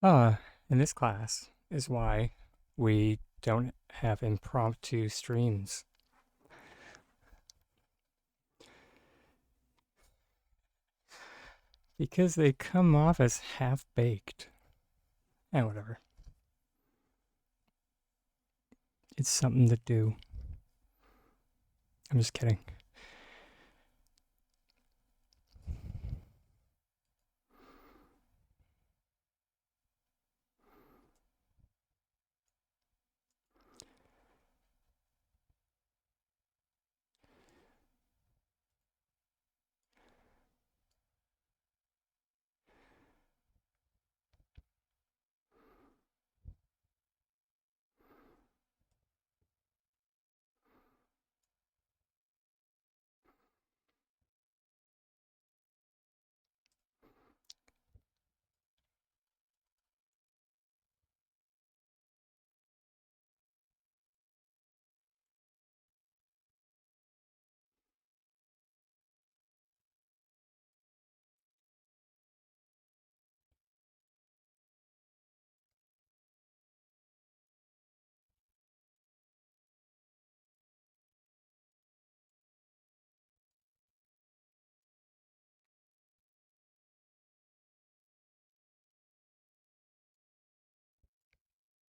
In this class is why we don't have impromptu streams. Because they come off as half-baked. And whatever. It's something to do. I'm just kidding.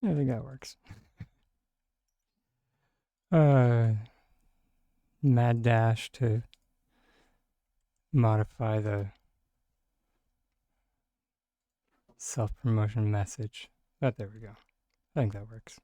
I think that works. Uh, Mad dash to modify the self-promotion message. But there we go. I think that works.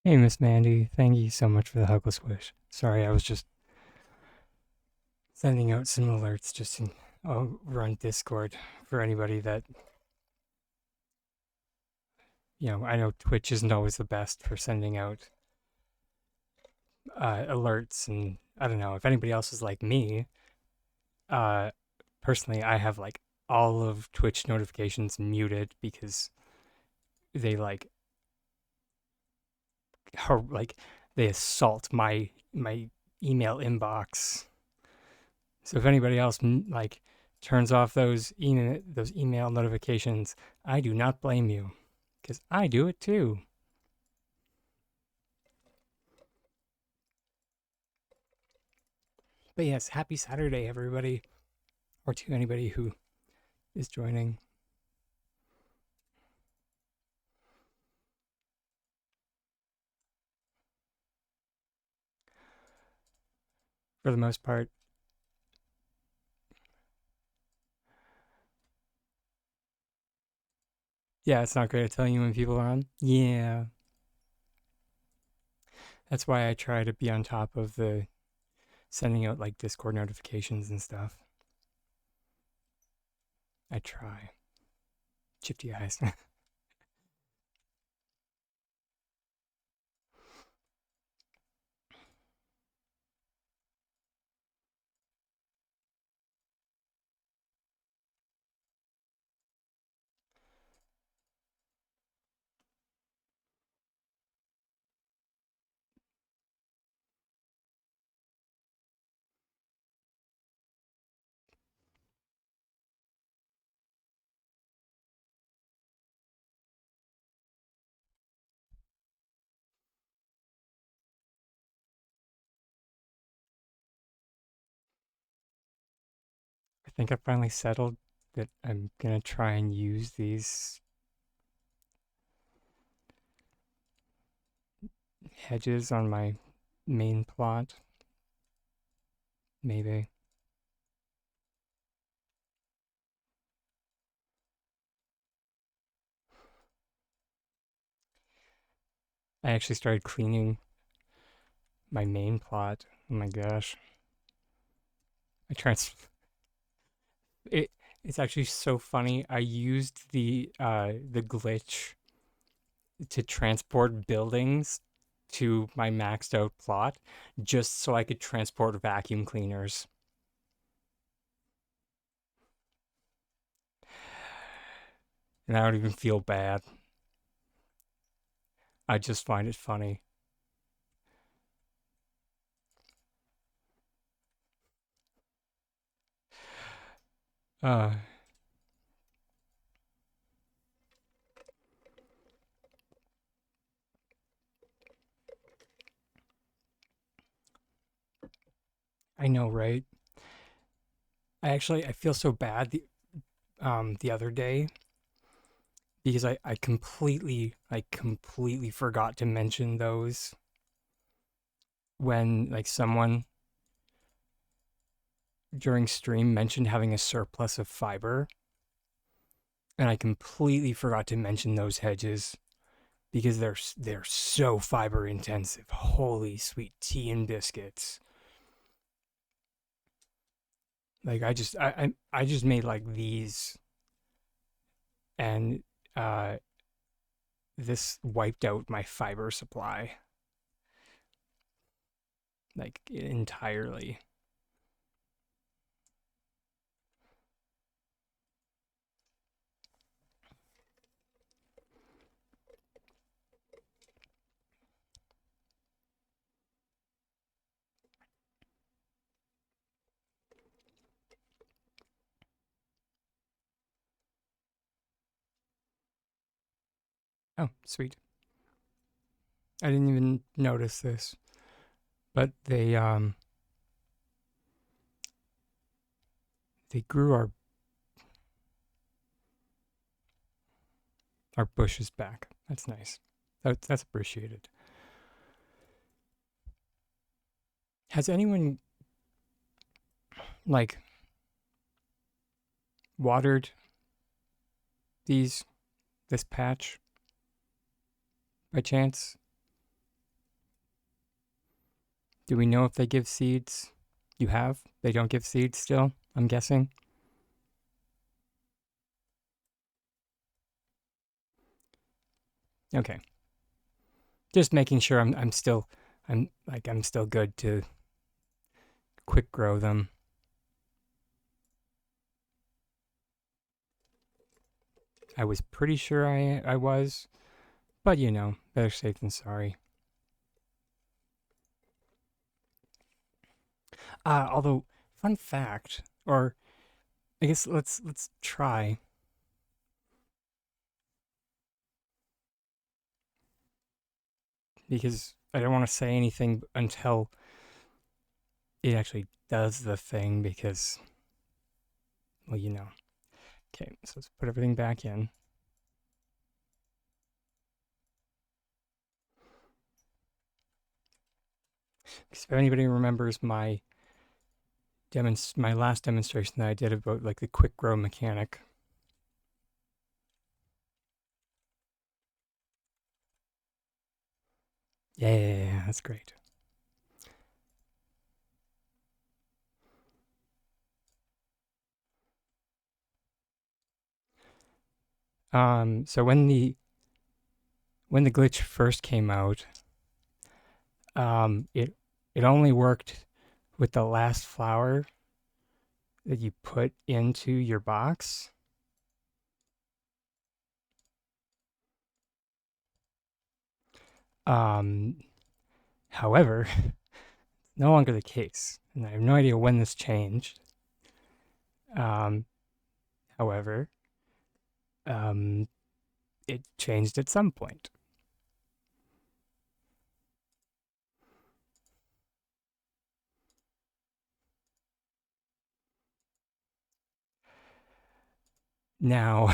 Hey, Miss Mandy, thank you so much for the Huggless Wish. Sorry, I was just sending out some alerts just in run Discord for anybody that, I know Twitch isn't always the best for sending out alerts, and I don't know if anybody else is like me. Uh, Personally, I have like all of Twitch notifications muted because they like they assault my email inbox. So if anybody else like turns off those email notifications, I do not blame you because I do it too. But yes, happy Saturday, everybody, or to anybody who is joining. For the most part, yeah, it's not great at telling you when people are on. Yeah, that's why I try to be on top of the sending out like Discord notifications and stuff. I try. Shifty eyes. think I finally settled that I'm gonna try and use these hedges on my main plot. Maybe. I actually started cleaning my main plot. Oh my gosh. I trans it it's actually so funny. I used the glitch to transport buildings to my maxed out plot just so I could transport vacuum cleaners. And I don't even feel bad. I just find it funny. Uh, I know, right? I feel so bad the other day because I completely forgot to mention those when like someone during stream mentioned having a surplus of fiber, and I completely forgot to mention those hedges because they're so fiber intensive. Holy sweet tea and biscuits. Like I just made like these, and uh this wiped out my fiber supply like entirely. Oh, sweet. I didn't even notice this, but they grew our bushes back. That's nice. That's appreciated. Has anyone like watered these this patch by chance? Do we know if they give seeds? You have? They don't give seeds still, I'm guessing. Okay. Just making sure I'm still good to quick grow them. I was pretty sure I was, but you know, better safe than sorry. Although fun fact, or I guess let's try because I don't want to say anything until it actually does the thing because well, you know. Okay, so let's put everything back in. Because if anybody remembers my last demonstration that I did about like the quick grow mechanic. Yeah, that's great. So when the glitch first came out, it only worked with the last flower that you put into your box. Um, however, no longer the case, and I have no idea when this changed. Um, however, um, it changed at some point. Now,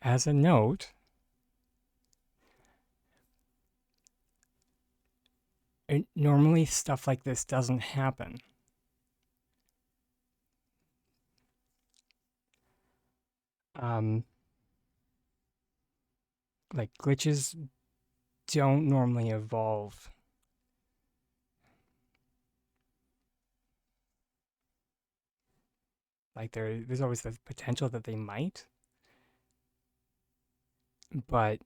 as a note, normally stuff like this doesn't happen. Um, like glitches don't normally evolve. Like there's always the potential that they might, but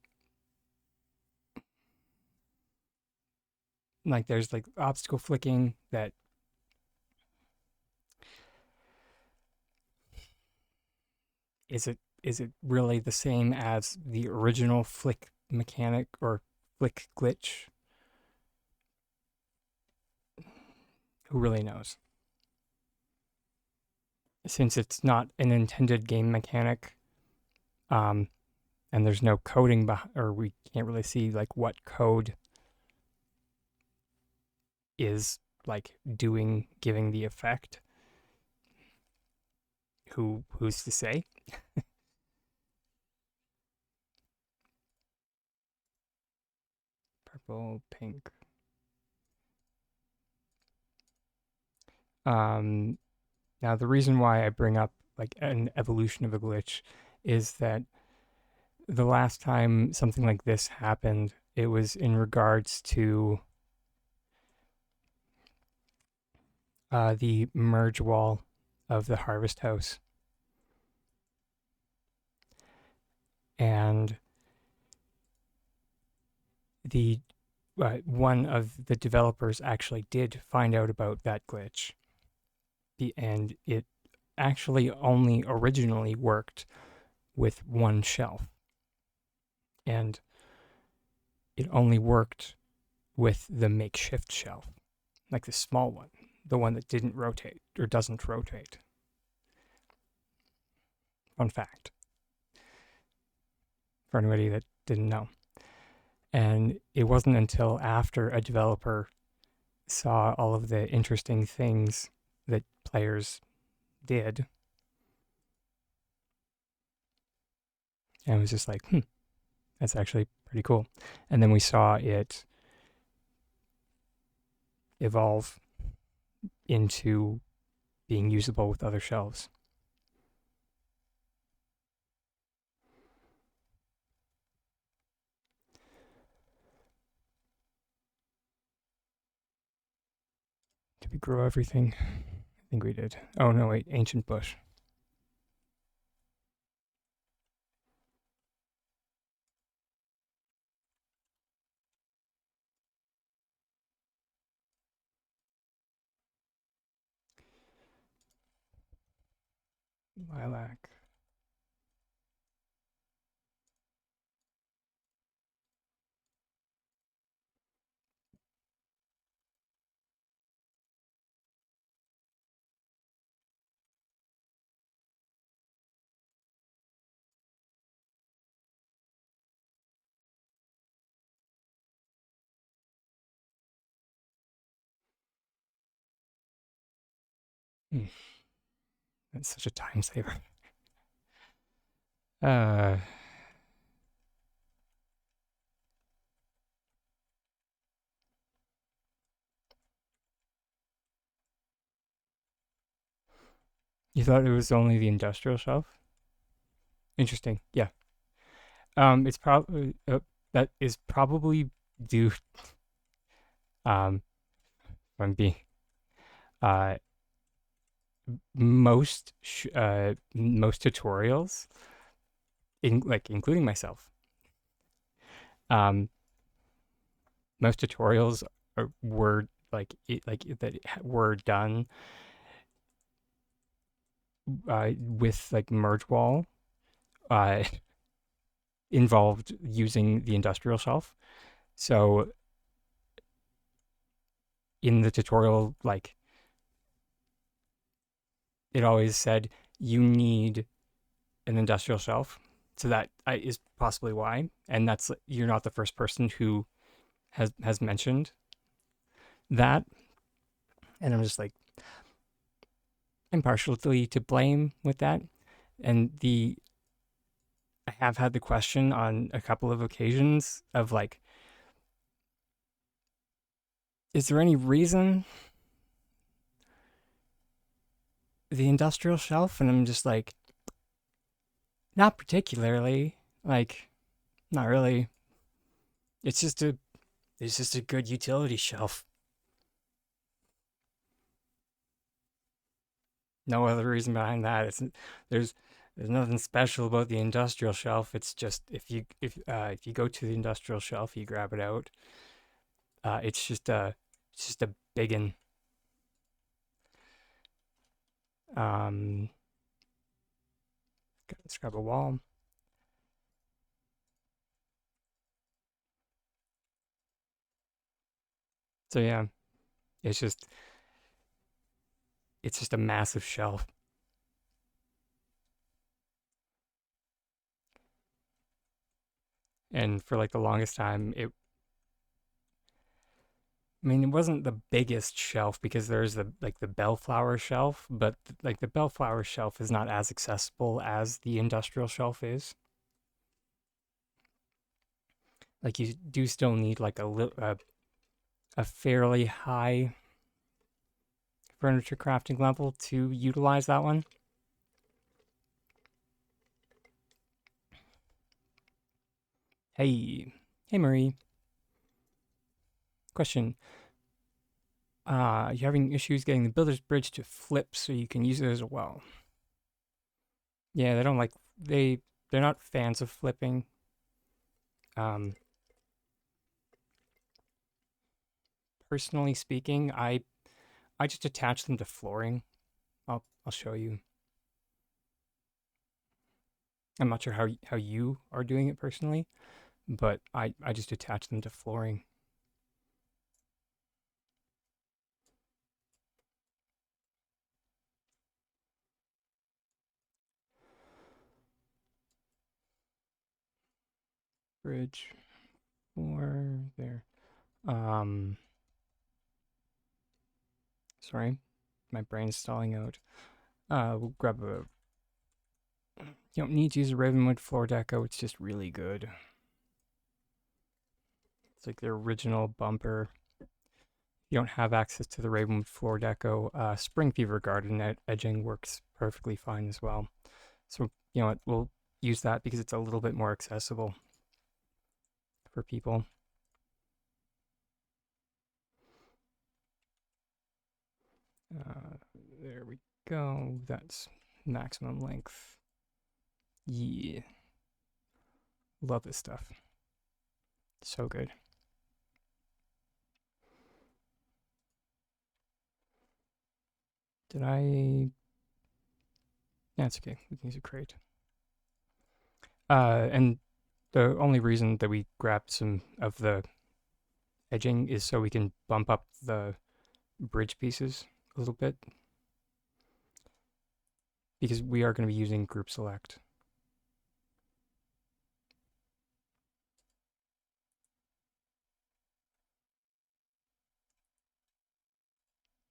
like there's like obstacle flicking that is it really the same as the original flick mechanic or flick glitch? Who really knows? Since it's not an intended game mechanic, um, and there's no coding or we can't really see like what code is like giving the effect. Who's to say? Purple, pink. Um, Now the reason why I bring up like an evolution of a glitch is that the last time something like this happened, it was in regards to the merge wall of the harvest house. And the one of the developers actually did find out about that glitch, and it actually only originally worked with one shelf, and it only worked with the makeshift shelf, like the small one, the one that didn't rotate or doesn't rotate. Fun fact for anybody that didn't know. And it wasn't until after a developer saw all of the interesting things that players did and was just like, that's actually pretty cool. And then we saw it evolve into being usable with other shelves. Did we grow everything? I think we did. Oh, no, wait, ancient bush. Lilac. Hmm. That's such a time saver. Uh, you thought it was only the industrial shelf? Interesting. Yeah. It's probably that is probably due. If I'm being uh most tutorials, including myself, um, most tutorials were that were done with like merge wall uh, involved using the industrial shelf. So in the tutorial, like it always said you need an industrial shelf. So that is possibly why, and that's you're not the first person who has mentioned that. And I'm just like, I'm partially to blame with that. And I have had the question on a couple of occasions of like, is there any reason the industrial shelf? And I'm just like, not particularly. Like, not really. It's just a it's just a good utility shelf. No other reason behind that. There's there's nothing special about the industrial shelf. It's just if you go to the industrial shelf, you grab it out. It's just a biggin. Um, let's grab a wall. So yeah, it's just it's just a massive shelf. And for like the longest time, I mean, it wasn't the biggest shelf because there's the bellflower shelf, but like the bellflower shelf is not as accessible as the industrial shelf is. Like you do still need like a fairly high furniture crafting level to utilize that one. Hey, hey Marie, question. You having issues getting the builder's bridge to flip so you can use it as a well? Yeah, they don't like they're not fans of flipping. Um, Personally speaking, I just attach them to flooring. I'll show you. I'm not sure how you are doing it personally, but I just attach them to flooring. Bridge floor there. Um, Sorry, my brain's stalling out. We'll grab a. You don't need to use a Ravenwood floor deco. It's just really good. It's like the original bumper. If you don't have access to the Ravenwood floor deco, Spring Fever Garden edging works perfectly fine as well. So you know what, we'll use that because it's a little bit more accessible for people. There we go. That's maximum length. Yeah, love this stuff. So good. Did I? That's okay. We can use a crate. And the only reason that we grabbed some of the edging is so we can bump up the bridge pieces a little bit because we are going to be using group select.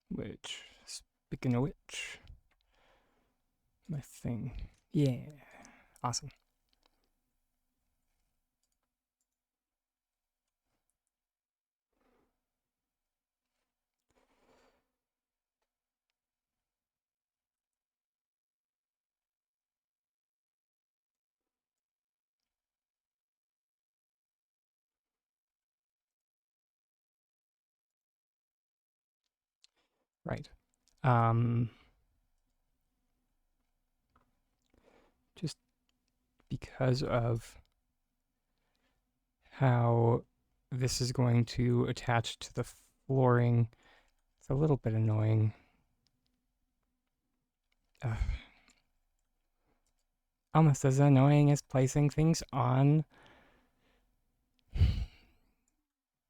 Which, speaking of which, my thing. Yeah, awesome. Right. Um, just because of how this is going to attach to the flooring, it's a little bit annoying. Uh, Almost as annoying as placing things on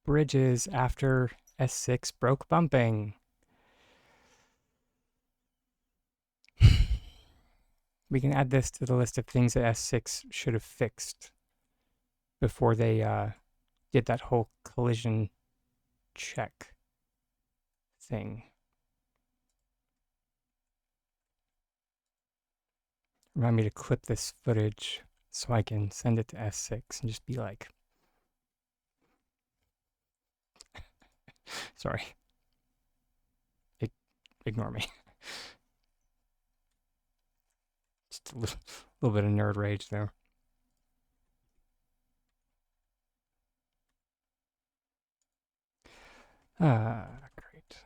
bridges after S6 broke bumping. We can add this to the list of things that S6 should have fixed before they did that whole collision check thing. remind me to clip this footage so I can send it to S6 and just be like, sorry, ignore me. Just a little bit of nerd rage there. Great.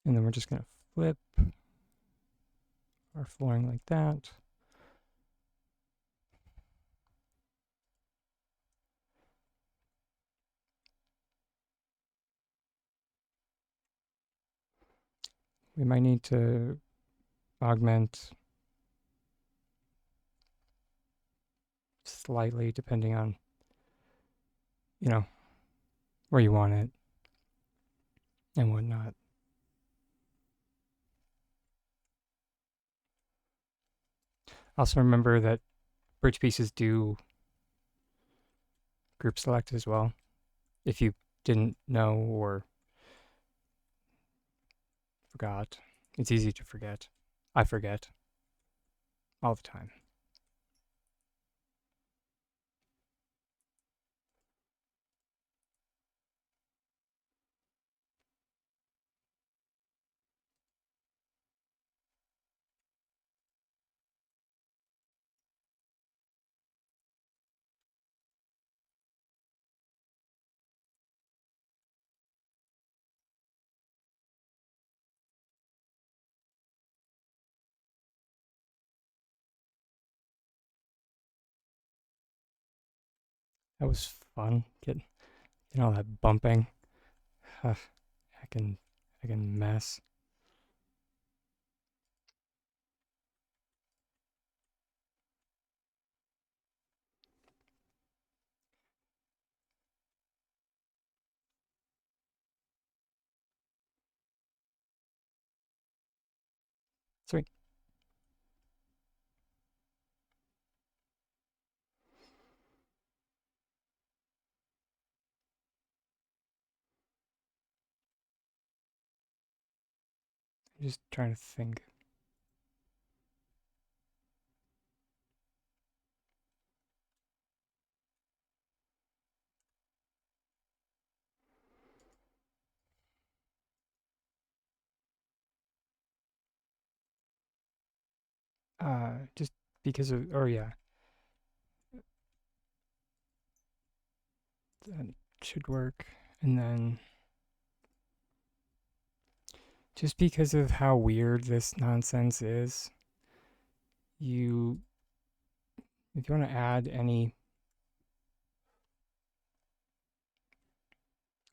And then we're just going to flip our flooring like that. We might need to augment slightly depending on, where you want it and whatnot. Also remember that bridge pieces do group select as well. If you didn't know or forgot, it's easy to forget. I forget all the time. That was fun. Getting all that bumping. Heckin' mess. Sweet. I'm just trying to think. Just because of, oh yeah, that should work. And then just because of how weird this nonsense is, you, if you want to add any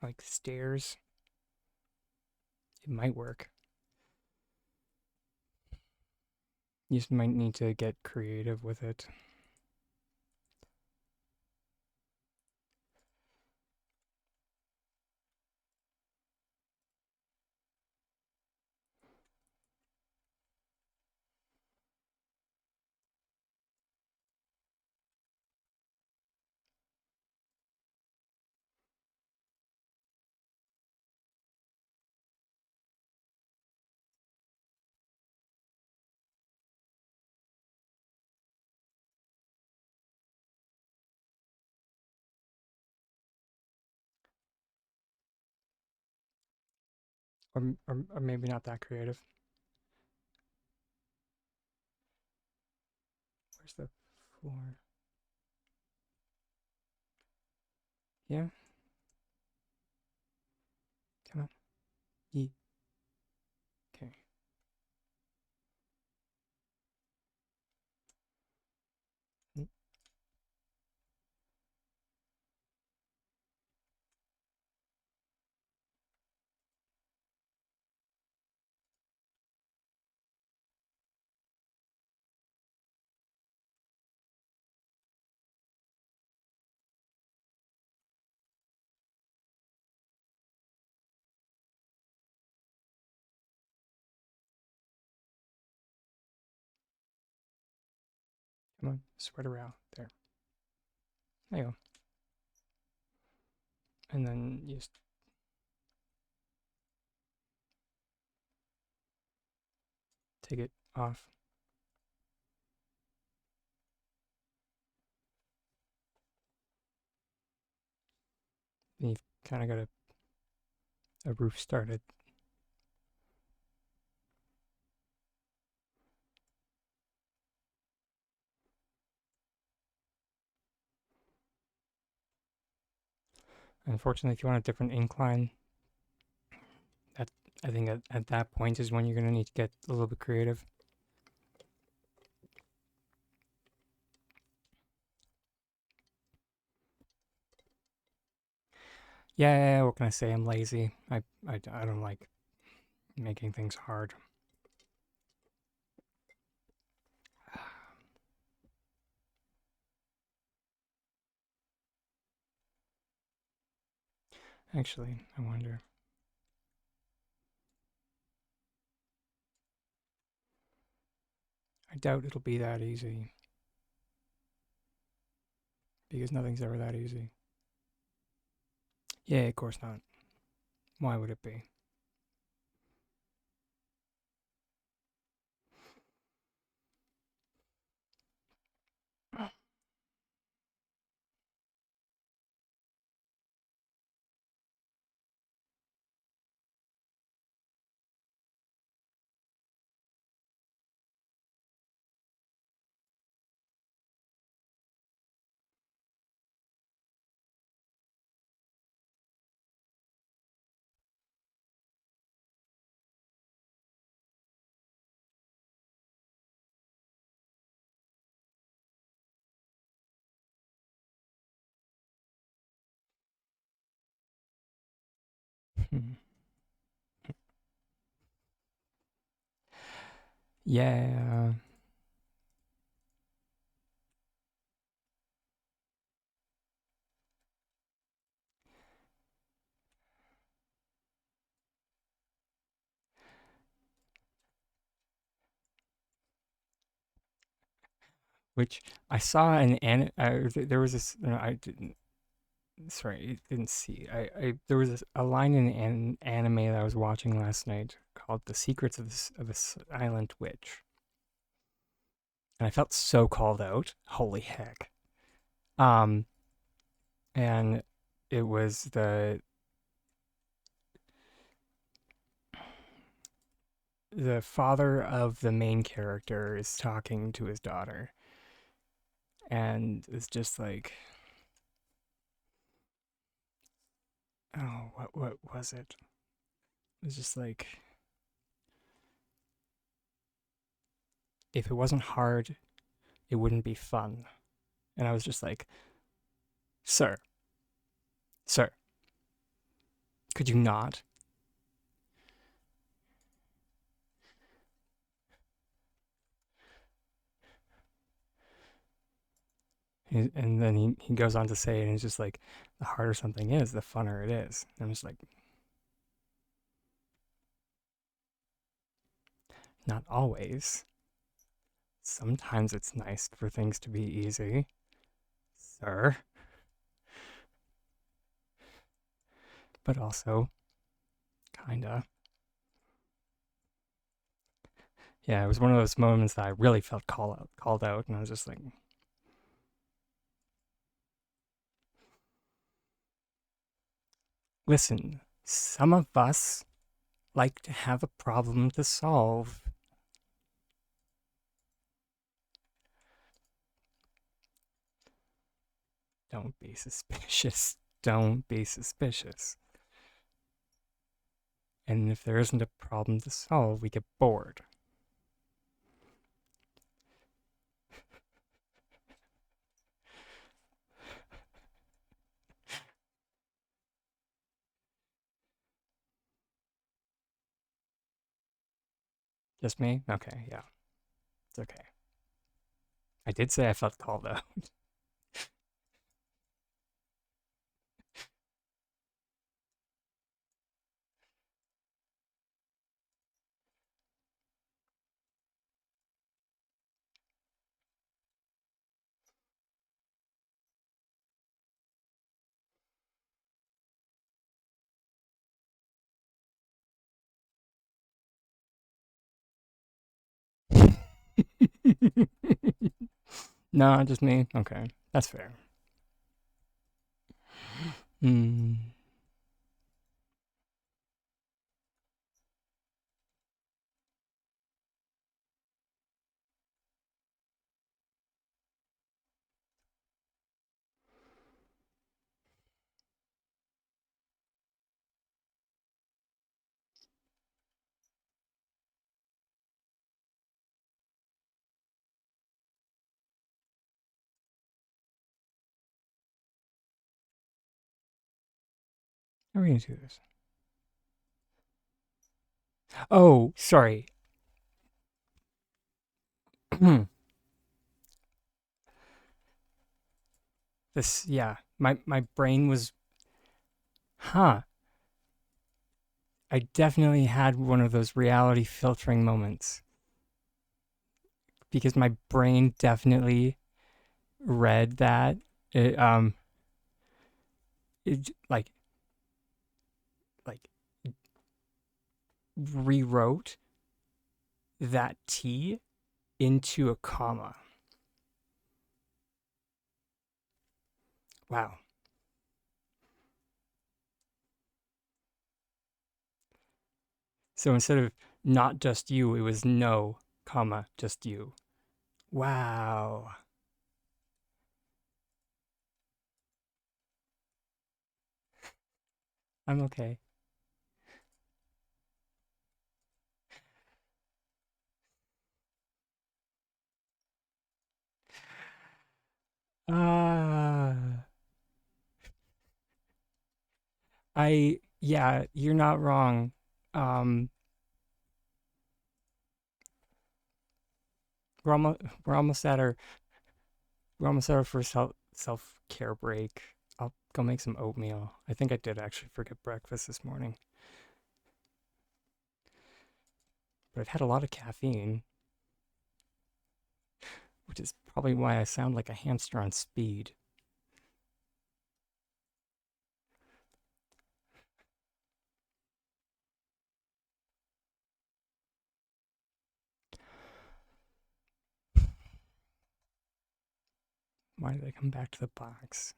like stairs, it might work. You just might need to get creative with it. Or maybe not that creative. Where's the floor? Yeah, come on. Ye. Okay. Mm. Come on, spread around. There. There you go. And then you just take it off. Then you've kind of got a roof started. Unfortunately, if you want a different incline, that I think at that point is when you're gonna need to get a little bit creative. Yeah, what can I say? I'm lazy. I don't like making things hard. Actually, I wonder. I doubt it'll be that easy because nothing's ever that easy. Yeah, of course not. Why would it be? Yeah, which I saw there was this. No, I didn't. Sorry, I didn't see. There was a line in an anime that I was watching last night called "The Secrets of the Silent Witch," and I felt so called out. Holy heck! Um, and it was the father of the main character is talking to his daughter, and it's just like, oh, what was it? It was just like, if it wasn't hard, it wouldn't be fun. And I was just like, sir, sir, could you not? And then he goes on to say, and it's just like, the harder something is, the funner it is. And I'm just like, not always. Sometimes it's nice for things to be easy, sir. But also, kinda. Yeah, it was one of those moments that I really felt called out, and I was just like, listen, some of us like to have a problem to solve. Don't be suspicious. Don't be suspicious. And if there isn't a problem to solve, we get bored. Just me? Okay, yeah, it's okay. I did say I felt called out. No, just me. Okay, that's fair. Hmm. How are we gonna do this? Oh, sorry. This, yeah. My brain was, huh. I definitely had one of those reality filtering moments because my brain definitely read that. It it like rewrote that T into a comma. Wow. So instead of not just you, it was no, comma, just you. Wow. I'm okay. Uh yeah, you're not wrong. Um we're almost we're almost at our we're almost at our first self care break. I'll go make some oatmeal. I think I did actually forget breakfast this morning, but I've had a lot of caffeine, which is probably why I sound like a hamster on speed. Why did I come back to the box?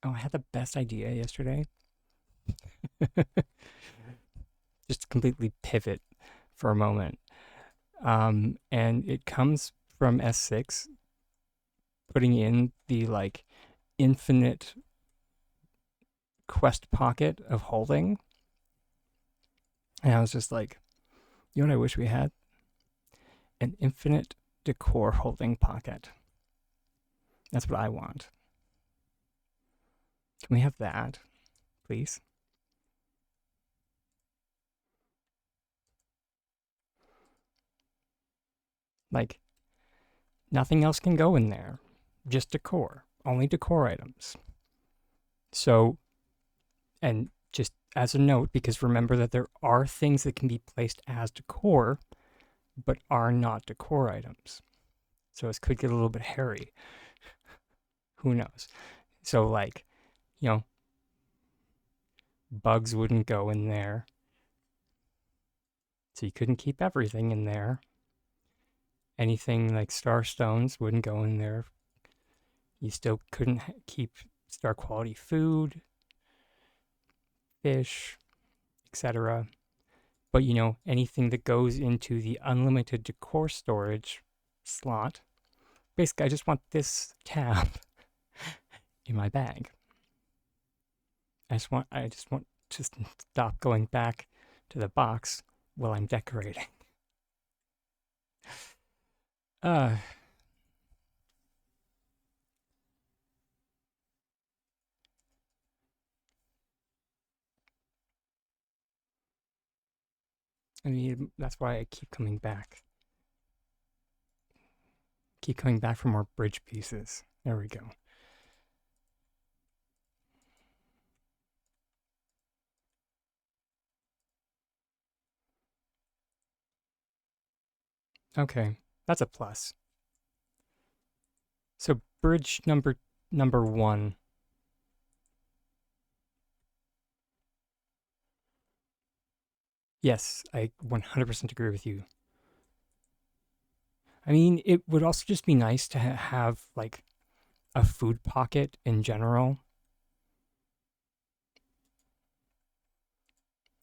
Oh, I had the best idea yesterday. Just completely pivot for a moment. And it comes from S6 putting in the like infinite quest pocket of holding. And I was just like, you know what I wish we had? An infinite decor holding pocket. That's what I want. Can we have that, please? Like, nothing else can go in there. Just decor. Only decor items. So, and just as a note, because remember that there are things that can be placed as decor, but are not decor items. So this could get a little bit hairy. Who knows? So, like, you know, bugs wouldn't go in there. So you couldn't keep everything in there. Anything like star stones wouldn't go in there. You still couldn't keep star quality food, fish, etc. But anything that goes into the unlimited decor storage slot, basically, I just want this tab in my bag. I just want to stop going back to the box while I'm decorating. Uh, I mean, that's why I keep coming back. Keep coming back for more bridge pieces. There we go. Okay, that's a plus. So bridge number one. Yes, I 100% agree with you. I mean, it would also just be nice to have like a food pocket in general,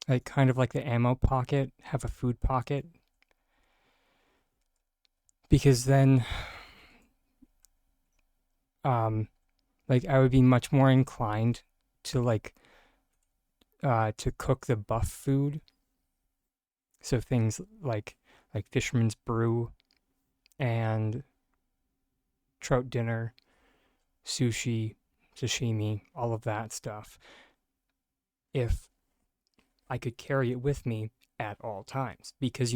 like kind of like the ammo pocket, have a food pocket, because then, um, like I would be much more inclined to to cook the buff food. So things like fisherman's brew and trout dinner, sushi, sashimi, all of that stuff. If I could carry it with me at all times, because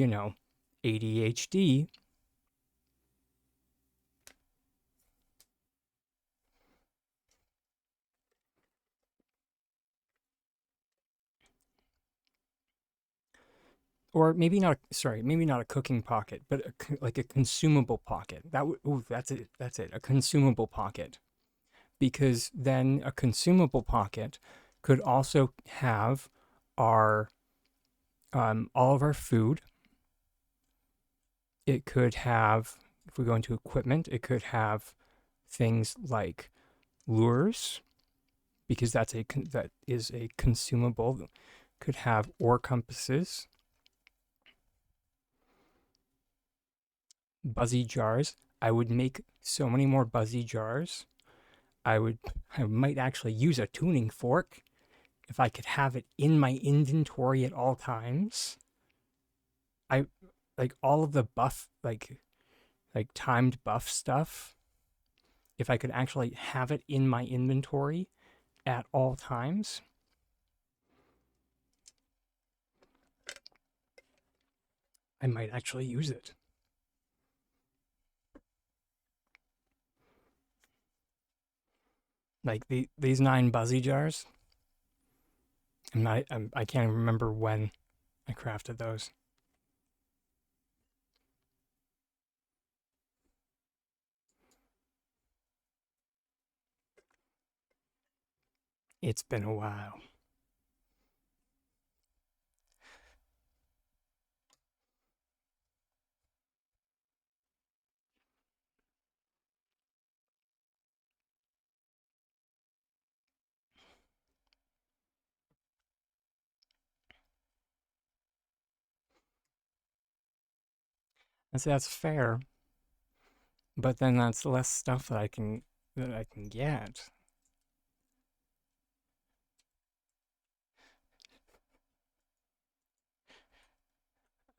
ADHD. Or maybe not. Sorry, maybe not a cooking pocket, but like a consumable pocket. That's it. That's it. A consumable pocket, because then a consumable pocket could also have our all of our food. It could have, if we go into equipment, it could have things like lures, because that is a consumable. Could have ore compasses, buzzy jars. I would make so many more buzzy jars. I would I might actually use a tuning fork if I could have it in my inventory at all times. I like all of the buff like timed buff stuff. If I could actually have it in my inventory at all times, I might actually use it. Like these 9 buzzy jars. I can't even remember when I crafted those. It's been a while. That's fair, but then that's less stuff that I can get.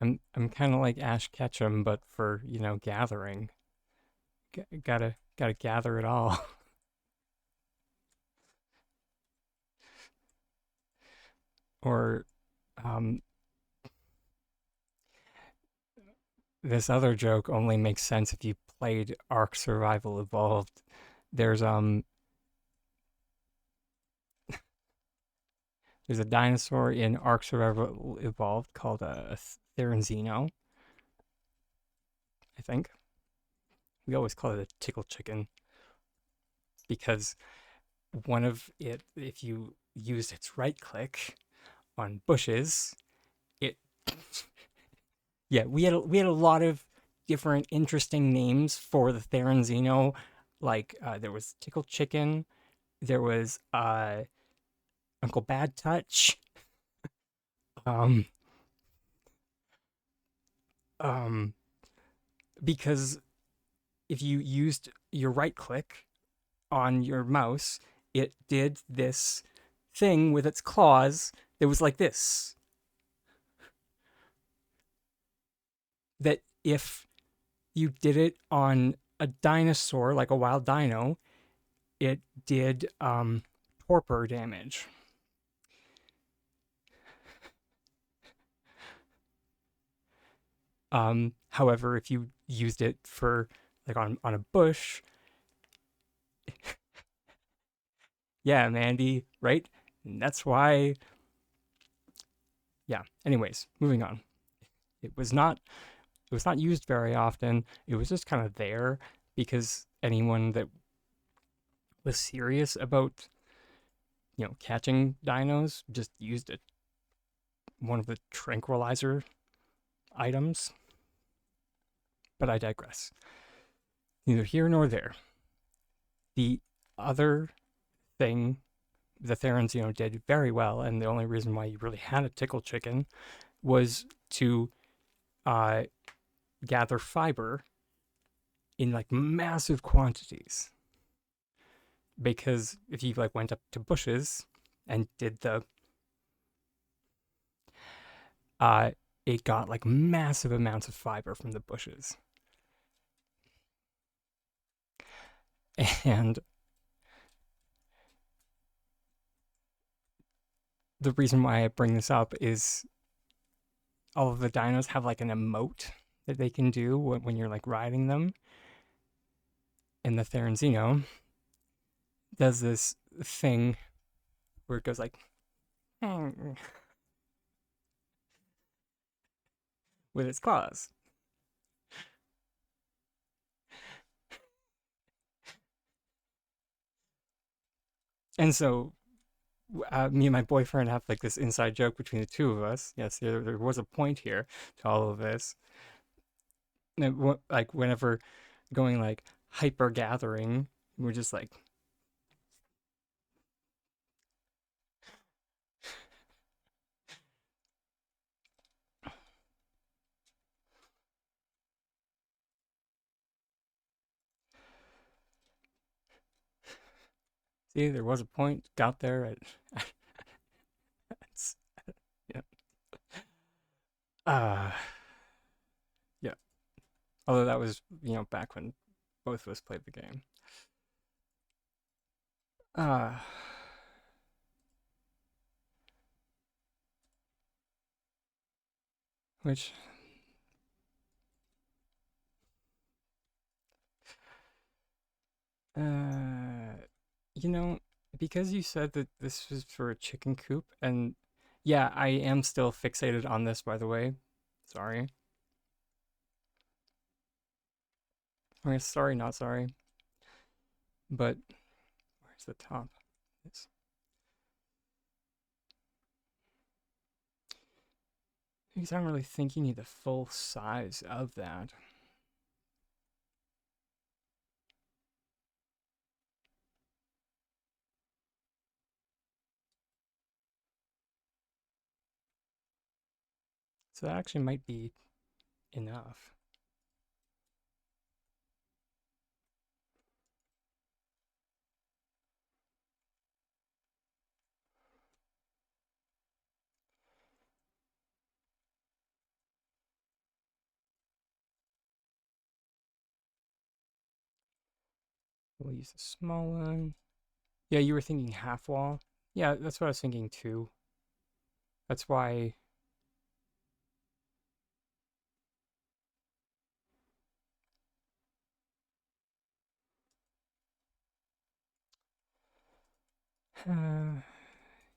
I'm kind of like Ash Ketchum, but for gathering. Gotta gather it all. Or um, this other joke only makes sense if you played Ark Survival Evolved. There's um there's a dinosaur in Ark Survival Evolved called a Theranzino, I think. We always call it a tickle chicken because if you used its right click on bushes, it yeah, we had a lot of different interesting names for the Theranzino. Like there was Tickle Chicken, there was Uncle Bad Touch, um, um, because if you used your right click on your mouse, it did this thing with its claws that was like this. That if you did it on a dinosaur, like a wild dino, it did torpor damage. However, if you used it for like on a bush, yeah, Mandy, right? And that's why. Yeah. Anyways, moving on. It was not. It was not used very often. It was just kind of there because anyone that was serious about catching dinos just used it. One of the tranquilizer items. but I digress. Neither here nor there. The other thing the Therans, did very well, and the only reason why you really had a tickle chicken was to uh, gather fiber in like massive quantities. Because if you like went up to bushes and did uh, it got like massive amounts of fiber from the bushes. And the reason why I bring this up is all of the dinos have like an emote that they can do when you're like riding them. And the Theranzino does this thing where it goes like with its claws. And so me and my boyfriend have like this inside joke between the two of us. Yes, there was a point here to all of this. And like whenever going like hyper gathering, we're just like, see, there was a point, got there. It's, yeah. Uh, yeah. Although that was, back when both of us played the game. Uh, which, uh, you know, because you said that this was for a chicken coop, and yeah, I am still fixated on this, by the way. Sorry. I mean, sorry, not sorry. But where's the top? This. Because I don't really think you need the full size of that. So that actually might be enough. We'll use a small one. Yeah, you were thinking half wall. Yeah, that's what I was thinking too. That's why.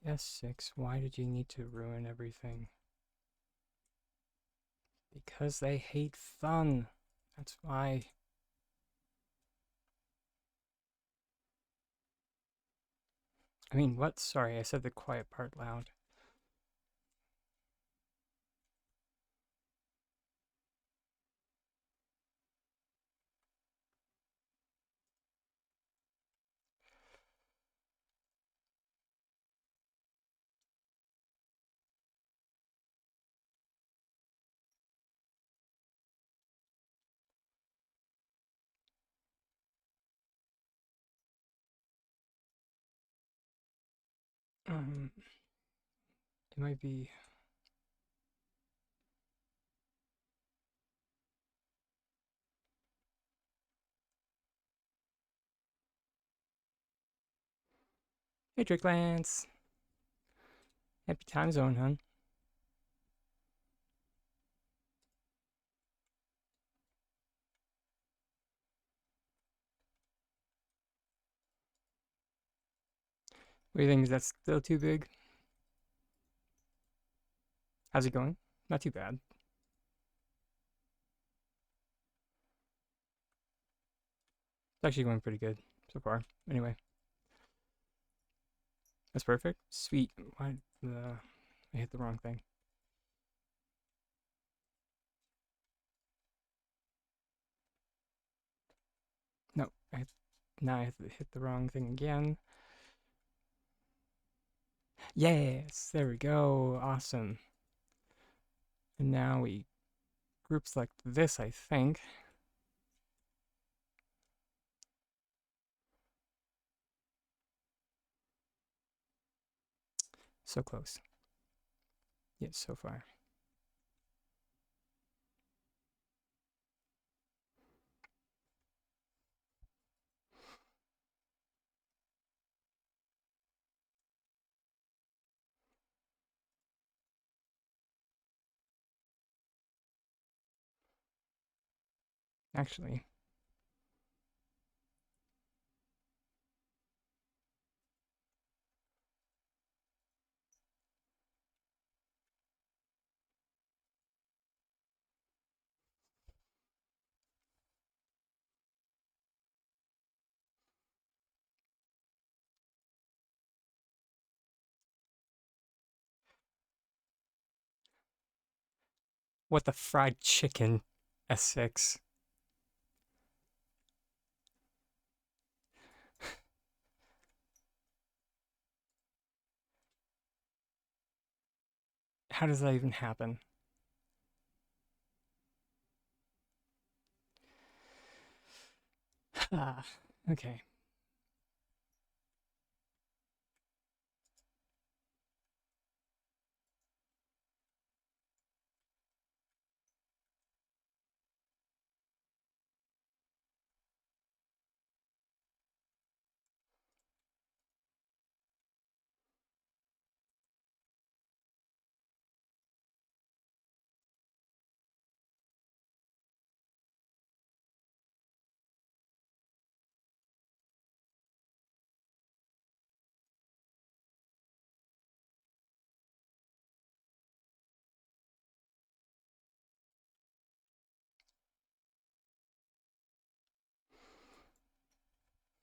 S6, why did you need to ruin everything? Because they hate fun. That's why. I mean, what? Sorry, I said the quiet part loud. It might be. Hey, Drake Happy time zone, hun. What do you think? Is that still too big? How's it going? Not too bad. It's actually going pretty good so far. Anyway, that's perfect. Sweet. Why the? I hit the wrong thing. now I hit the wrong thing again. Yes, there we go. Awesome. And now we group select this, I think. So close. Yes, so far. Actually, what the fried chicken, S6. How does that even happen? Ah, okay.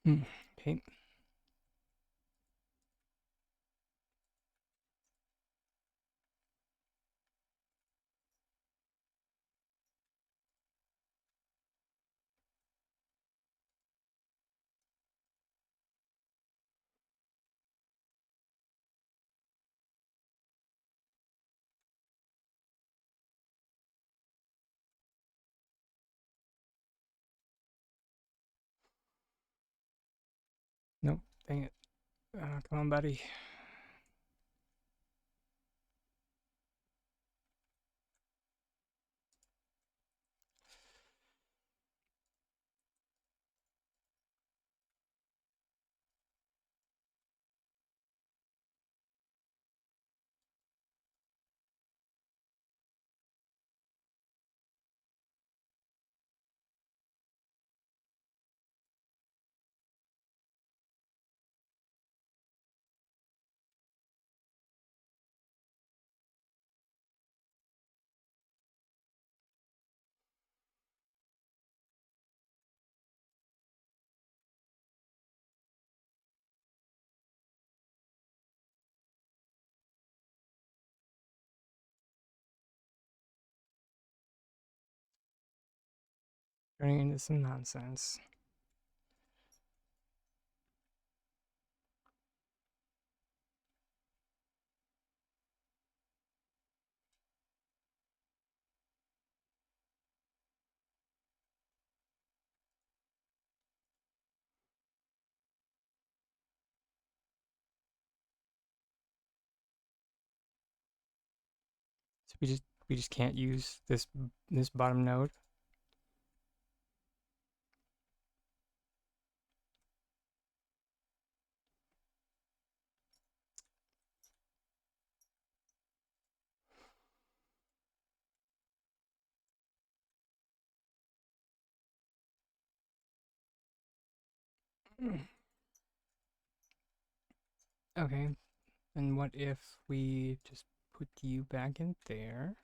Okay. Nope. Dang it. Come on, buddy. Turning into some nonsense. So we just can't use this bottom node. Okay. And what if we just put you back in there?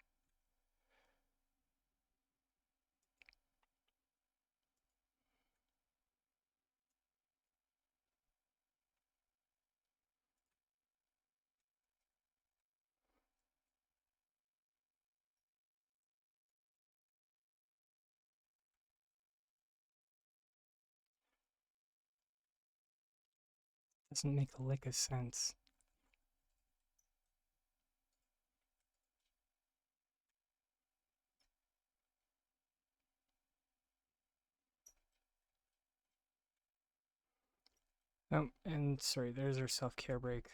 Doesn't make a lick of sense. Oh, and sorry, there's our self-care break.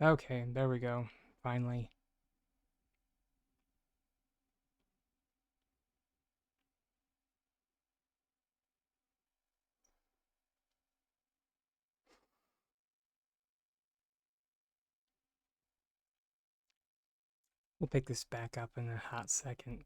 Okay, there we go. Finally. We'll pick this back up in a hot second.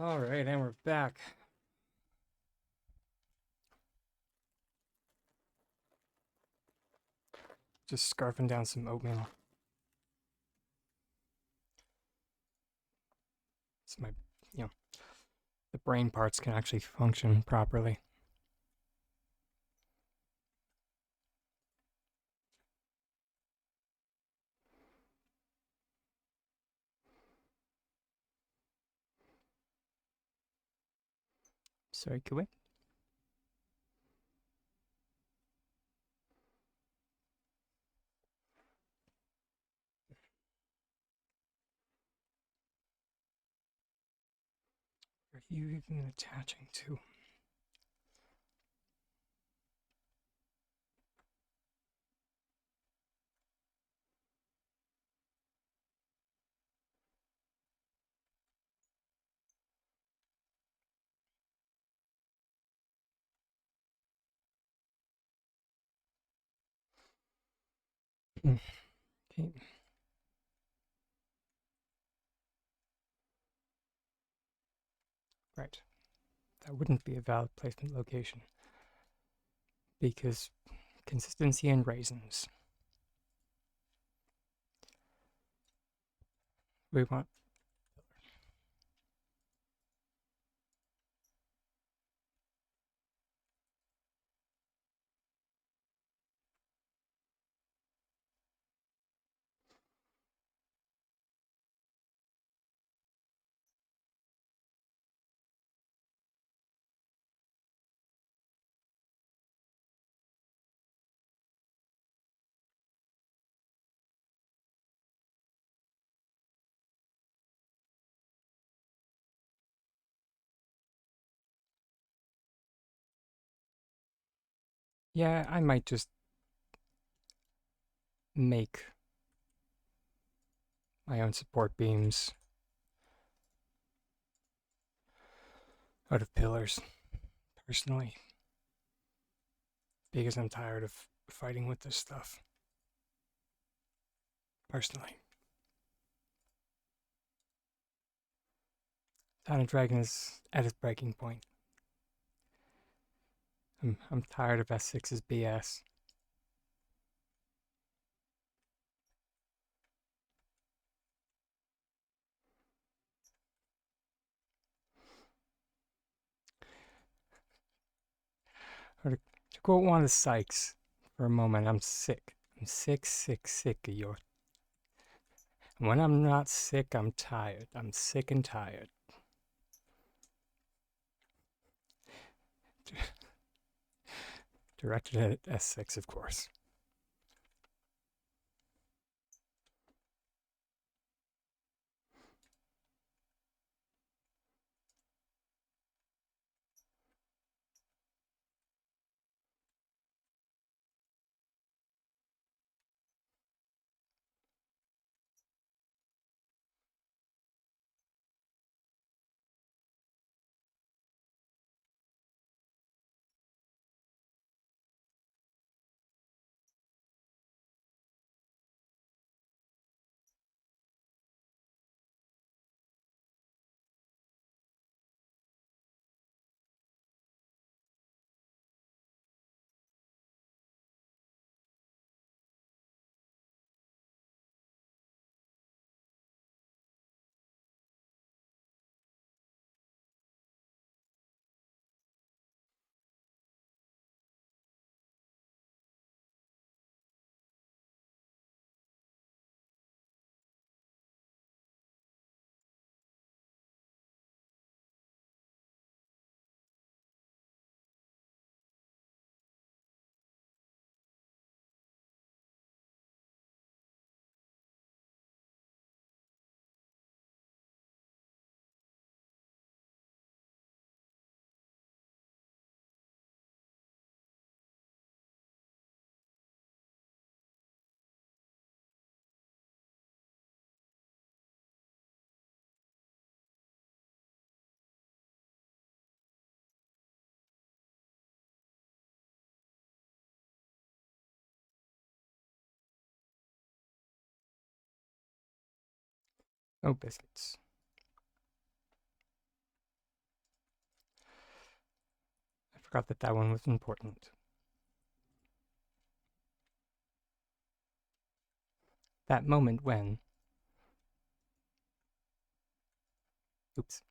All right, and we're back. Just scarfing down some oatmeal. So you know, the brain parts can actually function properly. Sorry, can we? Are you even attaching to? Okay. Right. That wouldn't be a valid placement location because consistency and raisins. We want. Yeah, I might just make my own support beams out of pillars, personally, because I'm tired of fighting with this stuff. Personally. Town of Dragon is at its breaking point. I'm tired of S6's BS. Or to quote one of Sykes for a moment, I'm sick. I'm sick, sick, sick of your. And when I'm not sick, I'm tired. I'm sick and tired. Directed at S6, of course. Oh, biscuits. Forgot that that one was important. That moment when, oops.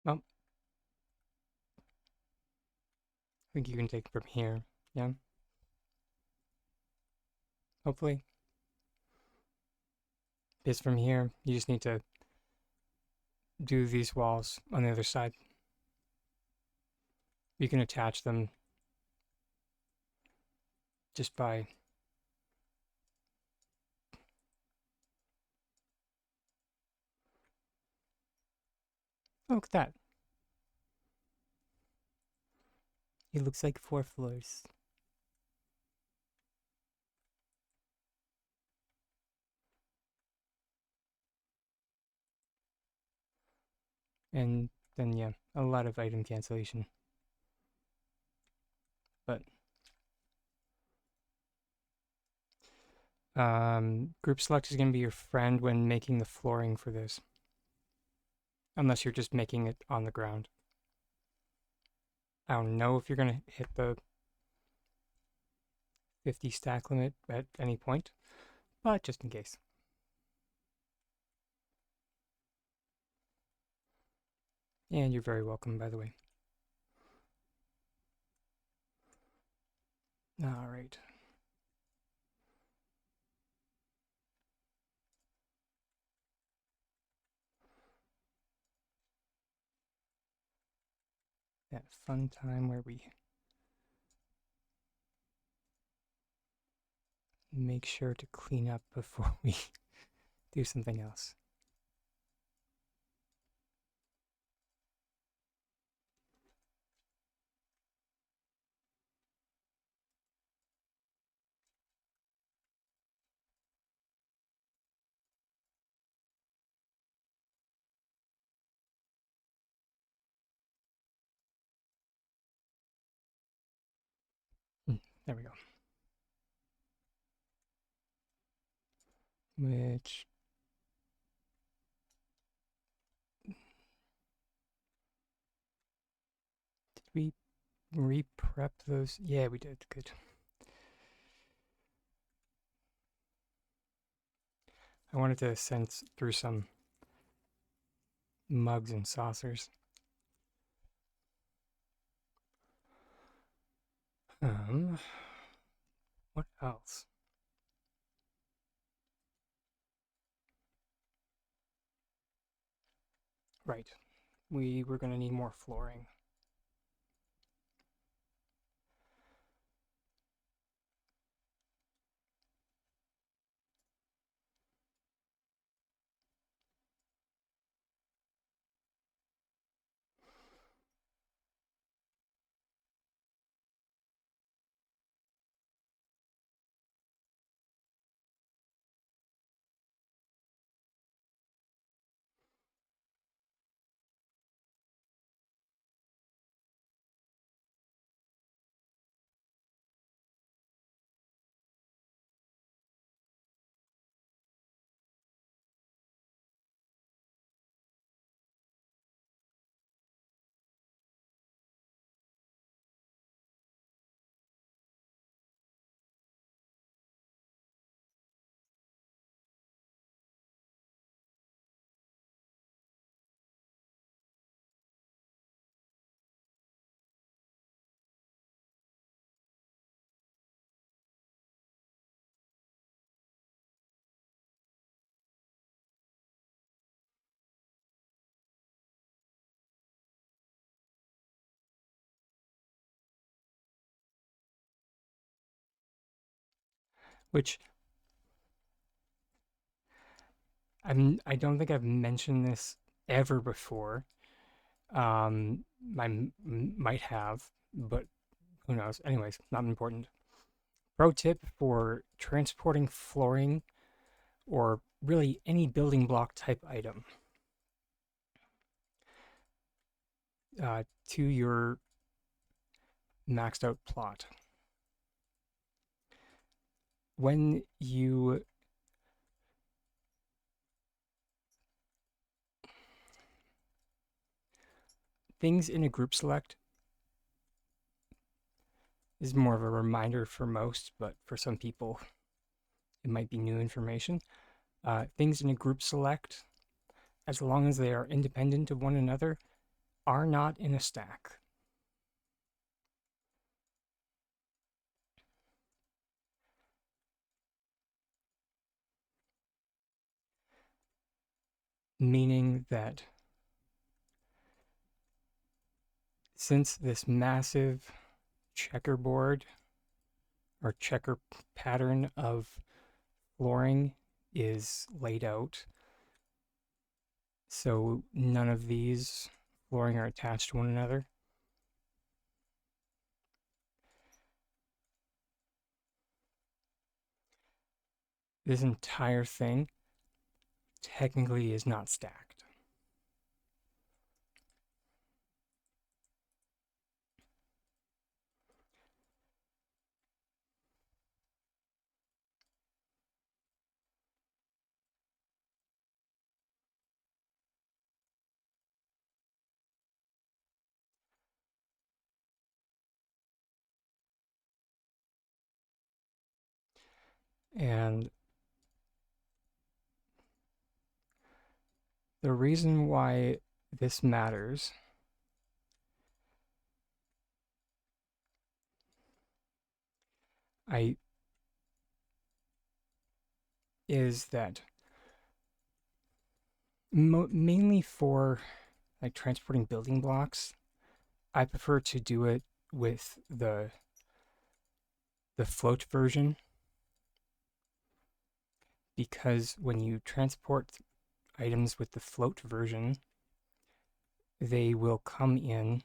Well, I think you can take it from here. Yeah, hopefully. Because from here, you just need to do these walls on the other side. You can attach them just by, oh, look at that. It looks like 4 floors. And then, yeah, a lot of item cancellation. But group select is going to be your friend when making the flooring for this. Unless you're just making it on the ground. I don't know if you're going to hit the 50 stack limit at any point, but just in case. And you're very welcome, by the way. All right. That fun time where we make sure to clean up before we do something else. There we go. Which did we re-prep those? Yeah, we did. Good. I wanted to send through some mugs and saucers. What else? Right. We were going to need more flooring. Which I don't think I've mentioned this ever before. I might have, but who knows? Anyways, not important. Pro tip for transporting flooring or really any building block type item to your maxed out plot. When you things in a group select is more of a reminder for most, but for some people it might be new information. Things in a group select, as long as they are independent of one another, are not in a stack. Meaning that since this massive checkerboard or checker pattern of flooring is laid out, so none of these flooring are attached to one another, this entire thing technically is not stacked. And the reason why this matters I is that mainly for like transporting building blocks, I prefer to do it with the float version, because when you transport items with the float version, they will come in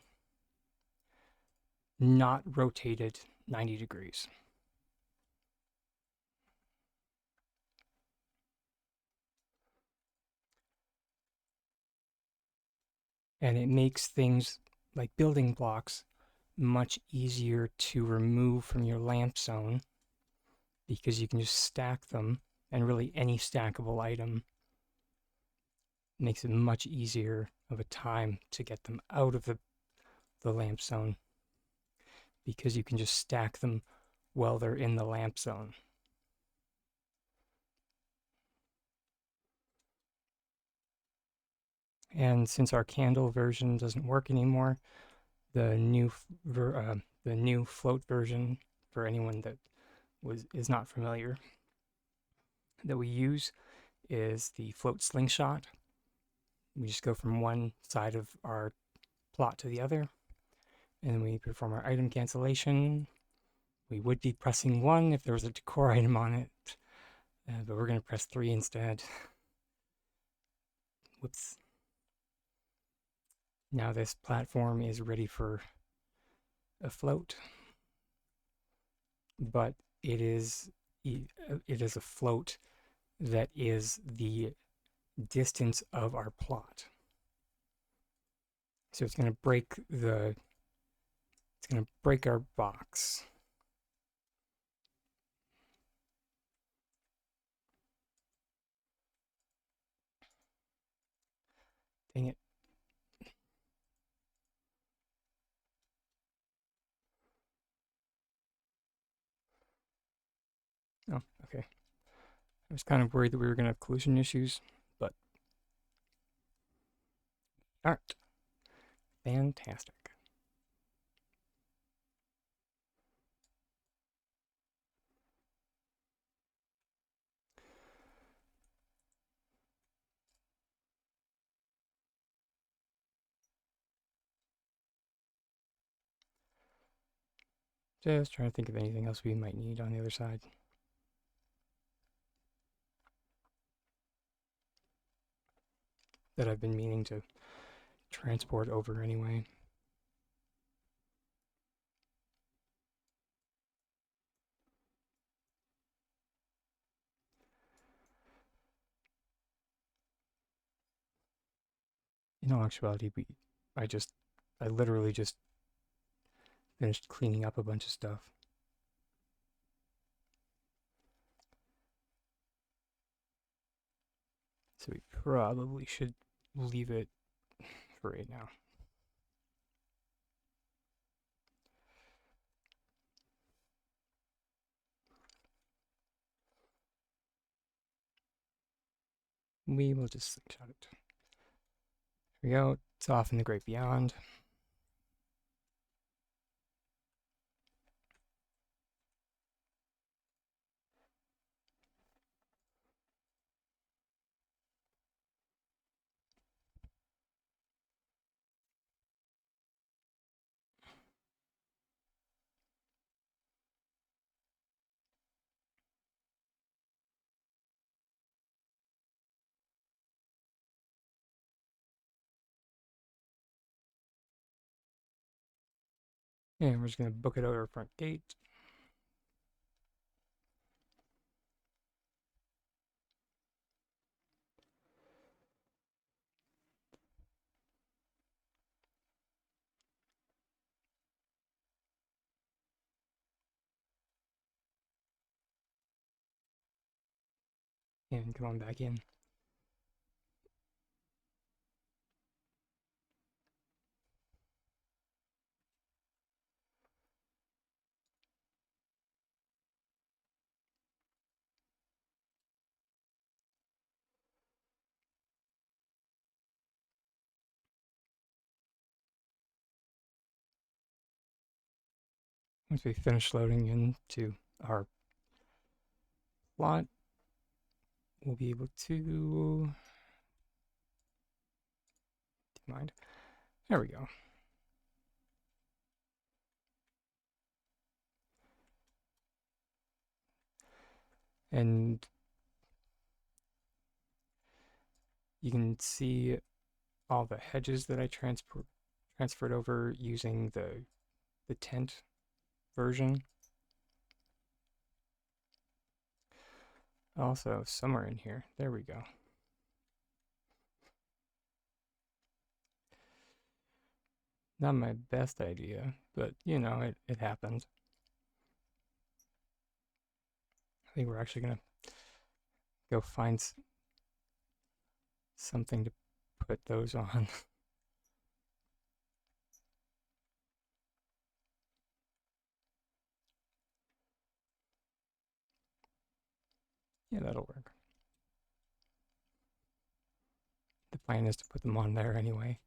not rotated 90 degrees. And it makes things like building blocks much easier to remove from your lamp zone because you can just stack them, and really any stackable item makes it much easier of a time to get them out of the lamp zone because you can just stack them while they're in the lamp zone. And since our candle version doesn't work anymore, the new float version, for anyone that is not familiar, that we use is the float slingshot. We just go from one side of our plot to the other, and then we perform our item cancellation. We would be pressing 1 if there was a decor item on it, but we're going to press 3 instead. Whoops. Now this platform is ready for a float, but it is a float that is the distance of our plot. So it's going to break our box. Dang it. Oh, okay. I was kind of worried that we were going to have collision issues, but aren't. Fantastic. Just trying to think of anything else we might need on the other side. That I've been meaning to transport over anyway. In all actuality, I literally just finished cleaning up a bunch of stuff. So we probably should leave it for right now. We will just slingshot it. Here we go. It's off in the great beyond. And we're just going to book it over our front gate. And come on back in. Once we finish loading into our plot, we'll be able to... Mind. There we go. And you can see all the hedges that I transferred over using the tent version. Also, somewhere in here, there we go. Not my best idea, But, you know, it happened. I think we're actually going to go find something to put those on. Yeah, that'll work. The plan is to put them on there anyway.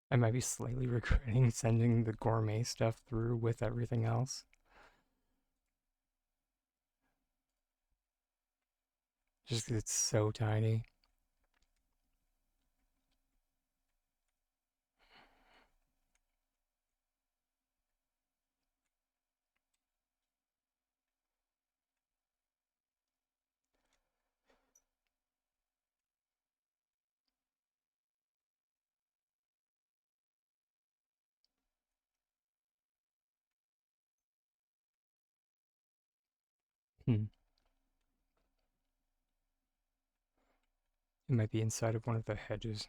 I might be slightly regretting sending the gourmet stuff through with everything else. Just 'cause it's so tiny. Hmm. It might be inside of one of the hedges.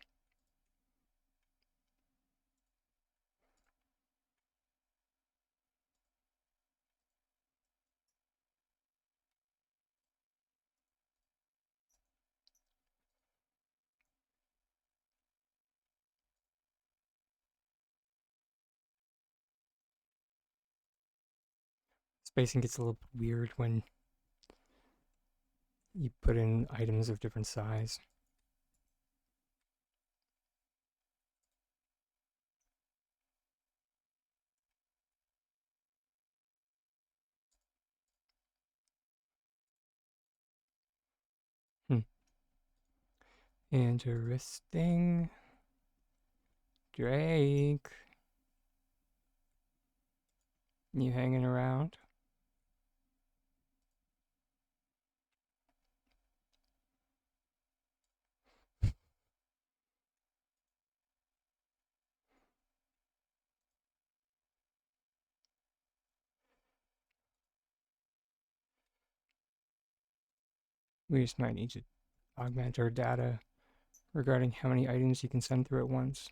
Spacing gets a little weird when you put in items of different size. Hmm. Interesting. Drake, you hanging around? We just might need to augment our data regarding how many items you can send through at once.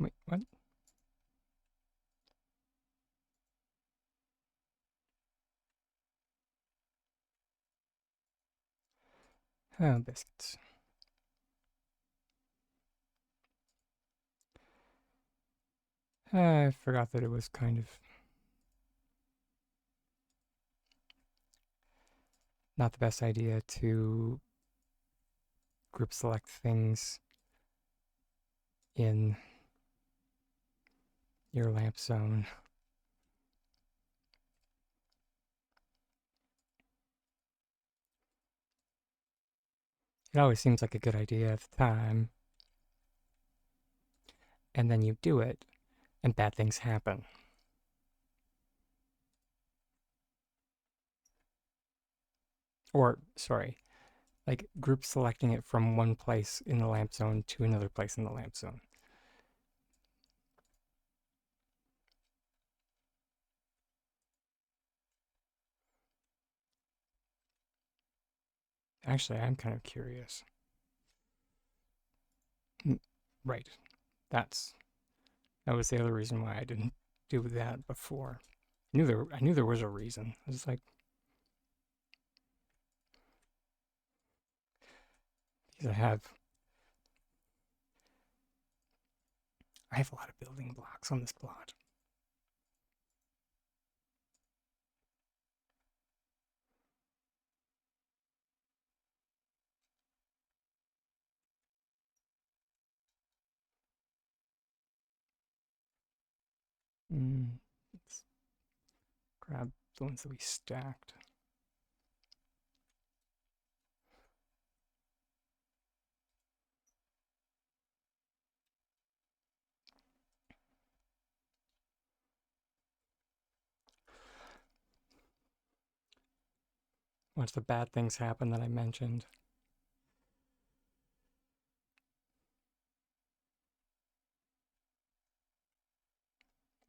Wait, what? Oh, biscuits. I forgot that it was kind of not the best idea to group select things in your lamp zone. It always seems like a good idea at the time, and then you do it, and bad things happen. Or, sorry, like group selecting it from one place in the lamp zone to another place in the lamp zone. Actually, I'm kind of curious. Right. That was the other reason why I didn't do that before. I knew there was a reason. I was like, because I have a lot of building blocks on this plot. Let's grab the ones that we stacked. Once the bad things happen that I mentioned.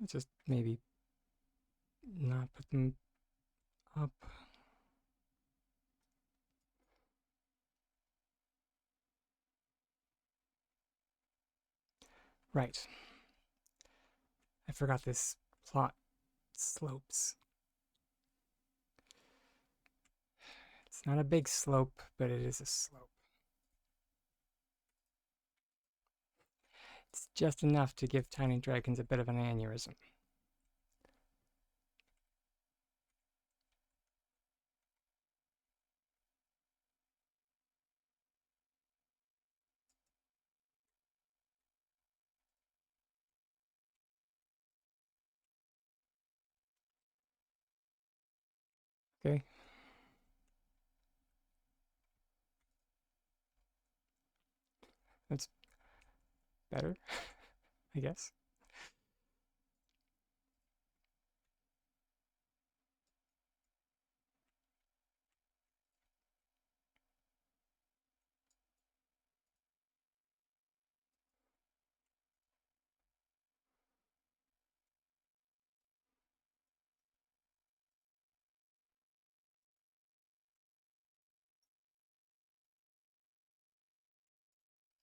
Let's just maybe not put them up. Right. I forgot this plot slopes. It's not a big slope, but it is a slope. It's just enough to give tiny dragons a bit of an aneurysm. Okay. That's better, I guess.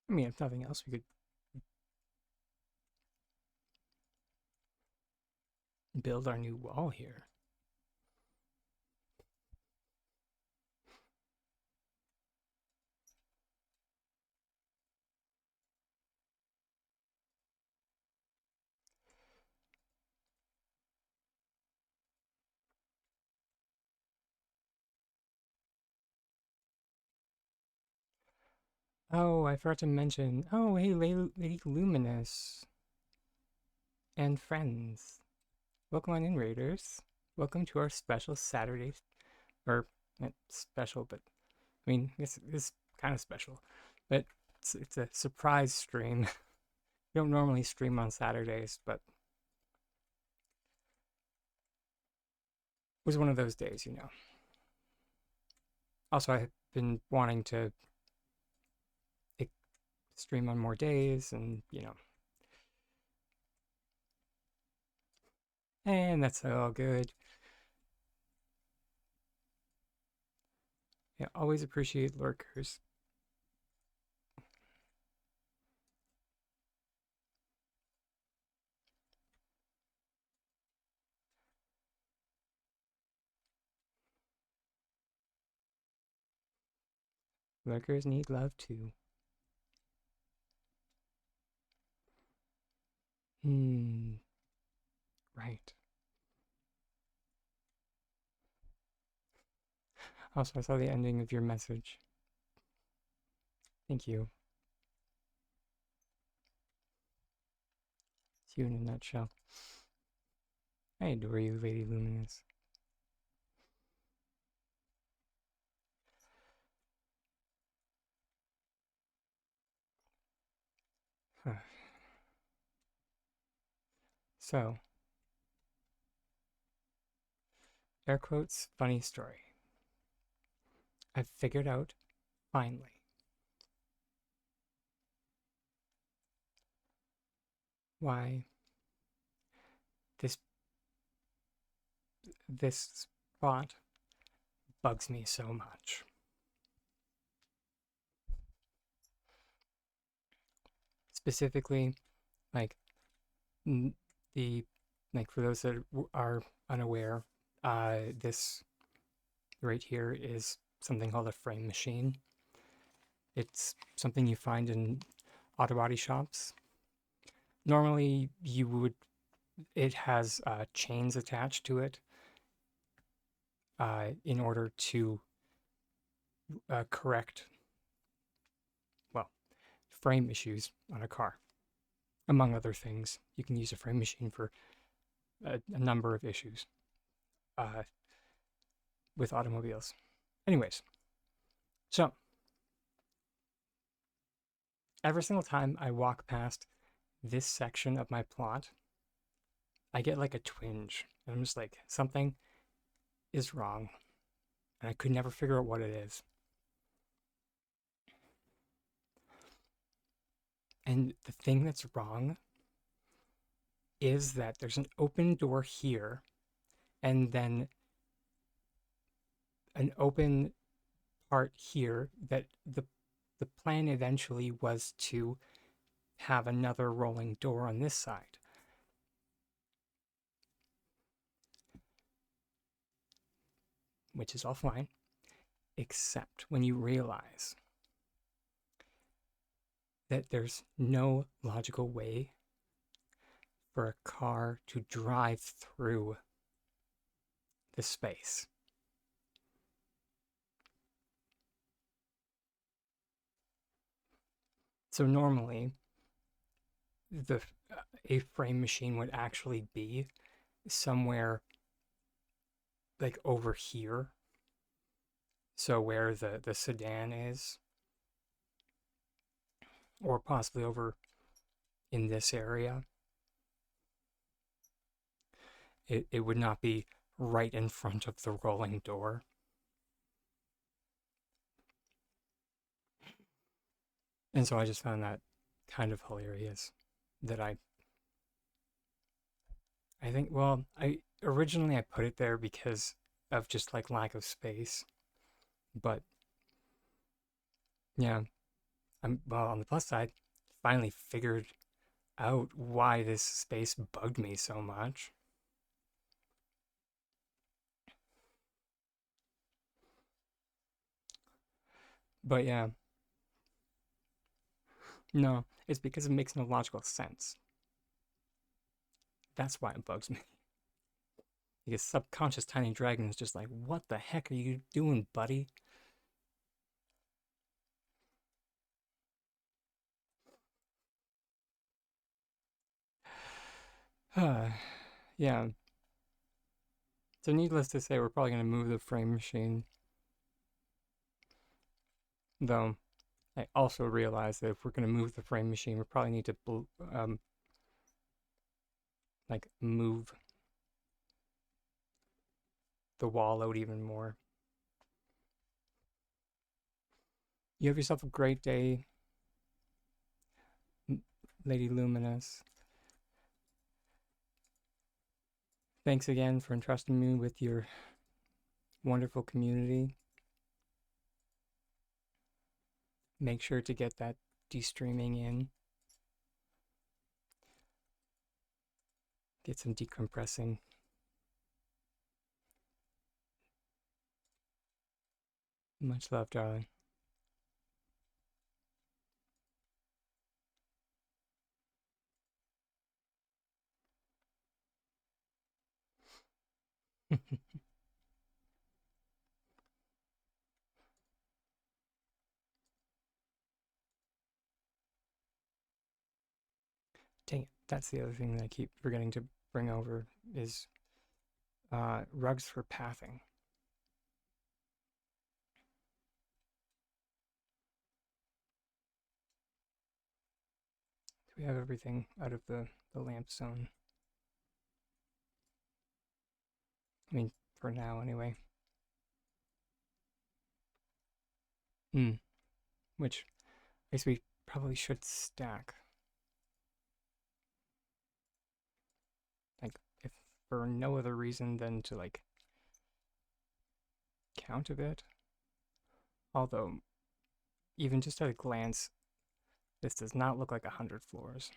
I mean, if nothing else, we could build our new wall here. Oh, I forgot to mention. Oh, hey, Lady Luminous and friends. Welcome on in, Raiders. Welcome to our special Saturday, or not special, but I mean, it's kind of special, but it's a surprise stream. We don't normally stream on Saturdays, but it was one of those days. Also, I've been wanting to stream on more days, and that's all good. Yeah, always appreciate lurkers. Lurkers need love too. Right. Also, I saw the ending of your message. Thank you. It's you in a nutshell. I adore you, Lady Luminous. So, air quotes, funny story. I've figured out, finally, why this this spot bugs me so much. Specifically, like the like for those that are unaware, this right here is something called a frame machine. It's something you find in auto body shops. Normally, it has chains attached to it in order to correct, well, frame issues on a car. Among other things, you can use a frame machine for a number of issues uh, with automobiles. Anyways, so every single time I walk past this section of my plot, I get like a twinge. And I'm just like, something is wrong. And I could never figure out what it is. And the thing that's wrong is that there's an open door here and then an open part here that the plan eventually was to have another rolling door on this side. Which is all fine, except when you realize that there's no logical way for a car to drive through the space. So normally, the a frame machine would actually be somewhere like over here. So where the sedan is, or possibly over in this area. It would not be right in front of the rolling door. And so I just found that kind of hilarious that I think, well, I originally I put it there because of just like lack of space. But yeah, I'm well on the plus side, finally figured out why this space bugged me so much. But yeah, no, it's because it makes no logical sense. That's why it bugs me. Because subconscious tiny dragon is just like, what the heck are you doing, buddy? Yeah. So needless to say, we're probably going to move the frame machine. Though, I also realize that if we're going to move the frame machine, we probably need to like move the wall out even more. You have yourself a great day, Lady Luminous. Thanks again for entrusting me with your wonderful community. Make sure to get that de-streaming in. Get some decompressing. Much love, darling. Dang it. That's the other thing that I keep forgetting to bring over is rugs for pathing. Do we have everything out of the lamp zone? I mean, for now anyway. Hmm. Which I guess we probably should stack. Like, if for no other reason than to like count a bit. Although, even just at a glance, this does not look like 100 floors.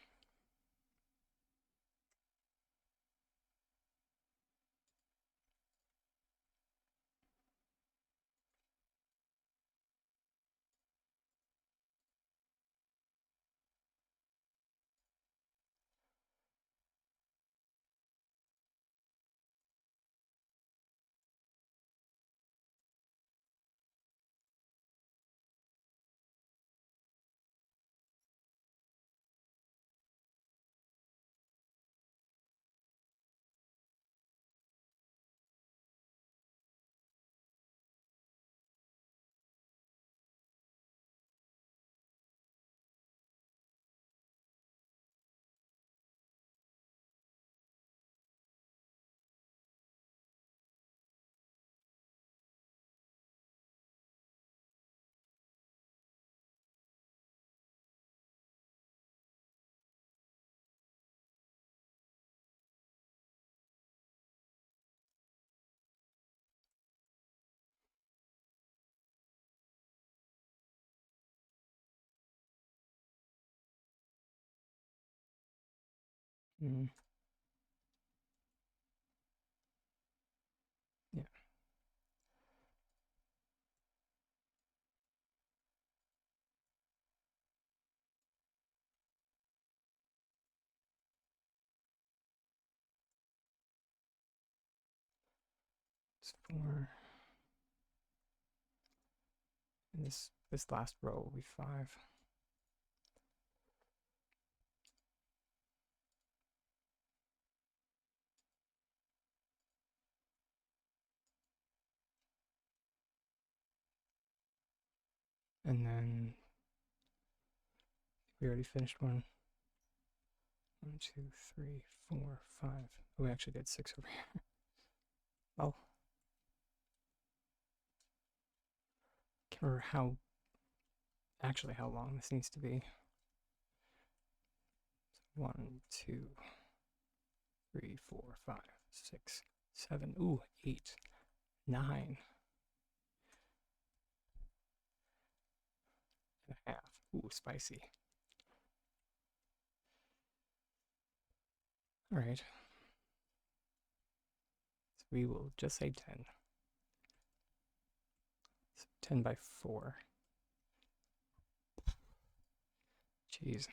Mm, yeah. It's four. And this last row will be five. And then we already finished one. 1, 2, 3, 4, 5. Oh, we actually did 6 over here. Oh, can't remember how long this needs to be. 1, 2, 3, 4, 5, 6, 7. Ooh, 8, 9 and a half. Ooh, spicy. All right. So we will just say 10. So 10 by 4. Jeez.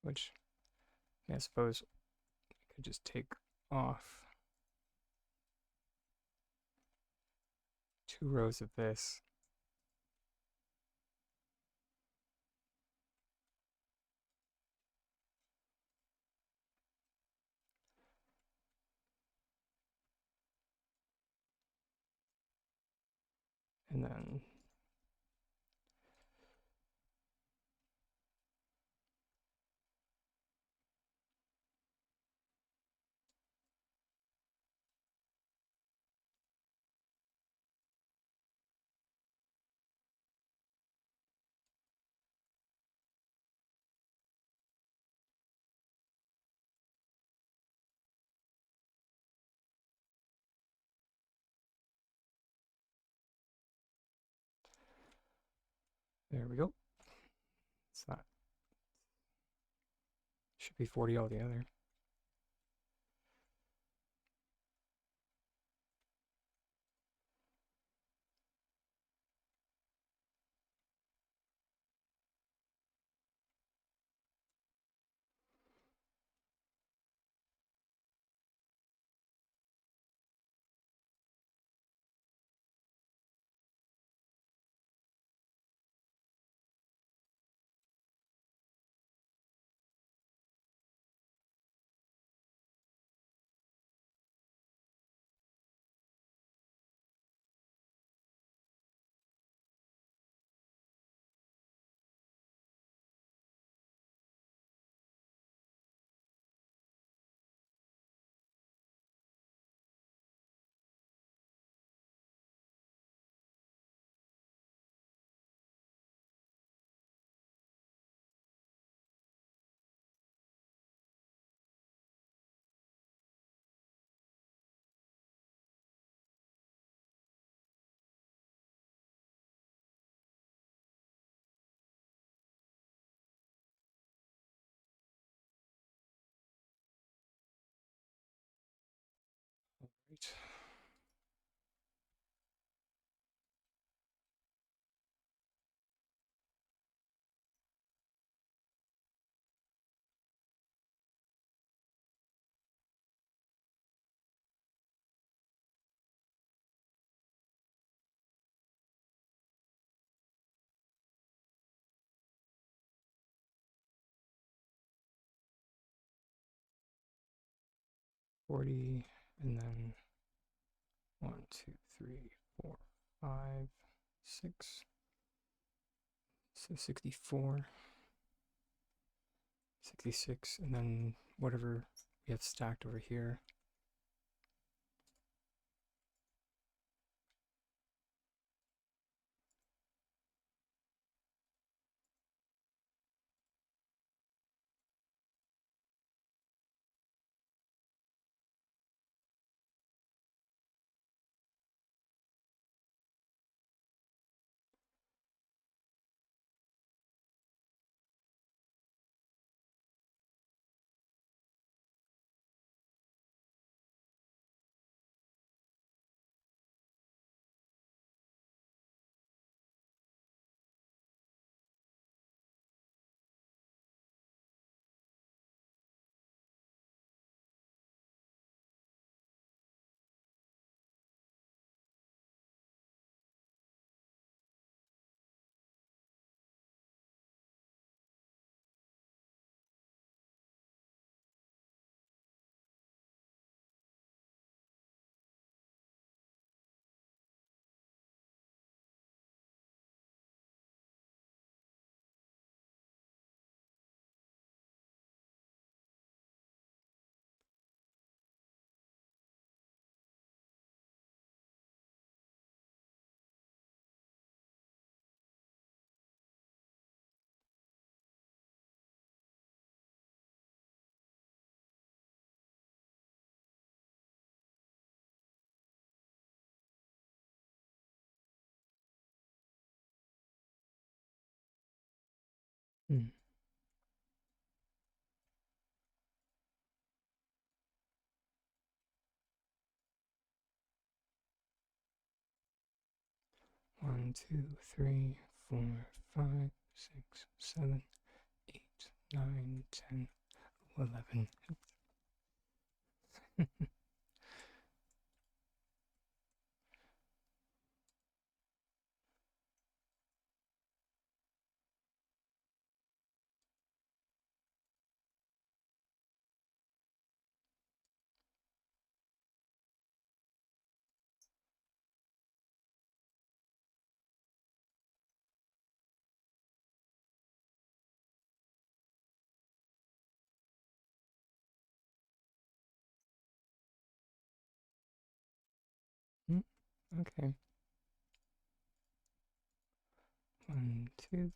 Which I suppose I could just take off 2 rows of this. And then there we go. It's not, should be 40 altogether. 40, and then 1, 2, 3, 4, 5, 6. So 64, 66, and then whatever we have stacked over here. Hmm. 1, 2, 3, 4, 5, 6, 7, 8, 9, 10, 11. Okay. 1, 2.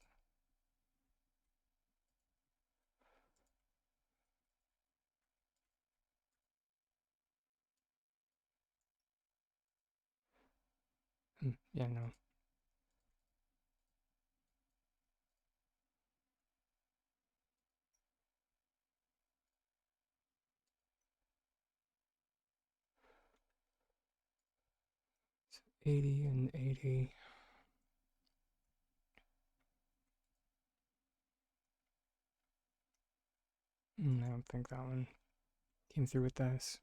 Yeah, no. 80 and 80. I don't think that one came through with this.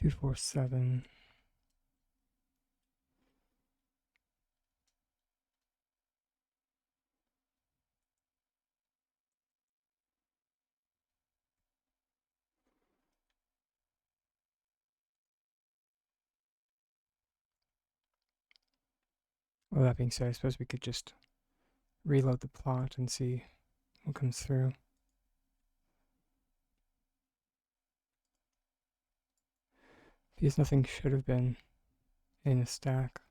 247. Well, that being said, I suppose we could just reload the plot and see what comes through. Because nothing should have been in a stack.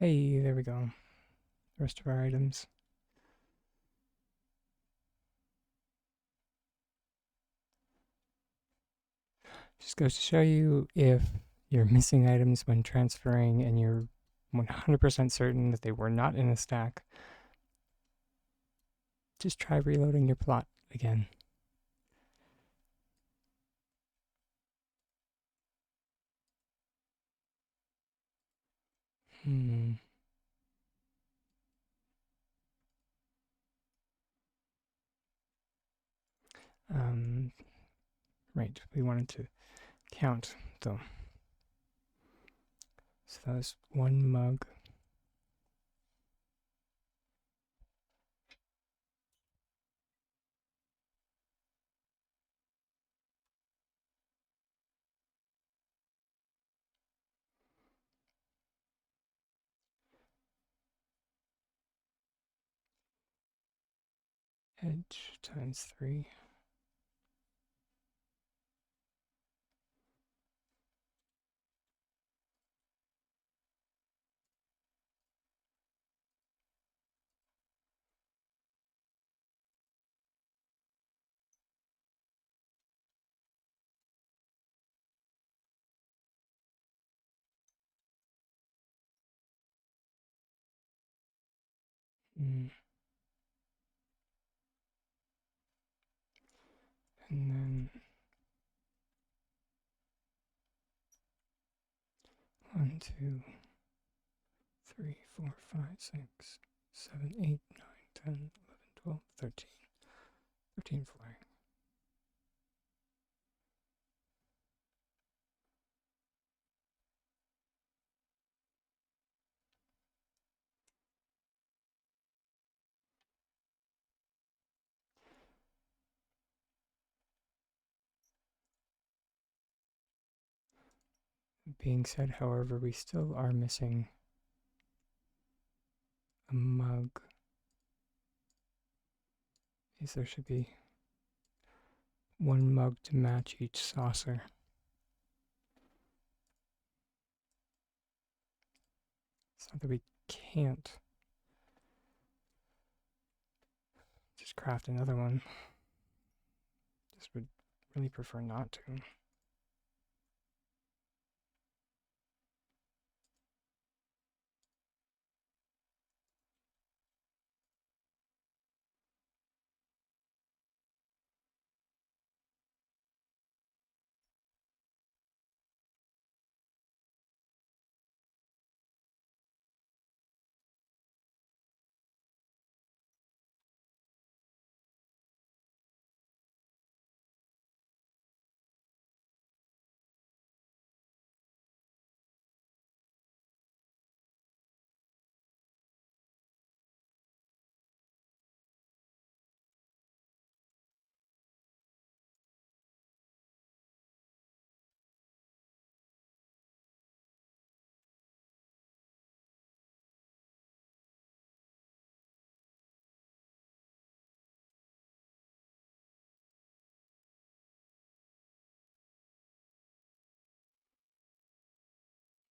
Hey, there we go. The rest of our items. Just goes to show you if you're missing items when transferring and you're 100% certain that they were not in a stack, just try reloading your plot again. Hmm. Um, right, we wanted to count though. So that was one mug. Edge times 3. Mm. And then 1, 2, 3, 4, 5, 6, 7, 8, 9, 10, 11, 12, 13. 13 flying. Being said, however, we still are missing a mug. Because there should be one mug to match each saucer. It's not that we can't just craft another one. Just would really prefer not to.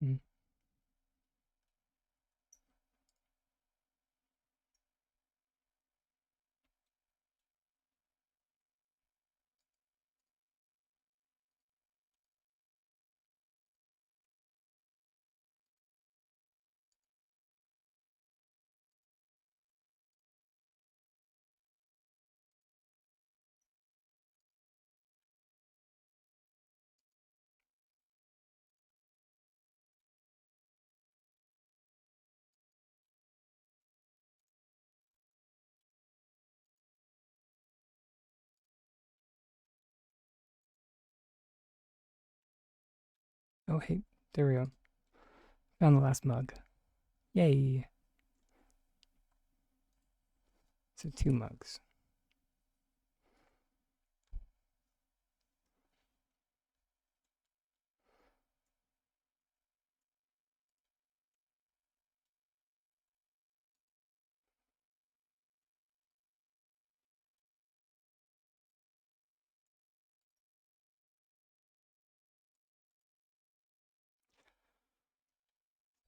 Mm. Oh, hey, there we go. Found the last mug. Yay! So 2 mugs.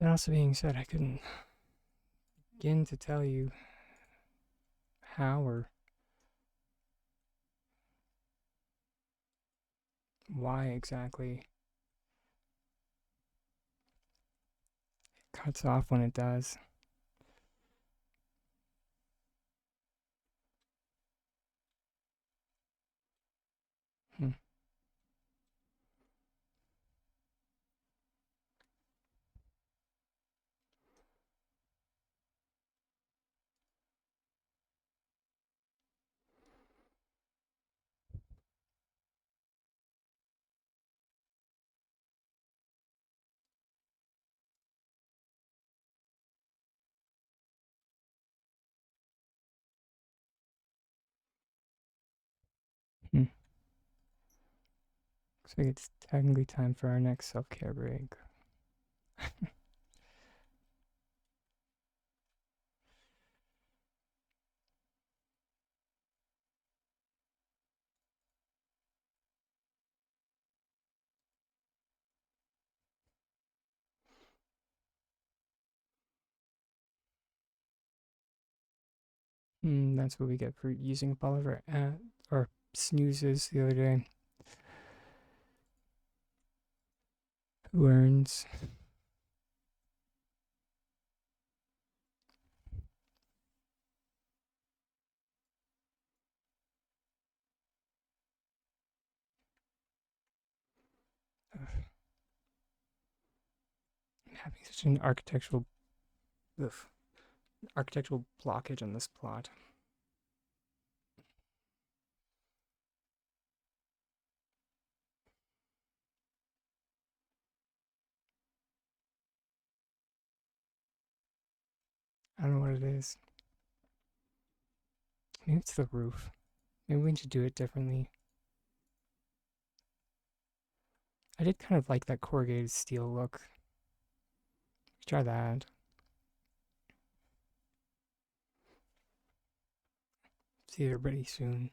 That also being said, I couldn't begin to tell you how or why exactly it cuts off when it does. Hmm. Hmm. Looks like it's technically time for our next self-care break. That's what we get for using up all of our snoozes the other day. Who earns? I'm having such an ugh, architectural blockage on this plot. I don't know what it is. Maybe it's the roof. Maybe we need to do it differently. I did kind of like that corrugated steel look. Try that. See everybody soon.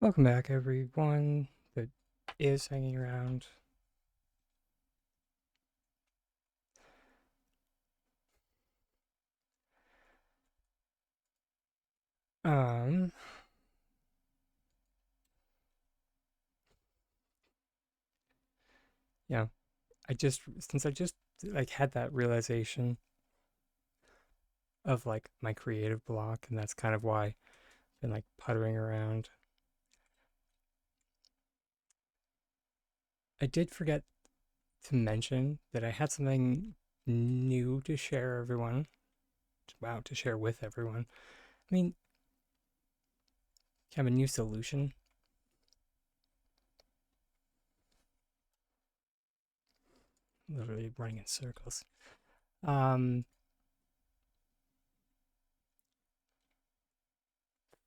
Welcome back, everyone that is hanging around. Um, yeah, since I just like had that realization of like my creative block, and that's kind of why I've been like puttering around. I did forget to mention that I had something new to share everyone. Wow, to share with everyone. I mean, kind of a new solution. Literally running in circles. Um,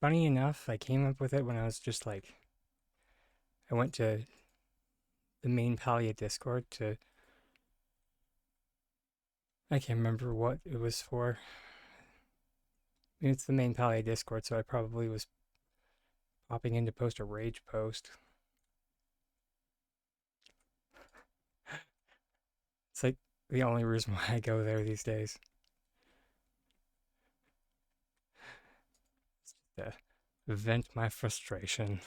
Funny enough, I came up with it when I was just like, I went to the main Palia Discord to, I can't remember what it was for. I mean, it's the main Palia Discord, so I probably was popping in to post a rage post. It's like the only reason why I go there these days. It's just to vent my frustration.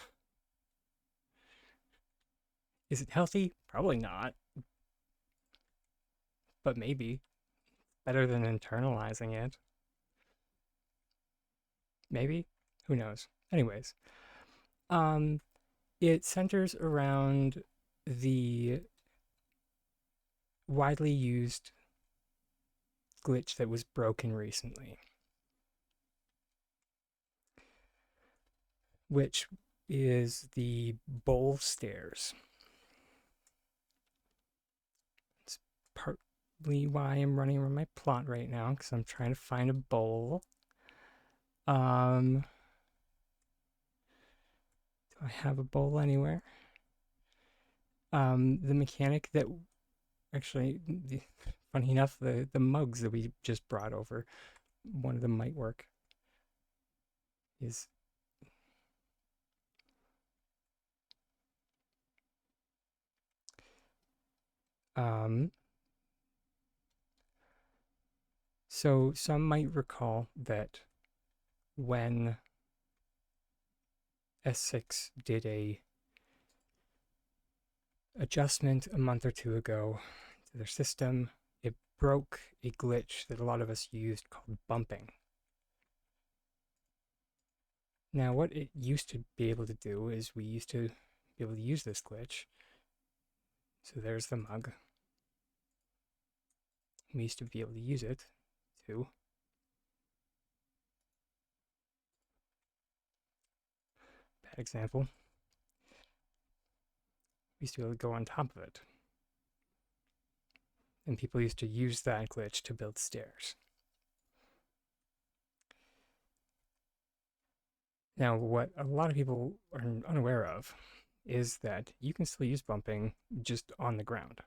Is it healthy? Probably not, but maybe better than internalizing it. Maybe? Who knows? Anyways, um, it centers around the widely used glitch that was broken recently, which is the bowl stairs. It's partly why I'm running around my plot right now, because I'm trying to find a bowl. Do I have a bowl anywhere? The mechanic that actually, funny enough, the mugs that we just brought over, one of them might work. Is um, so some might recall that when S6 did a adjustment a month or two ago to their system, it broke a glitch that a lot of us used called bumping. Now, what it used to be able to do is we used to be able to use this glitch. So there's the mug. We used to be able to use it to, bad example, we used to be able to go on top of it. And people used to use that glitch to build stairs. Now, what a lot of people are unaware of is that you can still use bumping just on the ground.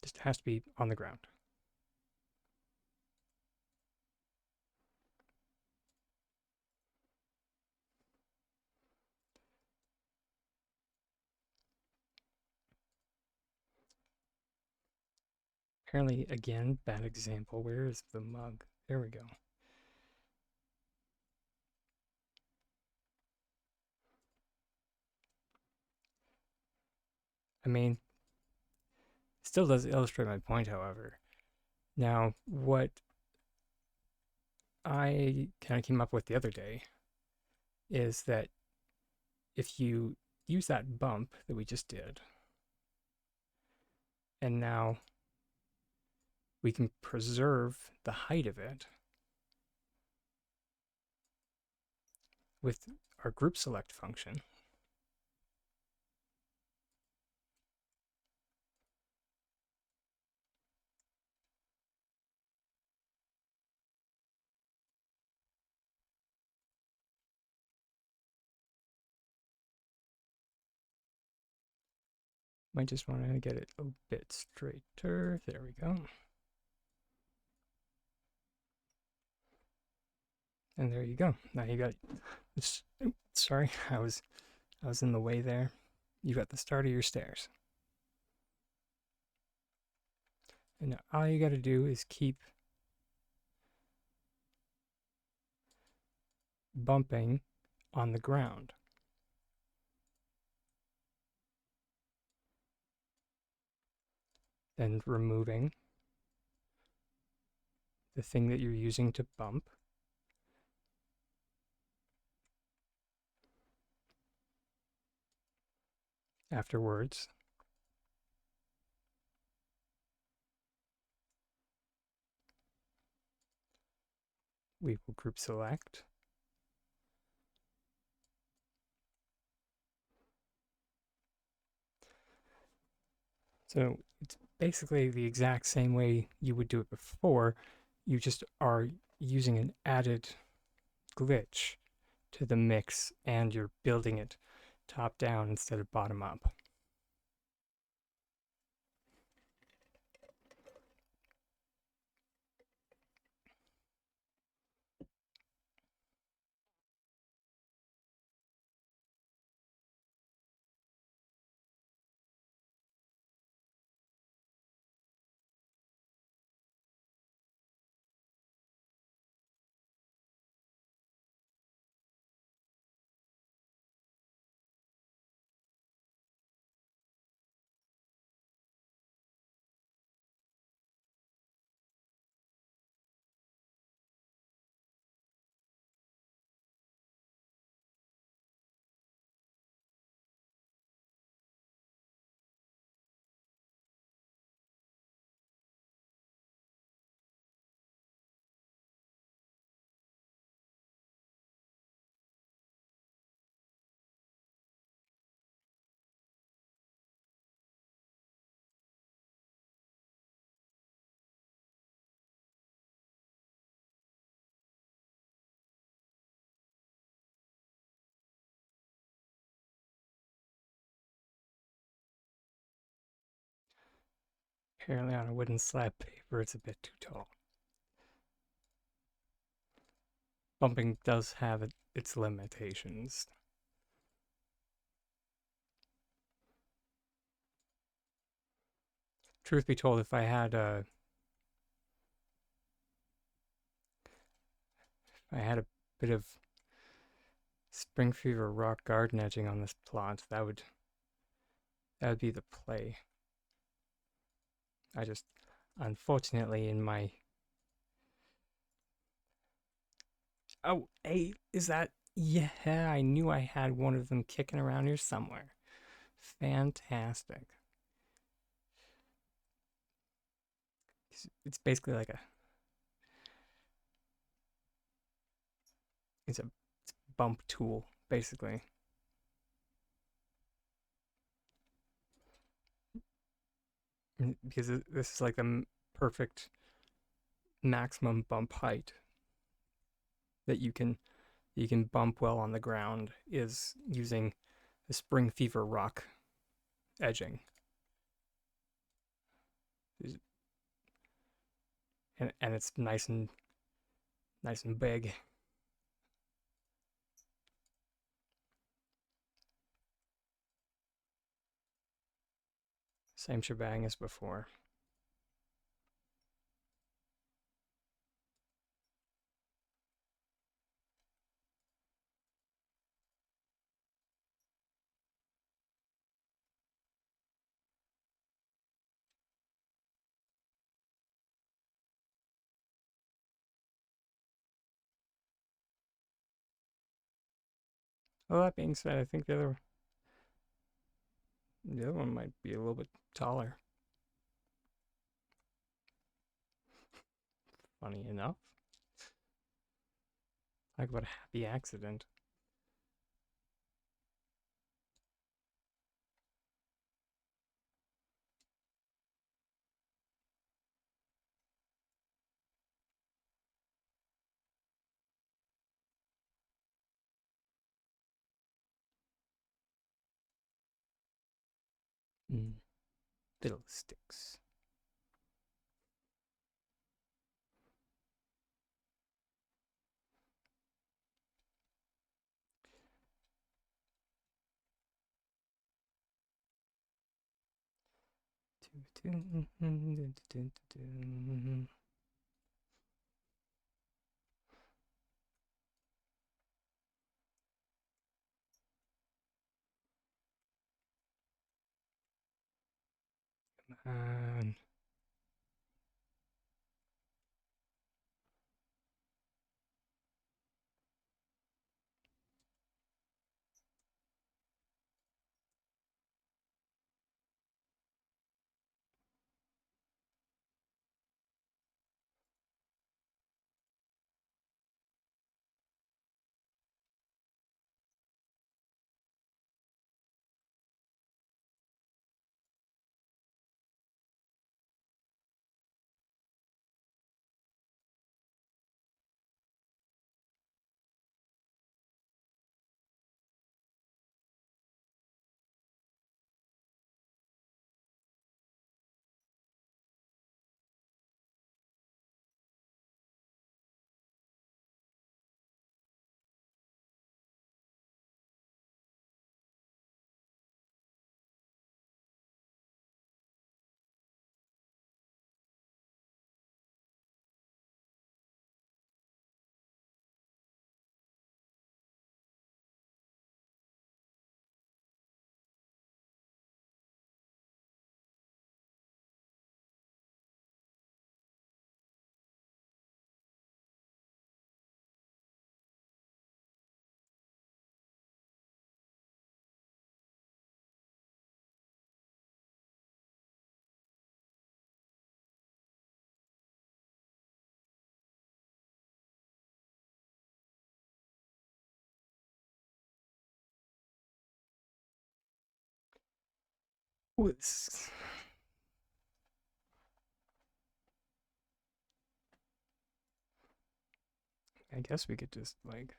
Just has to be on the ground. Apparently, again, bad example. Where is the mug? There we go. I mean, still does illustrate my point, however. Now, what I kind of came up with the other day is that if you use that bump that we just did, and now we can preserve the height of it with our group select function. Might just want to get it a bit straighter. There we go. And there you go. Now you got. Sorry, I was in the way there. You got the start of your stairs. And now all you got to do is keep bumping on the ground. Then removing the thing that you're using to bump. Afterwards, we will group select. So it's basically the exact same way you would do it before. You just are using an added glitch to the mix and you're building it top down instead of bottom up. Apparently on a wooden slab paper it's a bit too tall. Bumping does have its limitations. Truth be told, if I had a bit of spring fever rock garden edging on this plot, that would be the play. I just unfortunately in my oh hey is that yeah I knew I had one of them kicking around here somewhere. Fantastic. It's basically like it's a bump tool basically. Because this is like the perfect maximum bump height that you can bump well on the ground is using the spring fever rock edging. And it's nice and big. Same shebang as before. Well, that being said, I think the other one might be a little bit taller. Funny enough. Talk about a happy accident. Mm. Fiddlesticks. Um, I guess we could just like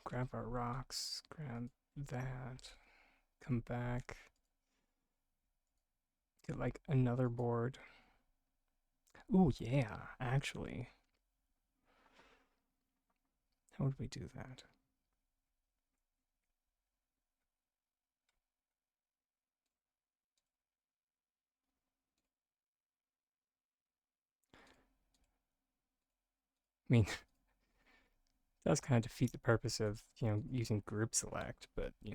grab our rocks, grab that, come back, get like another board. Ooh, yeah, actually. How would we do that? I mean, it does kind of defeat the purpose of, using group select, but eh.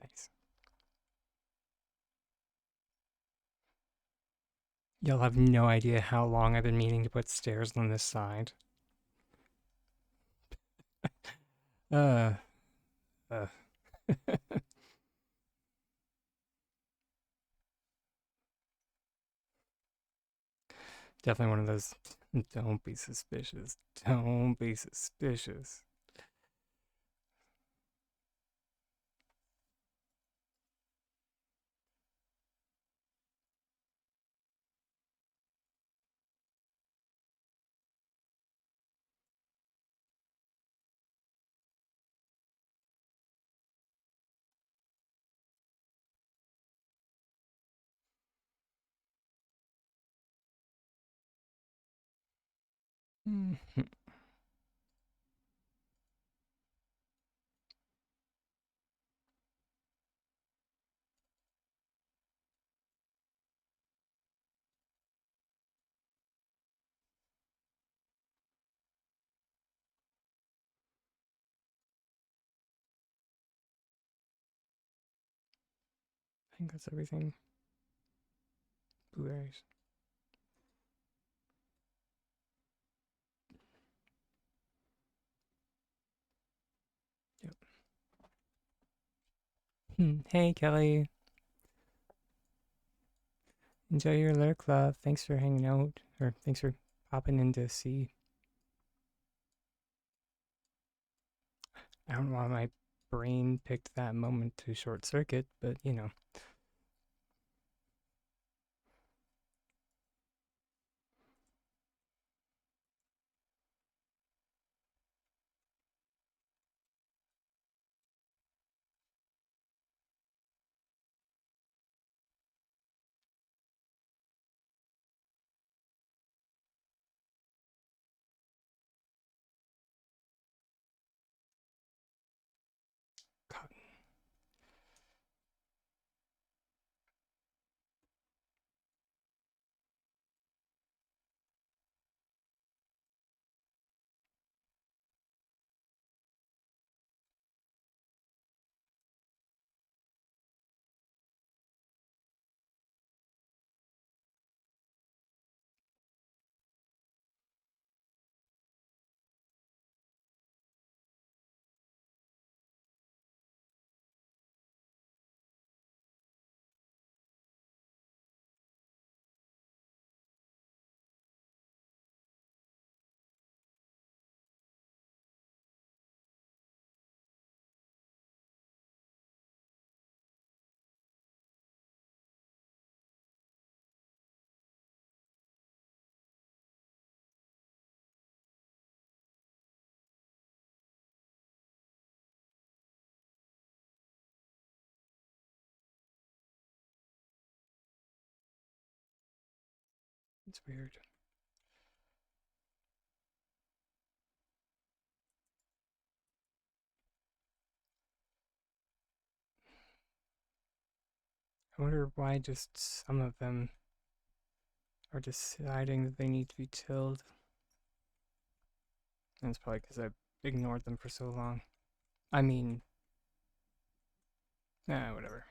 Nice. Y'all have no idea how long I've been meaning to put stairs on this side. Uh, uh. Definitely one of those. Don't be suspicious. Don't be suspicious. Mhm. I think that's everything. Blueberries. Yep. Hey, Kelly. Enjoy your lurk, love. Thanks for hanging out, or thanks for popping in to see. I don't know why my brain picked that moment to short circuit, but you know. God, it's weird. I wonder why just some of them are deciding that they need to be tilled. And it's probably because I've ignored them for so long. I mean, whatever.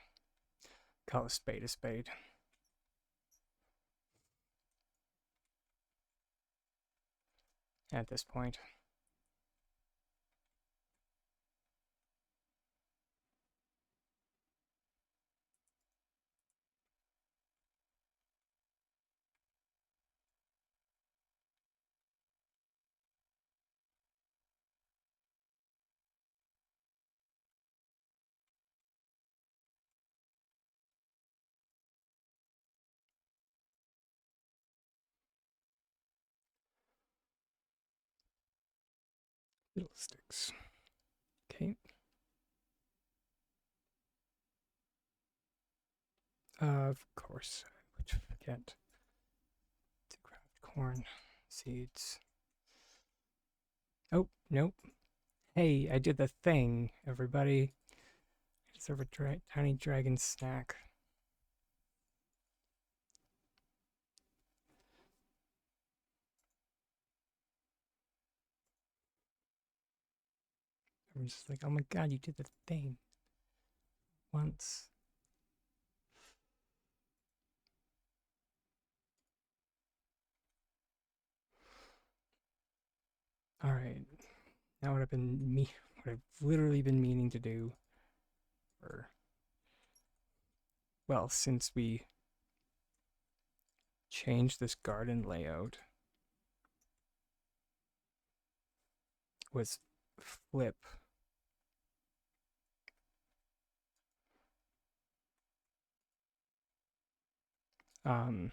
Call a spade a spade at this point. Fiddlesticks. Okay. Of course, I would forget to craft corn seeds. Oh, nope. Hey, I did the thing, everybody. I deserve a tiny dragon snack. I'm just like, oh my god, you did the thing once. All right, now what I've literally been meaning to do, or well, since we changed this garden layout, was flip um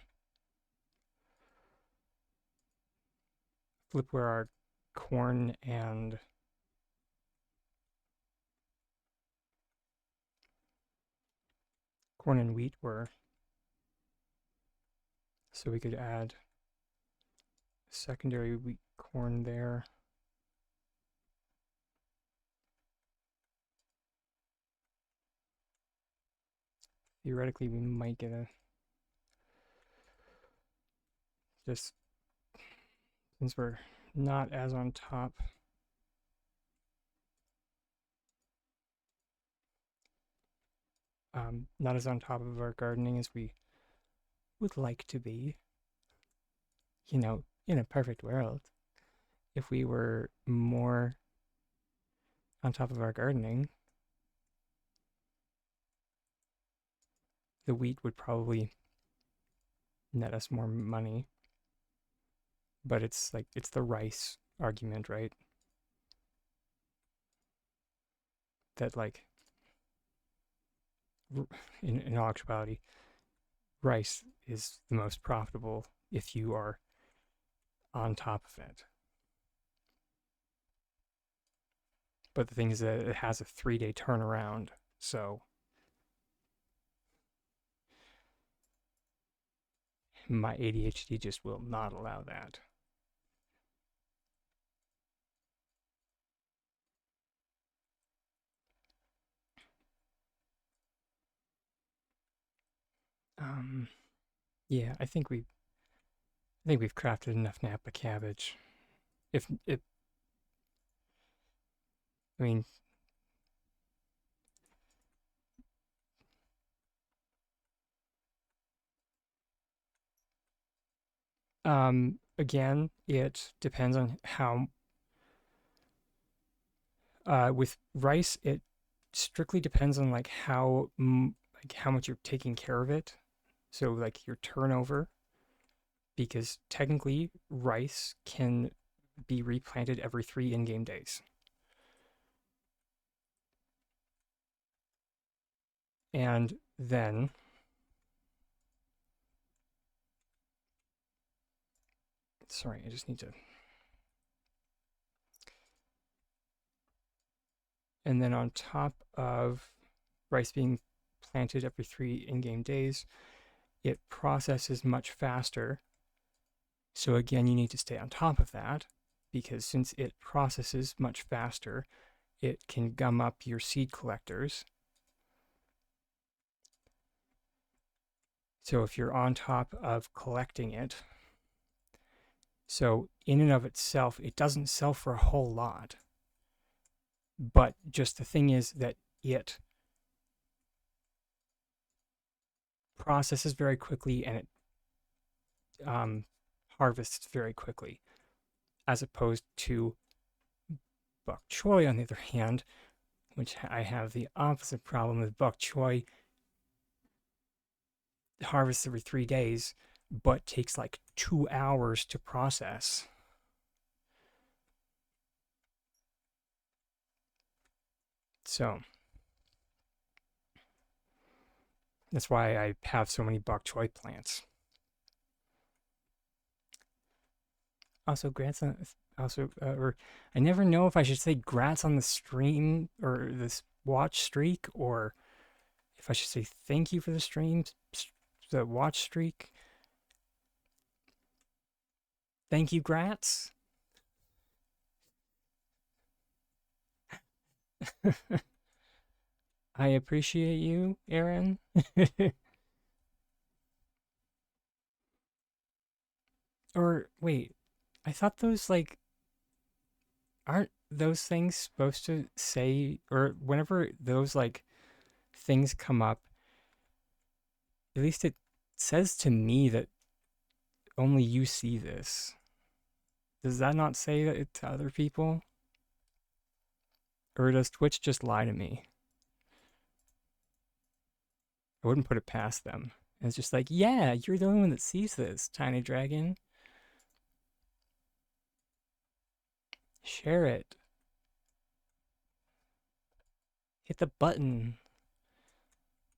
flip where our corn and wheat were, so we could add secondary wheat corn there. Theoretically, we might get a, just since we're not as on top. Not as on top of our gardening as we would like to be. You know, in a perfect world, if we were more on top of our gardening, the wheat would probably net us more money. But it's like, it's the rice argument, right? That, like, in all actuality, rice is the most profitable if you are on top of it. But the thing is that it has a 3-day turnaround, so my ADHD just will not allow that. Um, yeah, I think we've crafted enough Napa cabbage. If I mean, again, it depends on how. With rice, it strictly depends on like how much you're taking care of it. So like your turnover, because technically rice can be replanted every 3 in-game days. And then sorry, I just need to. And then on top of rice being planted every 3 in-game days, it processes much faster. So again, you need to stay on top of that because since it processes much faster, it can gum up your seed collectors. So if you're on top of collecting it, so in and of itself, it doesn't sell for a whole lot. But just the thing is that it processes very quickly and it harvests very quickly, as opposed to bok choy, on the other hand, which I have the opposite problem with bok choy. Harvests every 3 days, but takes like 2 hours to process. So that's why I have so many bok choy plants. Also, grats on or I never know if I should say grats on the stream or this watch streak, or if I should say thank you for the stream, the watch streak. Thank you, grats. I appreciate you, Aaron. Or wait, I thought those like aren't those things supposed to say, or whenever those like things come up, at least it says to me that only you see this. Does that not say that to other people? Or does Twitch just lie to me? I wouldn't put it past them. It's just like, yeah, you're the only one that sees this, Tiny Dragon. Share it. Hit the button.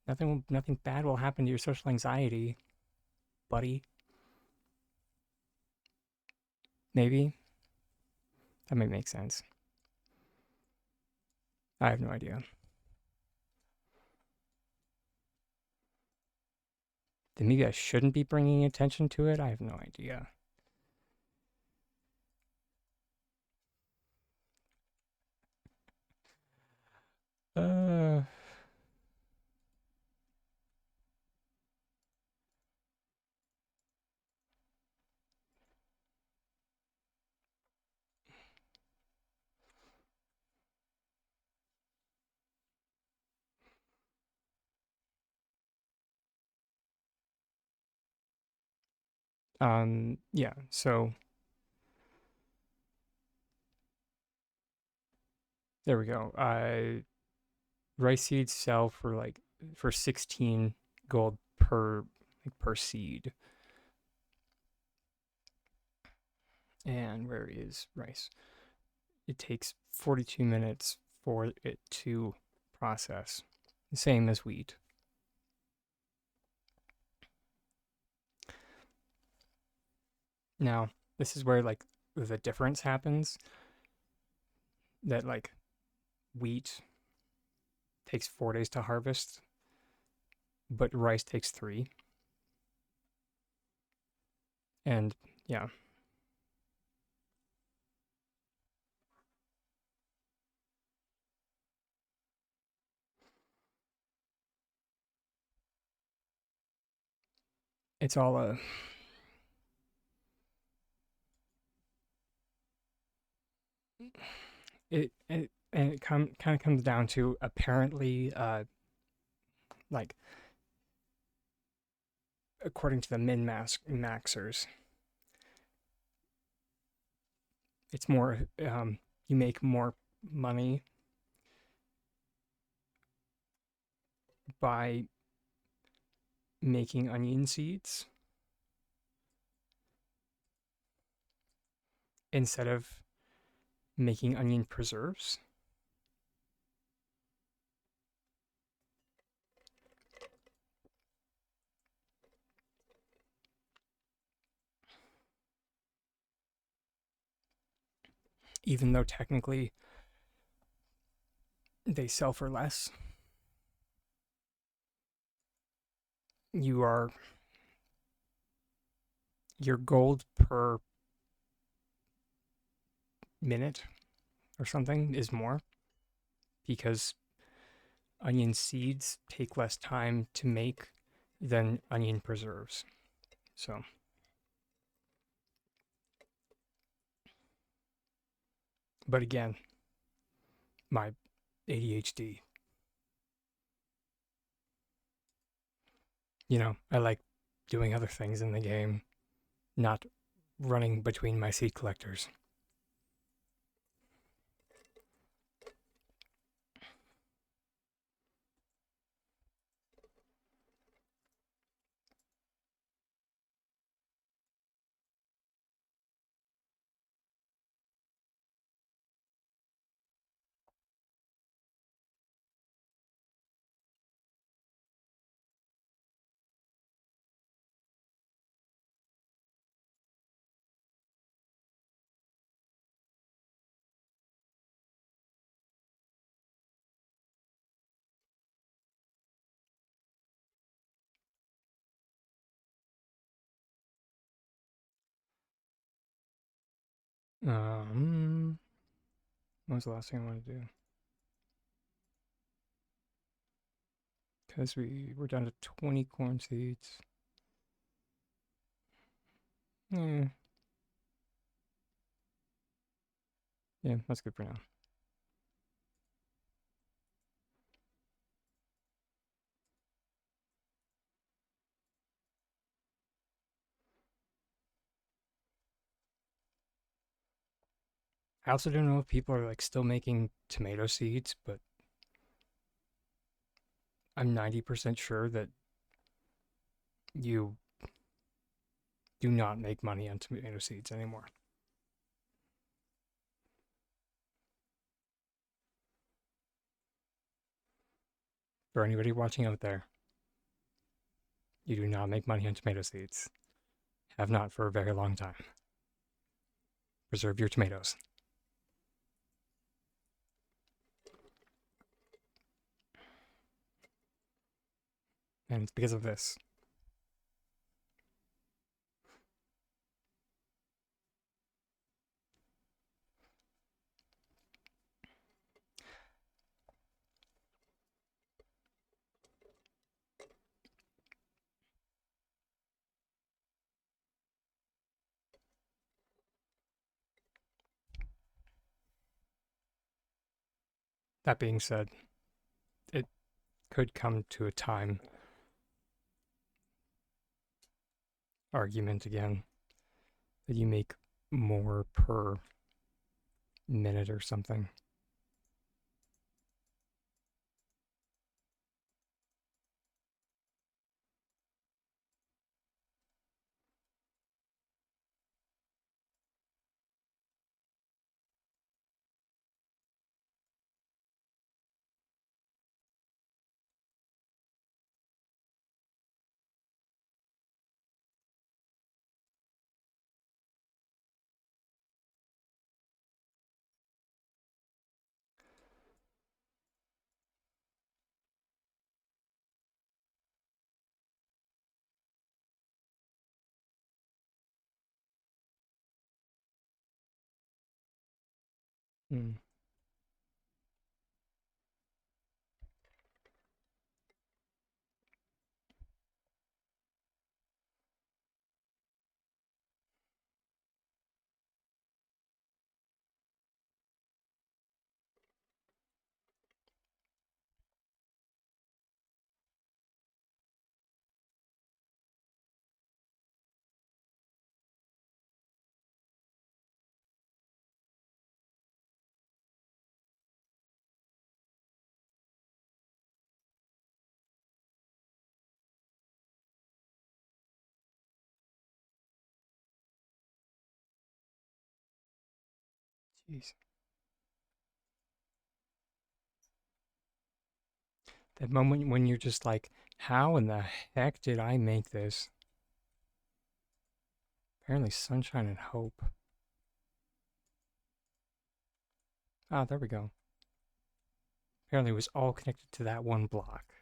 Nothing bad will happen to your social anxiety, buddy. Maybe. That might make sense. I have no idea. Then maybe I shouldn't be bringing attention to it? I have no idea. Yeah, so there we go. Rice seeds sell for like for 16 gold per seed. And where is rice? It takes 42 minutes for it to process. The same as wheat. Now, this is where like the difference happens that like wheat takes 4 days to harvest, but rice takes 3. And yeah, it's all a it and it kind of comes down to apparently like according to the maxers, it's more you make more money by making onion seeds instead of making onion preserves. Even though technically they sell for less, you are your gold per minute or something is more because onion seeds take less time to make than onion preserves. So, but again, my ADHD, I like doing other things in the game, not running between my seed collectors. What was the last thing I wanted to do? Because we're down to 20 corn seeds. Yeah, yeah, that's good for now. I also don't know if people are like still making tomato seeds, but I'm 90% sure that you do not make money on tomato seeds anymore. For anybody watching out there, you do not make money on tomato seeds. Have not for a very long time. Preserve your tomatoes. And it's because of this. That being said, it could come to a time argument again but you make more per minute or something. Hmm. Jeez. That moment when you're just like, how in the heck did I make this? Apparently, sunshine and hope. Ah, there we go. Apparently, it was all connected to that one block.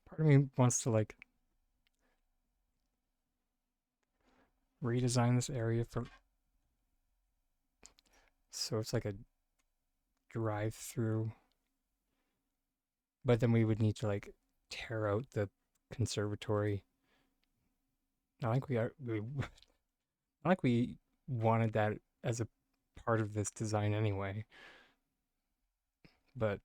Part of me wants to like redesign this area for so it's like a drive through, but then we would need to like tear out the conservatory. Not like not like we wanted that as a part of this design anyway. But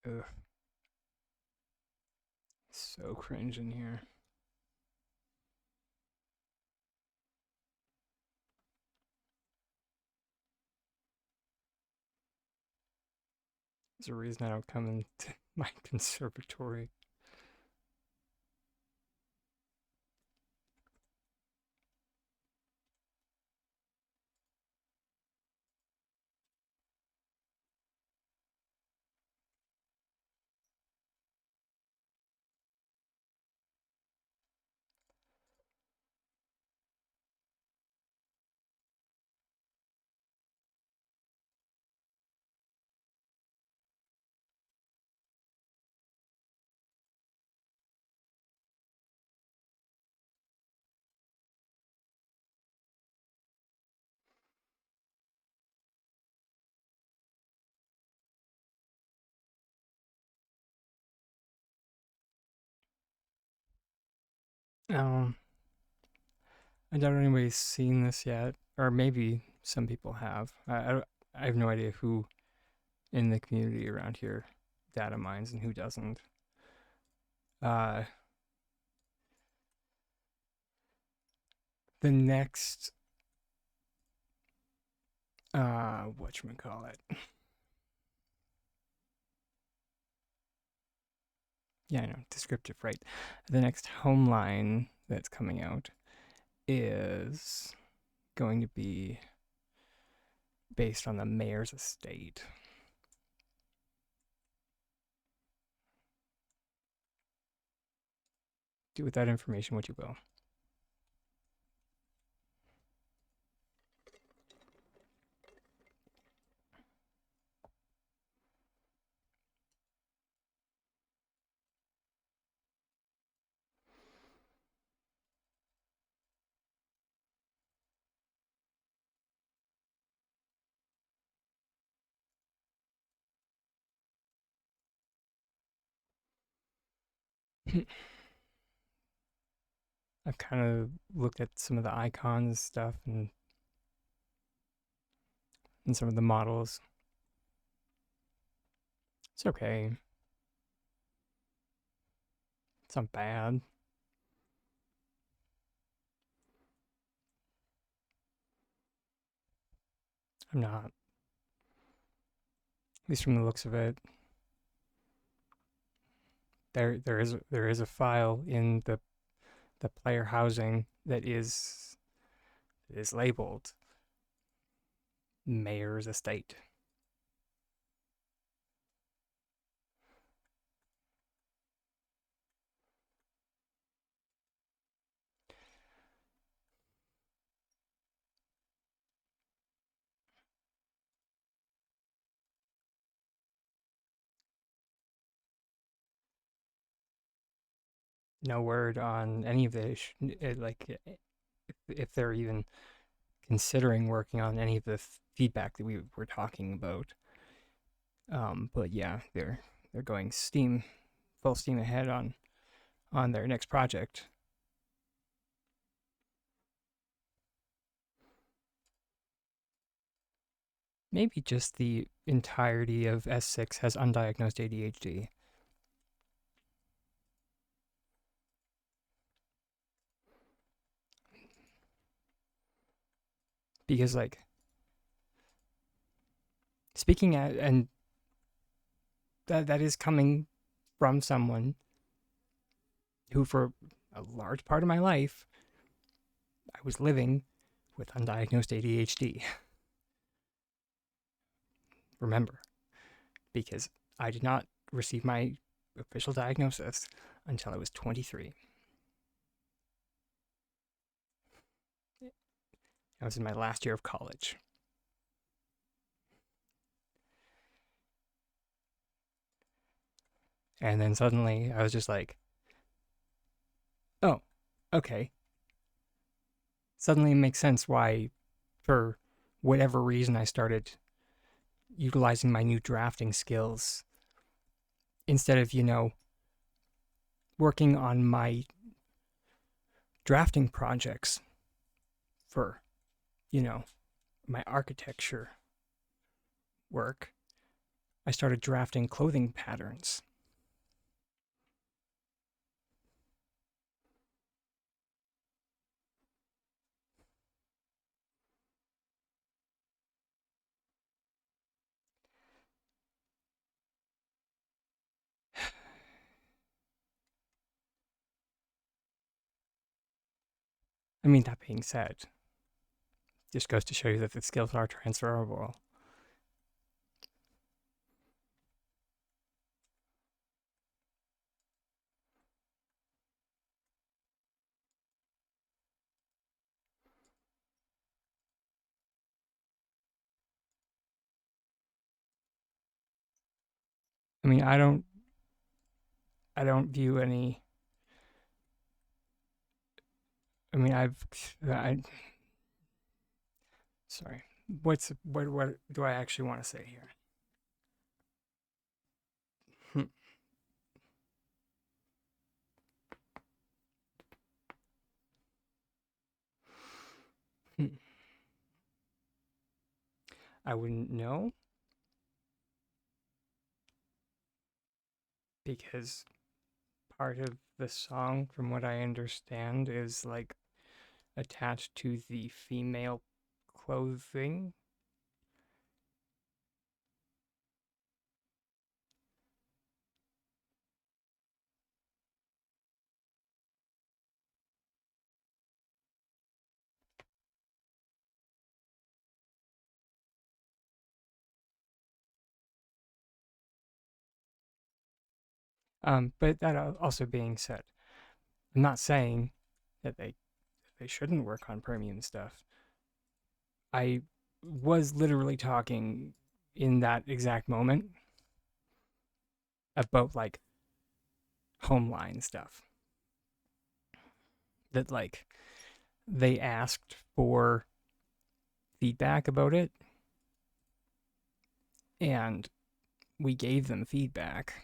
ugh, so cringe in here. There's a reason I don't come into my conservatory. Um, I doubt anybody's seen this yet, or maybe some people have. I have no idea who in the community around here data mines and who doesn't. Uh, the next, whatchamacallit? Yeah, I know, descriptive, right? The next home line that's coming out is going to be based on the mayor's estate. Do with that information what you will. I've kind of looked at some of the icons stuff and some of the models. It's okay. It's not bad. I'm not. At least from the looks of it. There is a file in the player housing that is labeled Mayor's Estate. No word on any of the if they're even considering working on any of the feedback that we were talking about. But yeah, they're going full steam ahead on their next project. Maybe just the entirety of S6 has undiagnosed ADHD. Because, like, speaking at, and that is coming from someone who, for a large part of my life, I was living with undiagnosed ADHD. Remember, because I did not receive my official diagnosis until I was 23. I was in my last year of college. And then suddenly I was just like, oh, okay. Suddenly it makes sense why, for whatever reason, I started utilizing my new drafting skills instead of, working on my drafting projects for, you know, my architecture work. I started drafting clothing patterns. I mean, that being said, just goes to show you that the skills are transferable. I mean, I don't view any. I mean, I sorry. What do I actually want to say here? Hmm. I wouldn't know because part of the song, from what I understand, is like attached to the female clothing. But that also being said, I'm not saying that they shouldn't work on premium stuff. I was literally talking in that exact moment about like Homeline stuff that like they asked for feedback about it and we gave them feedback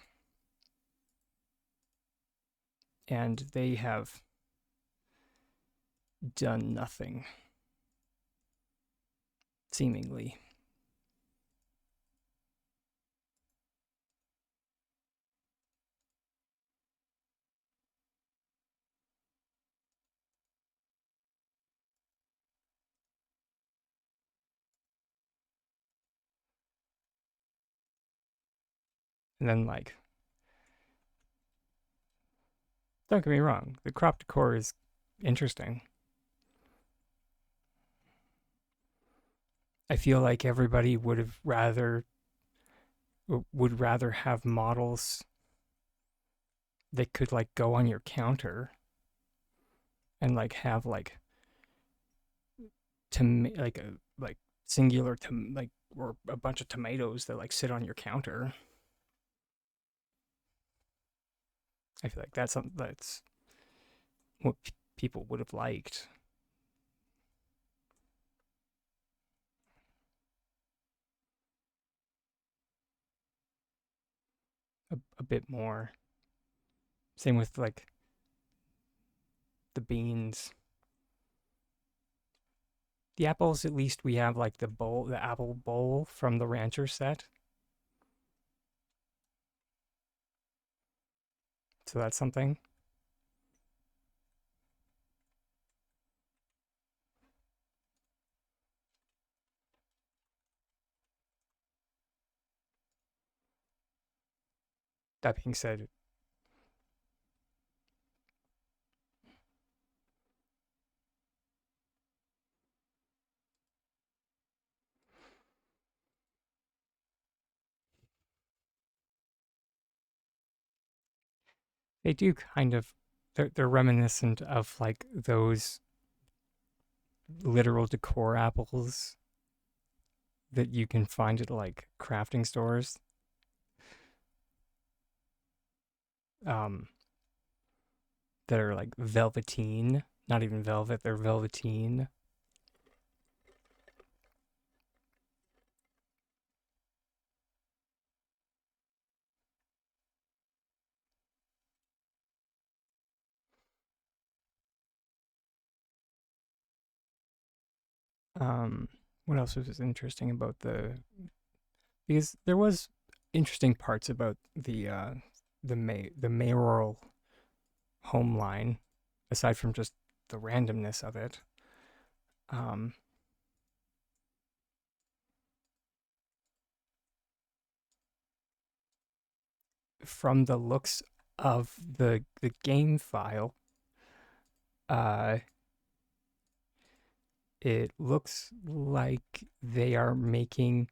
and they have done nothing seemingly. And then like don't get me wrong, the crop decor is interesting. I feel like everybody would rather have models that could like go on your counter and like have like like a like singular like or a bunch of tomatoes that like sit on your counter. I feel like that's something that's what people would have liked a bit more. Same with like the beans. The apples, at least we have like the apple bowl from the rancher set. So that's something. That being said, they do kind of they're reminiscent of like those literal decor apples that you can find at like crafting stores. Um, that are like velveteen, not even velvet, they're velveteen. Um, what else was interesting about because there was interesting parts about the mayoral home line, aside from just the randomness of it. Um, from the looks of the game file, uh, it looks like they are making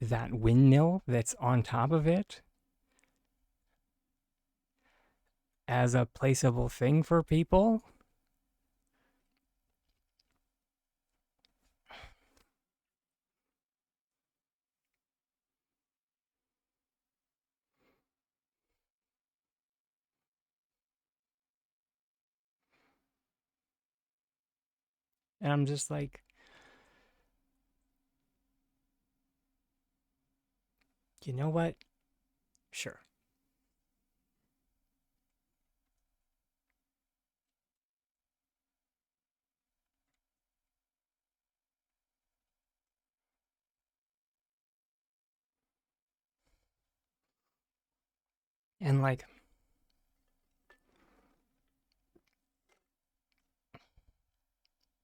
that windmill that's on top of it as a placeable thing for people. And I'm just like, you know what? Sure. And like,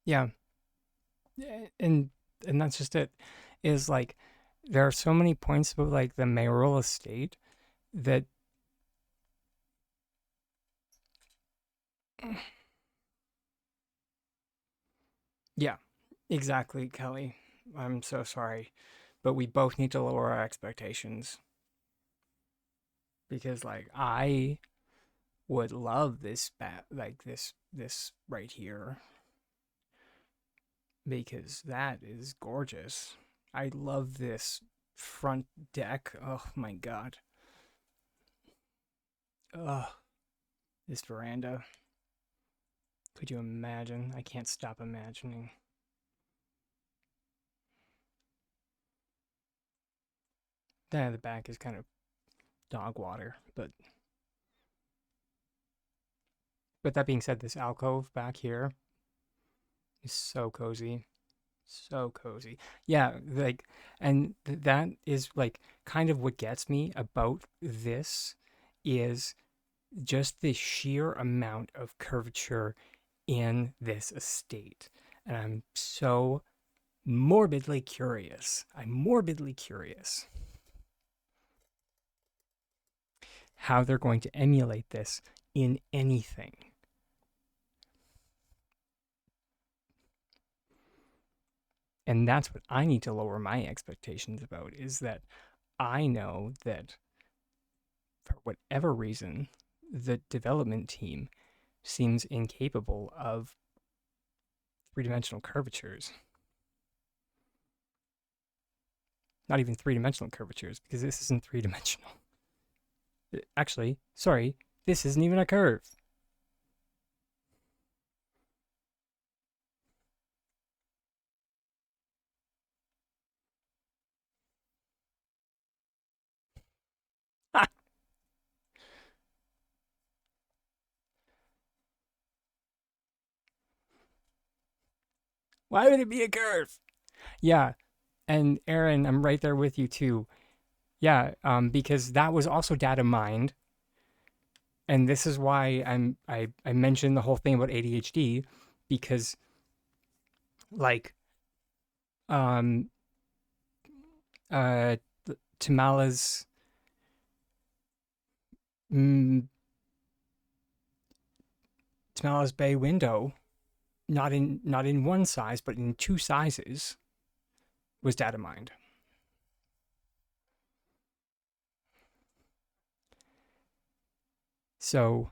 yeah, and and that's just it. Is like there are so many points about like the mayoral estate that yeah, exactly, Kelly. I'm so sorry, but we both need to lower our expectations because like I would love this like this right here because that is gorgeous. I love this front deck. Oh my god. Ugh, this veranda. Could you imagine? I can't stop imagining. The back is kind of dog water, but that being said, this alcove back here is so cozy. So cozy. Yeah, like and that is like kind of what gets me about this is just the sheer amount of curvature in this estate. And I'm so morbidly curious. I'm morbidly curious how they're going to emulate this in anything. And that's what I need to lower my expectations about is that I know that for whatever reason, the development team seems incapable of three-dimensional curvatures. Not even three-dimensional curvatures, because this isn't three-dimensional. Actually, sorry, this isn't even a curve. Why would it be a curve? Yeah, and Aaron, I'm right there with you too. Yeah, because that was also data mined, and this is why I mentioned the whole thing about ADHD, because like um uh Tamala's mm, Tamala's bay window, not in one size, but in two sizes, was data mined. So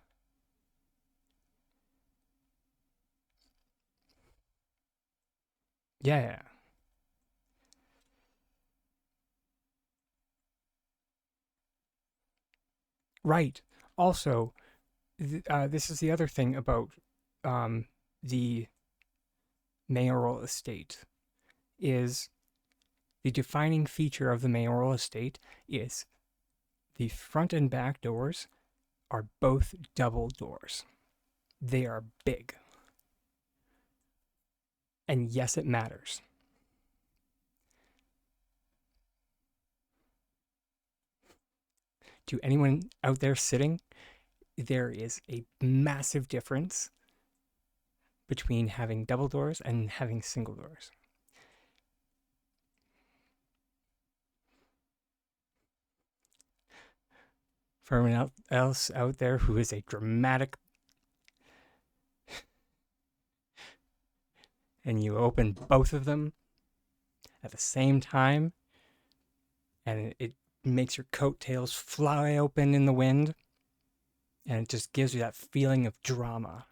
yeah, right. Also, this is the other thing about um, the mayoral estate is the defining feature of the mayoral estate is the front and back doors are both double doors. They are big. And yes, it matters. To anyone out there sitting, there is a massive difference between having double doors and having single doors. For everyone else out there who is a dramatic and you open both of them at the same time and it makes your coattails fly open in the wind and it just gives you that feeling of drama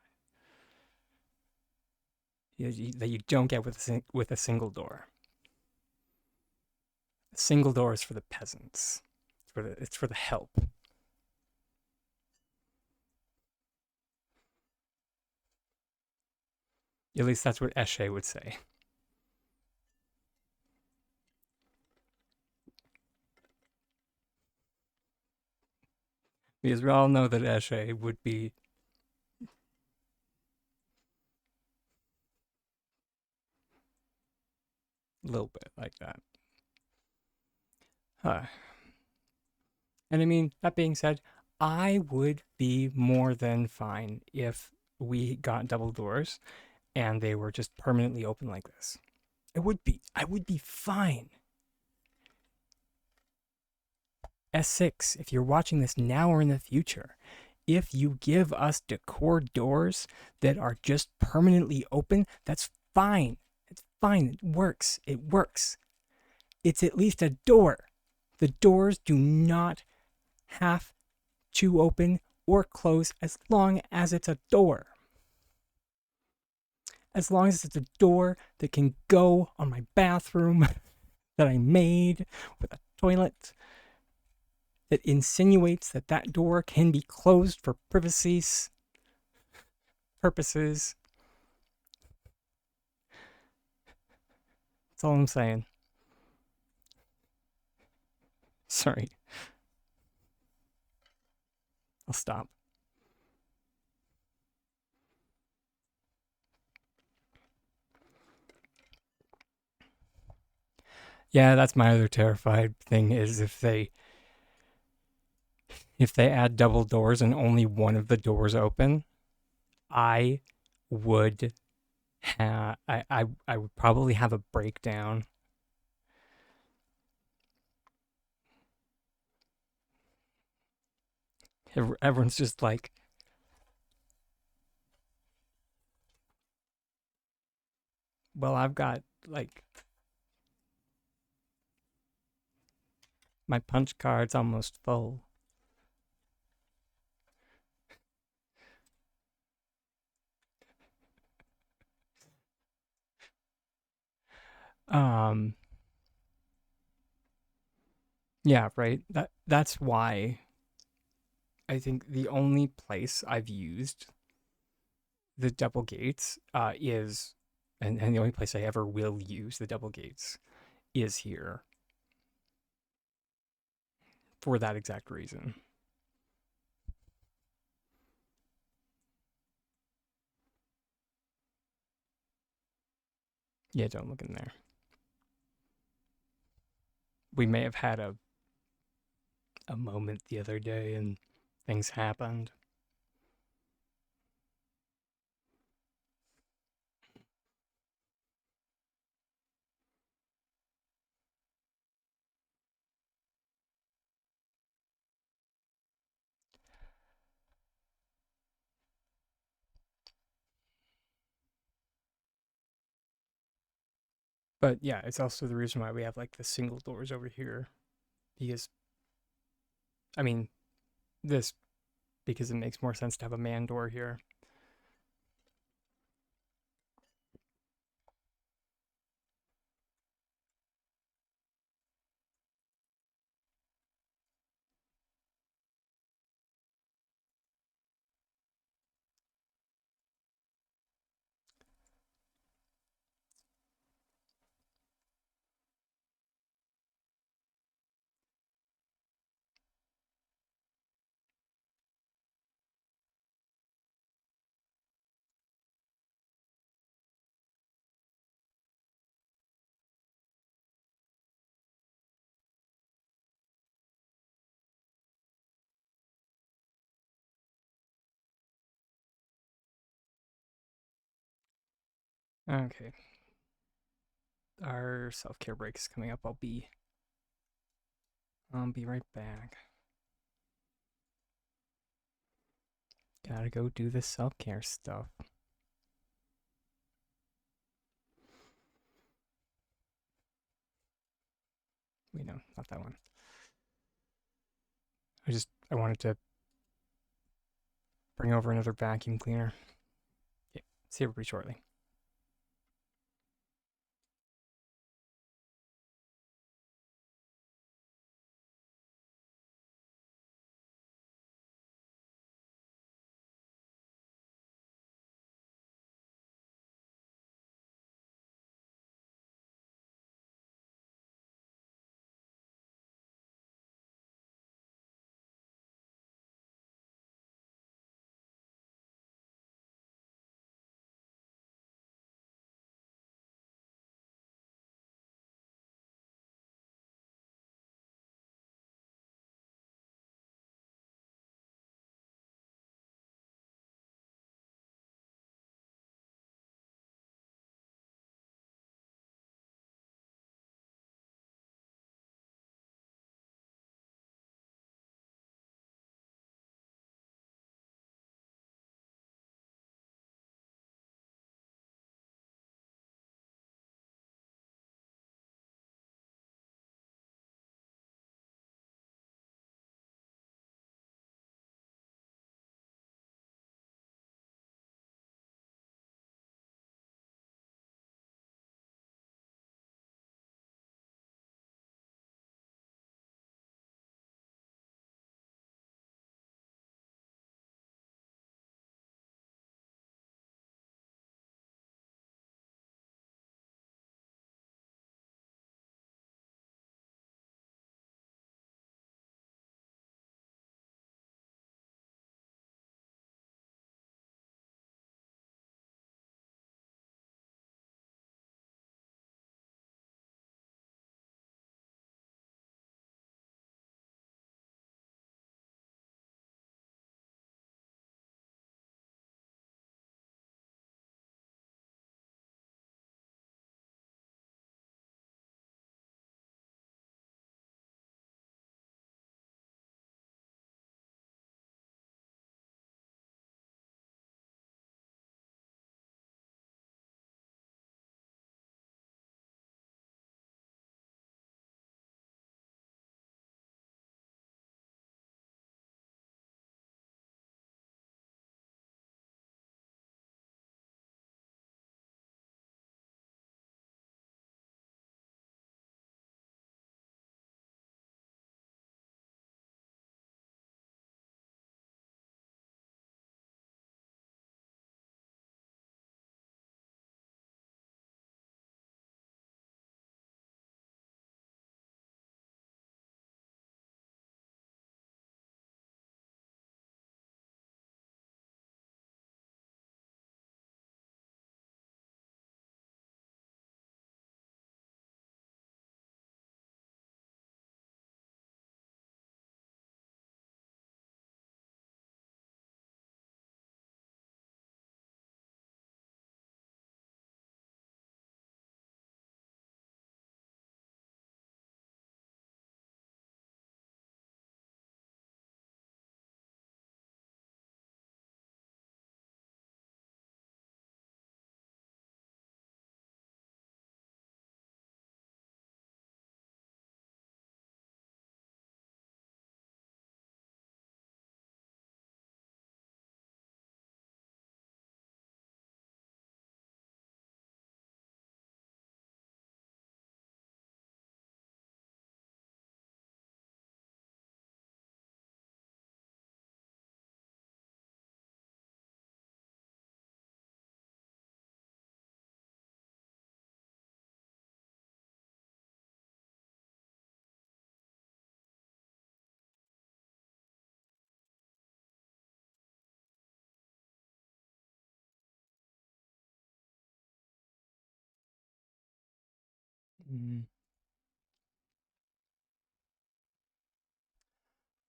that you don't get with a single door. A single door is for the peasants. It's for the help. At least that's what Esche would say. Because we all know that Esche would be a little bit like that. Huh. And I mean, that being said, I would be more than fine if we got double doors and they were just permanently open like this. I would be fine. S6, if you're watching this now or in the future, if you give us decor doors that are just permanently open, that's fine. It's fine. It works. It works. It's at least a door. The doors do not have to open or close as long as it's a door. As long as it's a door that can go on my bathroom that I made with a toilet that insinuates that that door can be closed for privacy purposes. That's all I'm saying. Sorry. I'll stop. Yeah, that's my other terrified thing is if they add double doors and only one of the doors open, I would I would probably have a breakdown. Everyone's just like, well, I've got like my punch card's almost full. Um, yeah, right. That's why I think the only place I've used the double gates is, and the only place I ever will use the double gates is here for that exact reason. Yeah, don't look in there. We may have had a moment the other day and things happened. But yeah, it's also the reason why we have like the single doors over here. Because, I mean, this, because it makes more sense to have a man door here. Okay. Our self care break is coming up. I'll be right back. Gotta go do the self care stuff. Wait, no, not that one. I wanted to bring over another vacuum cleaner. Yeah, see everybody shortly.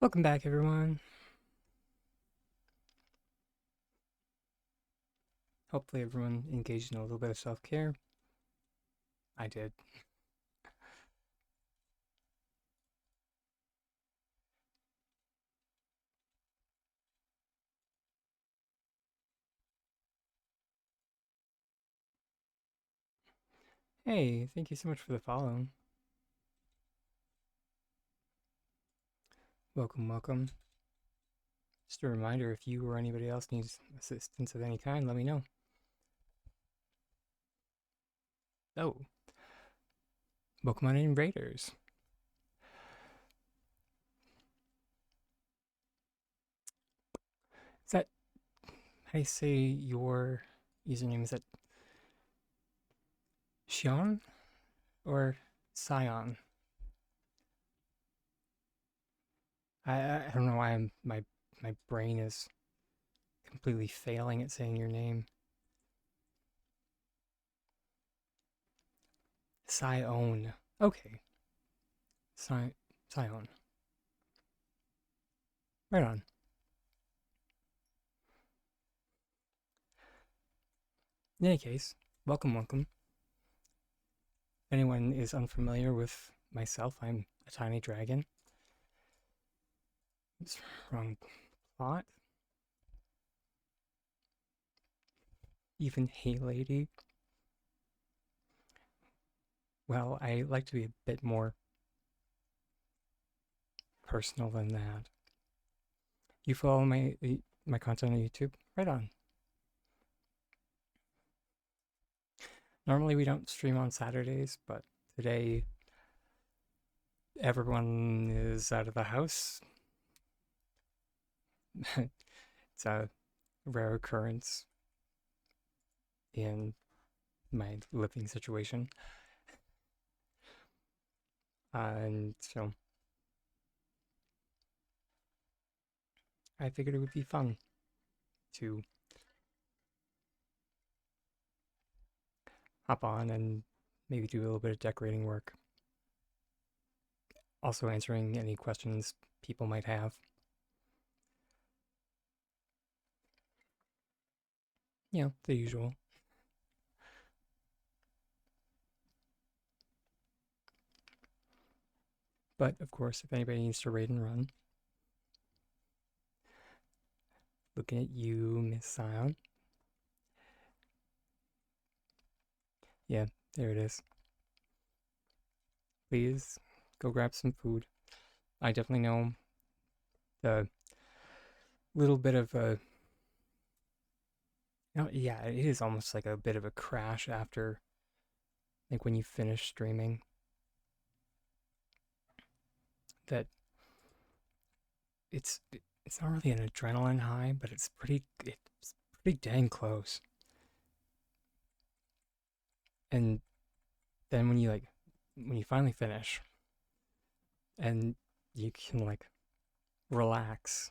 Welcome back, everyone. Hopefully, everyone engaged in a little bit of self care. I did. Hey, thank you so much for the follow. Welcome, welcome. Just a reminder, if you or anybody else needs assistance of any kind, let me know. Oh, welcome on in, Raiders. Is that how do you say your username? Is that Xion or Sion? I don't know why my brain is completely failing at saying your name. Sion. Okay. Sion. Right on. In any case, welcome, welcome. If anyone is unfamiliar with myself, I'm a tiny dragon. It's wrong plot. Even Hey Lady. Well, I like to be a bit more personal than that. You follow my content on YouTube? Right on. Normally we don't stream on Saturdays, but today everyone is out of the house. It's a rare occurrence in my living situation. And so I figured it would be fun to hop on and maybe do a little bit of decorating work. Also answering any questions people might have. You know, the usual. But of course, if anybody needs to raid and run, looking at you, Miss Sion. Yeah, there it is. Please go grab some food. I definitely know the little bit of a, yeah, it is almost like a bit of a crash after, like when you finish streaming. That it's it's not really an adrenaline high, but it's pretty dang close. And then when you finally finish and you can like relax,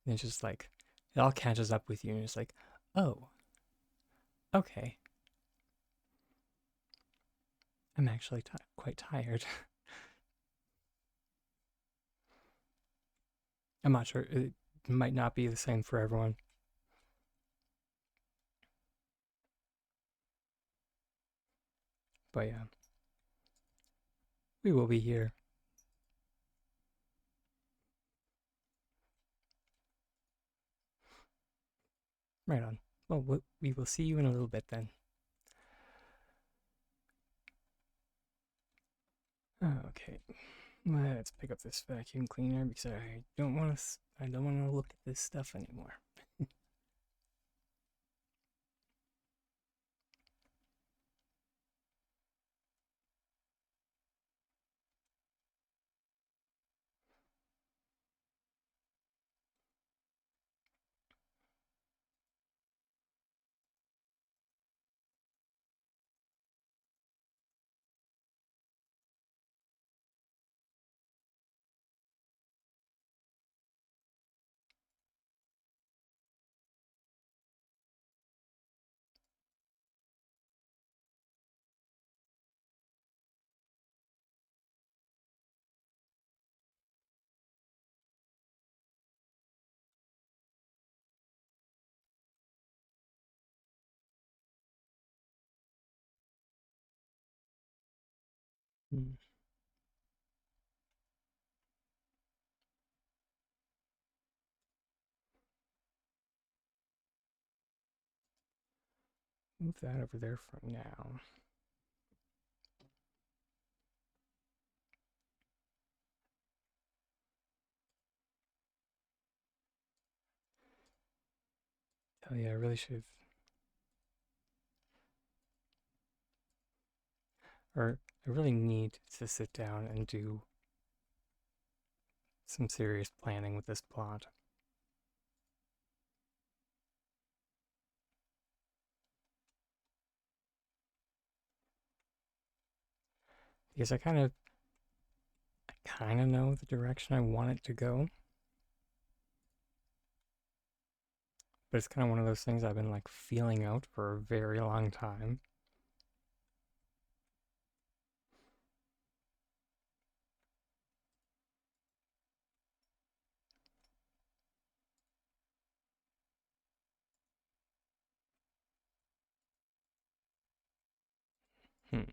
and it's just like it all catches up with you, and it's like, oh, okay, I'm actually quite tired. I'm not sure. It might not be the same for everyone. But yeah, we will be here. Right on. Well, we will see you in a little bit then. Okay, let's pick up this vacuum cleaner because I don't want to. I don't want to look at this stuff anymore. Hmm. Move that over there for now. Oh yeah, I really should, or I really need to sit down and do some serious planning with this plot. Because I kind of know the direction I want it to go, but it's kind of one of those things I've been like feeling out for a very long time. Hmm.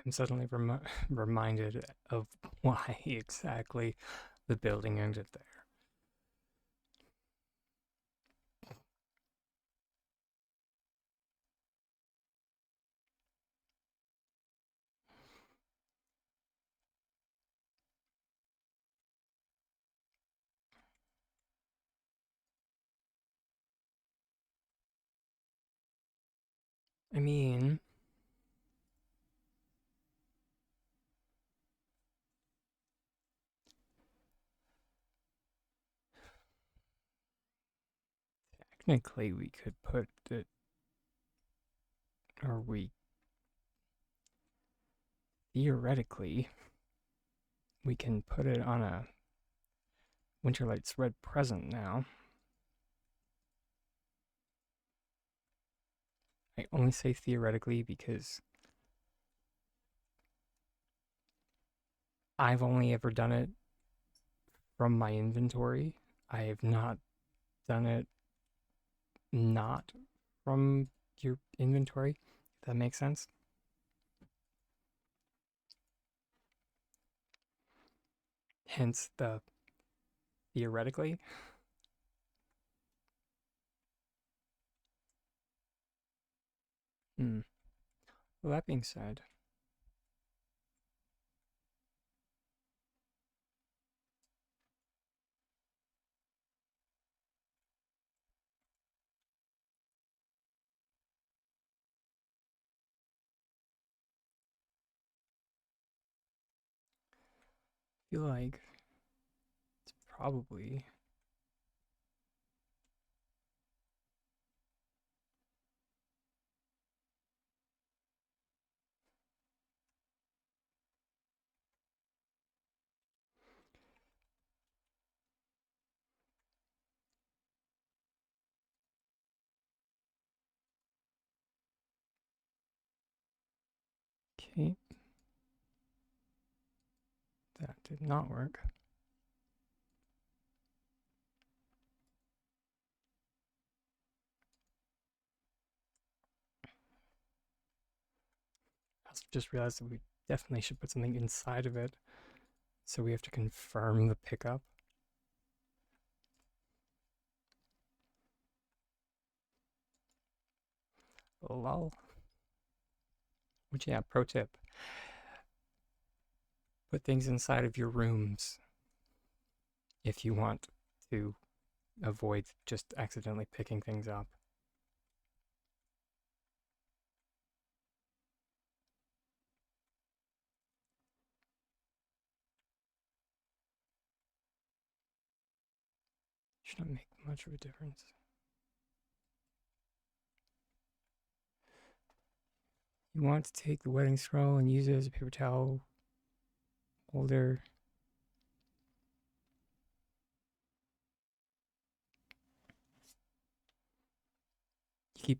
I'm suddenly reminded of why exactly the building ended there. I mean, technically we could put it, or we theoretically we can put it on a Winterlight's red present now. I only say theoretically because I've only ever done it from my inventory. I have not done it not from your inventory, if that makes sense. Hence the theoretically. Hmm. Well, that being said, I feel like it's probably okay. That did not work. I also just realized that we definitely should put something inside of it. So we have to confirm the pickup. Lol. Which, yeah, pro tip. Put things inside of your rooms if you want to avoid just accidentally picking things up. Should not make much of a difference. You want to take the wedding scroll and use it as a paper towel holder. You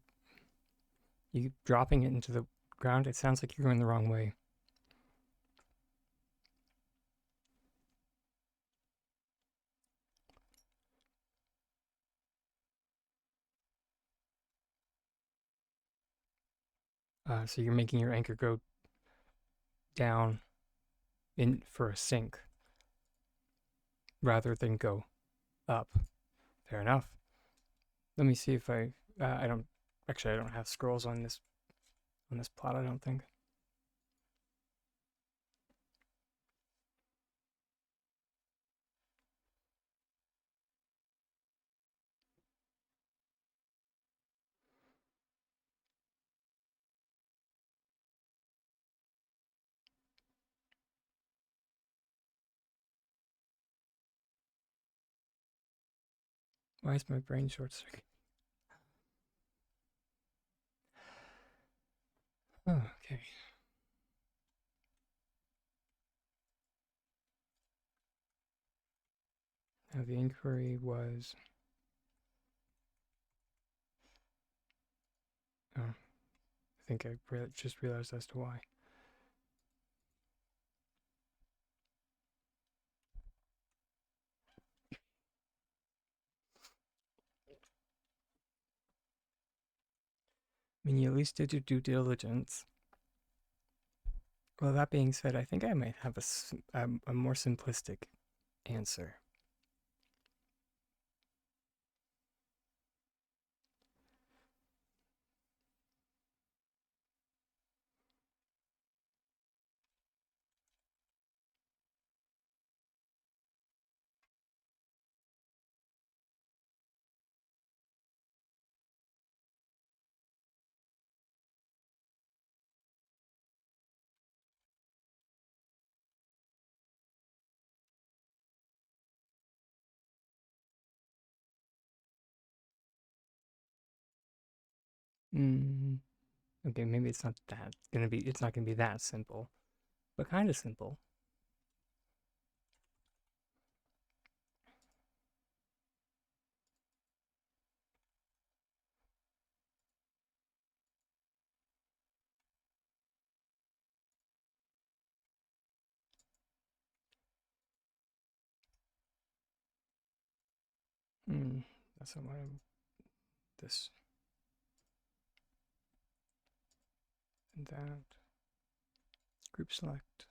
keep dropping it into the ground. It sounds like you're going the wrong way. So you're making your anchor go down in for a sink rather than go up. Fair enough. Let me see if I don't actually I don't have scrolls on this plot. I don't think. Why is my brain short circuit? Oh, okay. Now the inquiry was. Oh, I think I just realized as to why. I mean, you at least did your due diligence. Well, that being said, I think I might have a more simplistic answer. Mm, okay, maybe it's not it's not gonna be that simple, but kind of simple. That's not what I'm, this and that. Group select.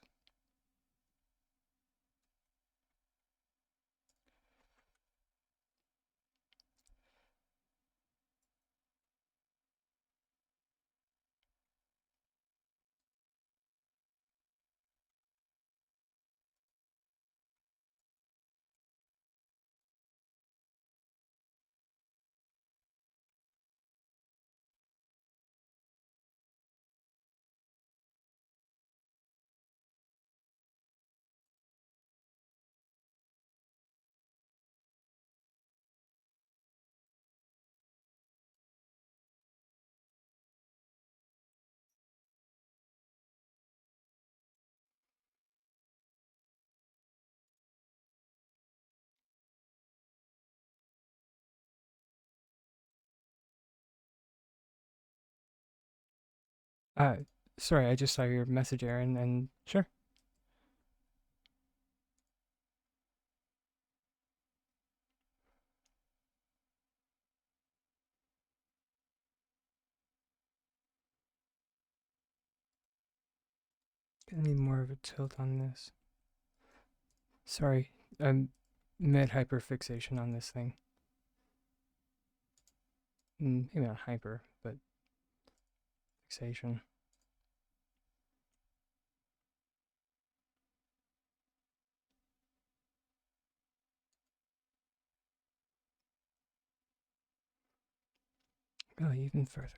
Uh, Sorry, I just saw your message, Aaron, and sure. Gonna need more of a tilt on this. Sorry, I'm mid hyperfixation on this thing. Maybe not hyper, but fixation. go even further.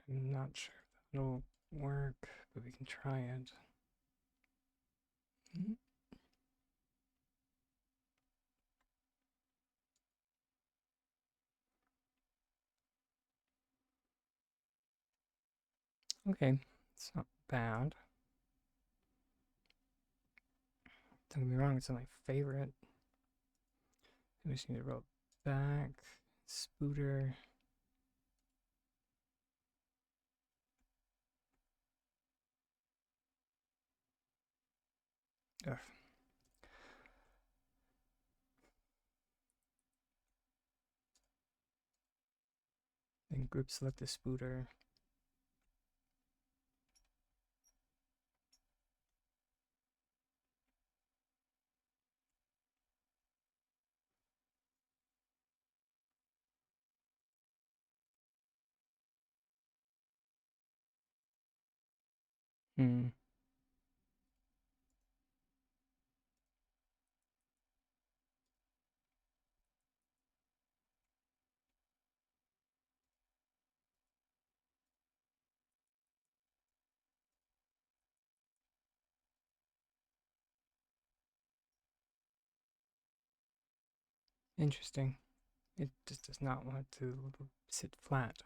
I'm not sure if that'll work, but we can try it. Okay, it's not bad. Don't get me wrong, it's not my favorite. We just need to roll back. Spooter. Ugh. Then group select the spooter. Hmm. Interesting. It just does not want to sit flat.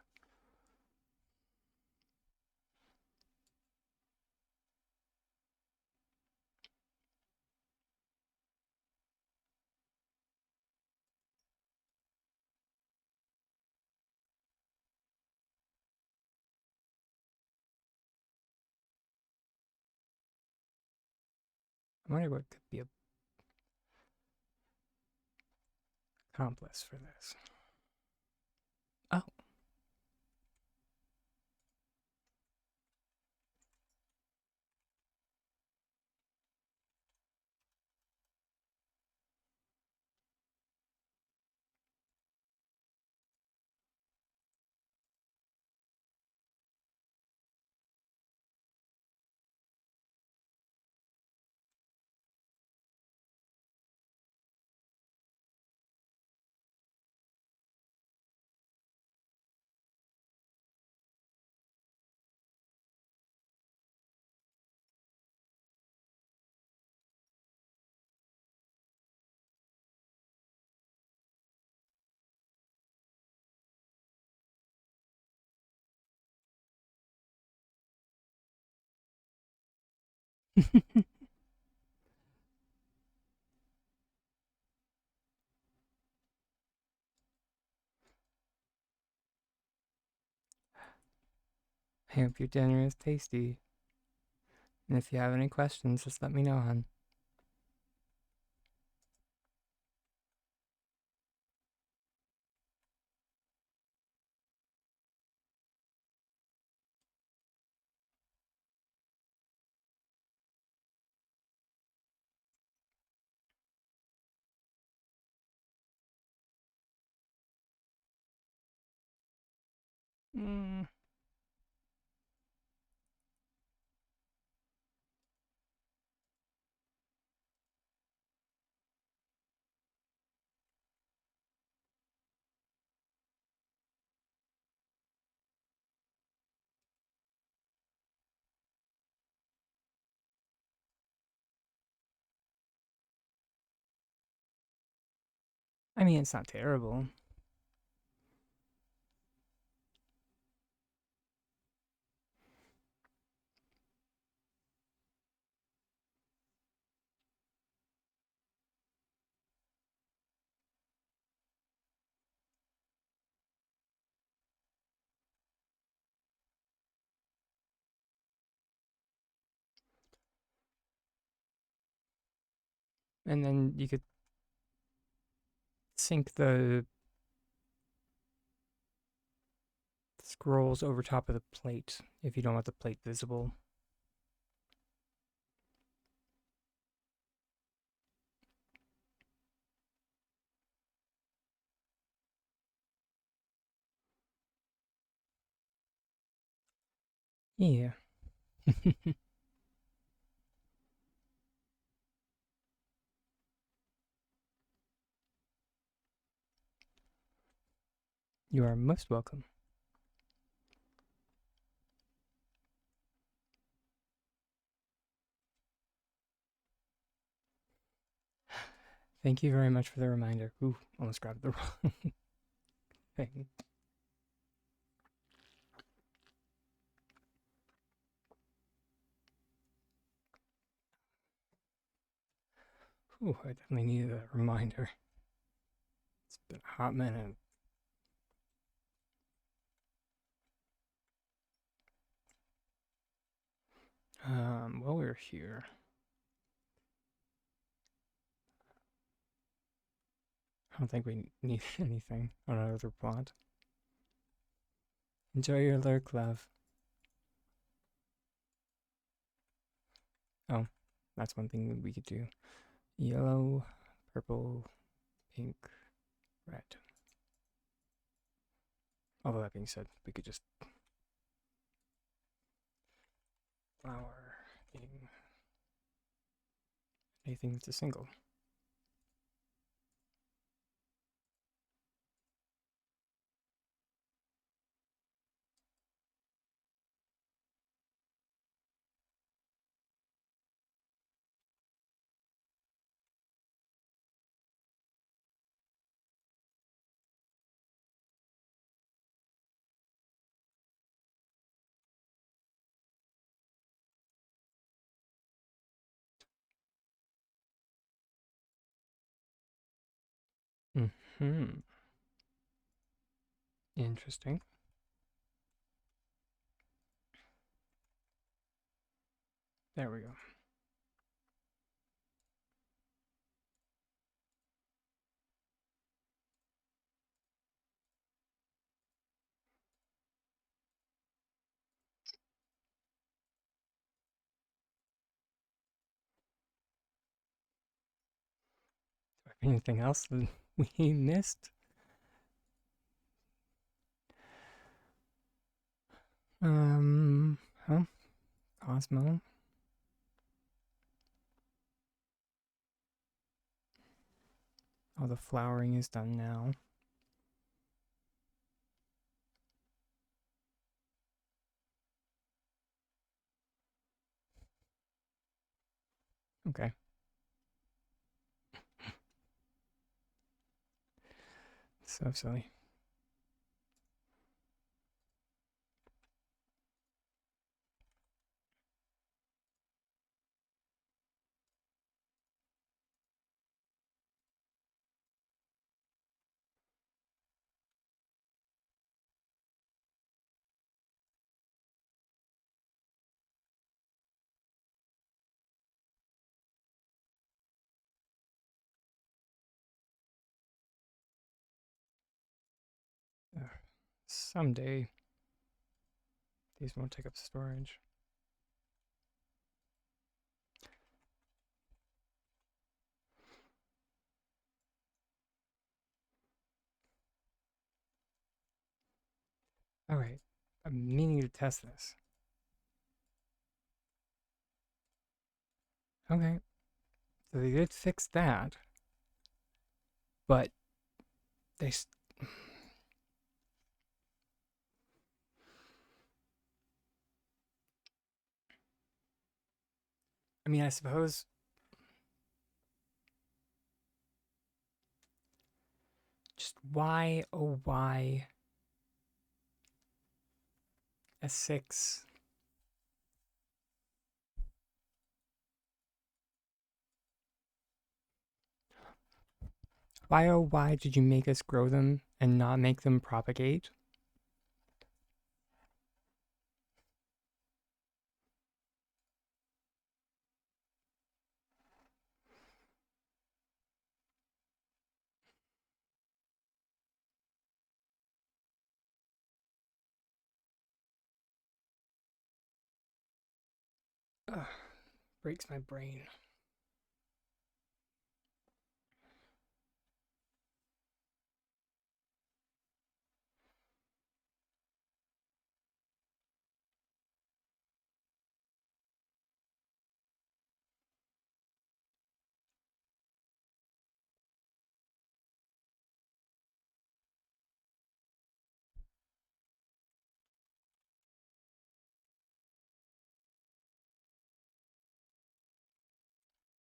I wonder what could be a accomplice for this. Oh. I hope your dinner is tasty. And if you have any questions, just let me know, hon. Mm. I mean, it's not terrible. And then you could sync the scrolls over top of the plate if you don't want the plate visible. Yeah. You are most welcome. Thank you very much for the reminder. Ooh, almost grabbed the wrong thing. Ooh, I definitely needed a reminder. It's been a hot minute. While we're here, I don't think we need anything on another plot. Enjoy your lurk, love. Oh, that's one thing that we could do. Yellow, purple, pink, red. Although that being said, we could just flower anything that's a single. Hmm. Interesting. There we go. Anything else that we missed? Huh? Osmo? All the flowering is done now. Okay. So silly. Someday these won't take up storage. All right. I'm meaning to test this. Okay. So they did fix that, but they. I mean, I suppose. Just why, oh, why S6? Why, oh, why did you make us grow them and not make them propagate? Ugh, breaks my brain.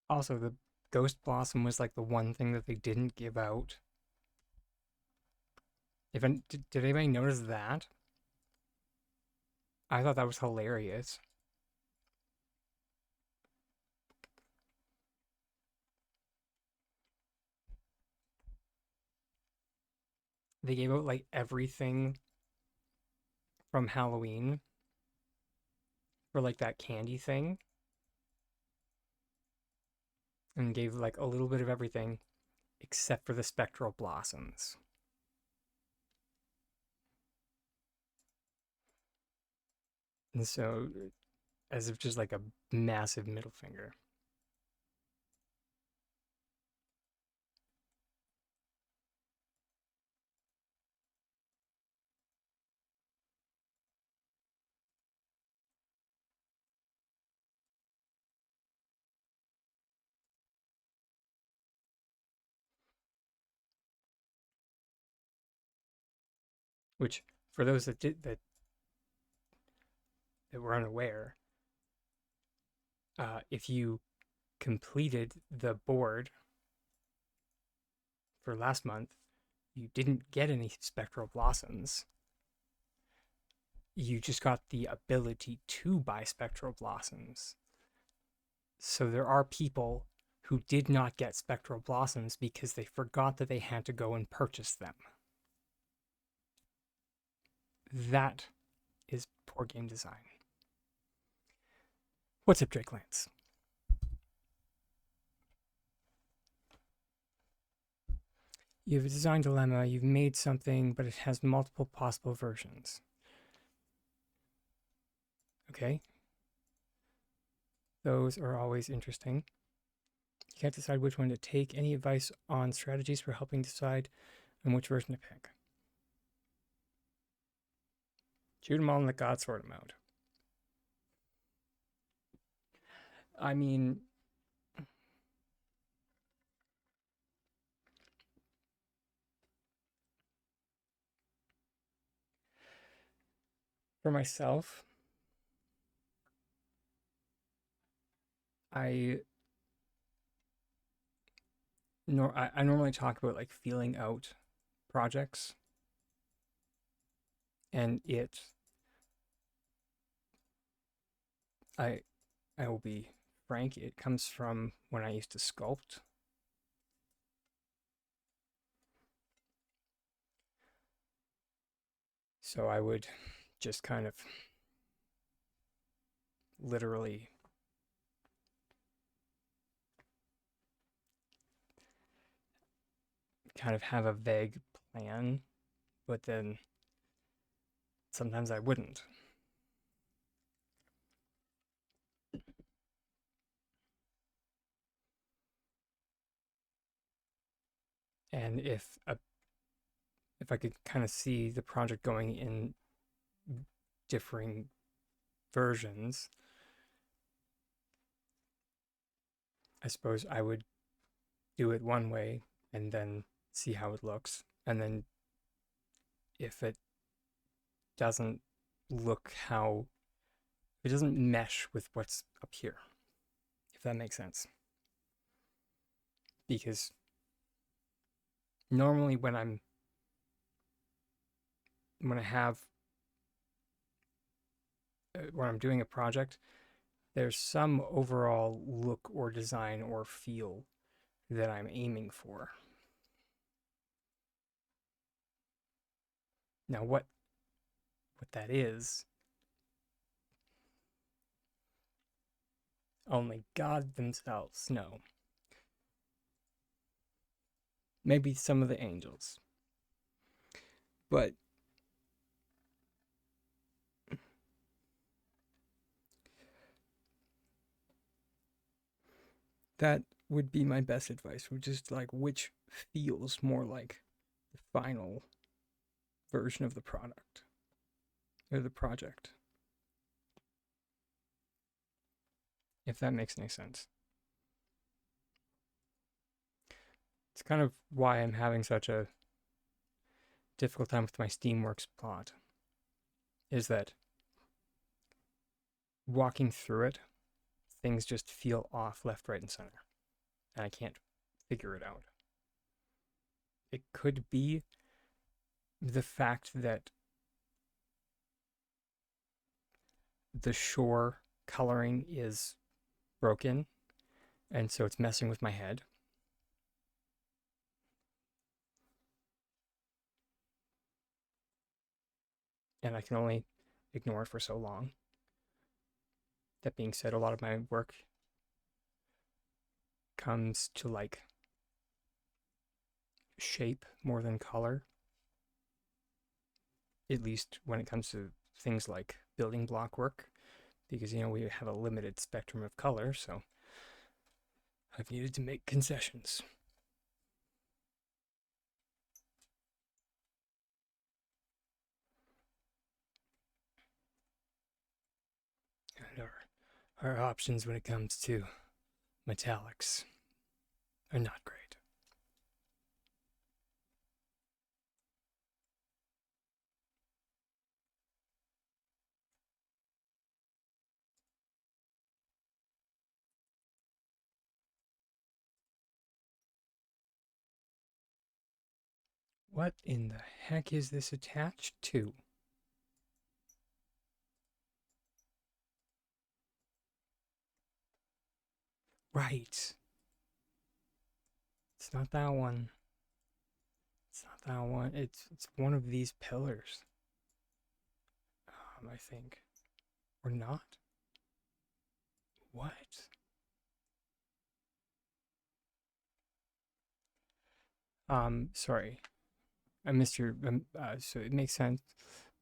Also, the Ghost Blossom was like the one thing that they didn't give out. Did anybody notice that? I thought that was hilarious. They gave out like everything from Halloween for like that candy thing and gave like a little bit of everything except for the spectral blossoms. And so, as if just like a massive middle finger. Which, for those that were unaware, if you completed the board for last month, you didn't get any spectral blossoms. You just got the ability to buy spectral blossoms. So there are people who did not get spectral blossoms because they forgot that they had to go and purchase them. That is poor game design. What's up, Drake Lance? You have a design dilemma, you've made something, but it has multiple possible versions. Okay. Those are always interesting. You can't decide which one to take. Any advice on strategies for helping decide on which version to pick? Shoot them all in the God Sword mode. I mean, for myself, I I normally talk about like feeling out projects, and I I will be frank, it comes from when I used to sculpt. So I would just kind of literally kind of have a vague plan, but then sometimes I wouldn't. And if I could kind of see the project going in differing versions, I suppose I would do it one way and then see how it looks. And then if it doesn't look how it doesn't mesh with what's up here, if that makes sense. Because normally when I have when I'm doing a project, there's some overall look or design or feel that I'm aiming for. Now what that is, only God themselves know. Maybe some of the angels. But that would be my best advice, which is like which feels more like the final version of the product or the project. If that makes any sense. It's kind of why I'm having such a difficult time with my Steamworks plot. Is that walking through it, things just feel off left, right, and center. and I can't figure it out. It could be the fact that the shore coloring is broken, and so it's messing with my head. And I can only ignore it for so long. That being said, a lot of my work comes to like shape more than color, at least when it comes to things like building block work, because we have a limited spectrum of color, so I've needed to make concessions. And our options when it comes to metallics are not great. What in the heck is this attached to? Right. It's not that one. It's not that one. It's one of these pillars. I think. Or not. What? Sorry. I missed your so it makes sense,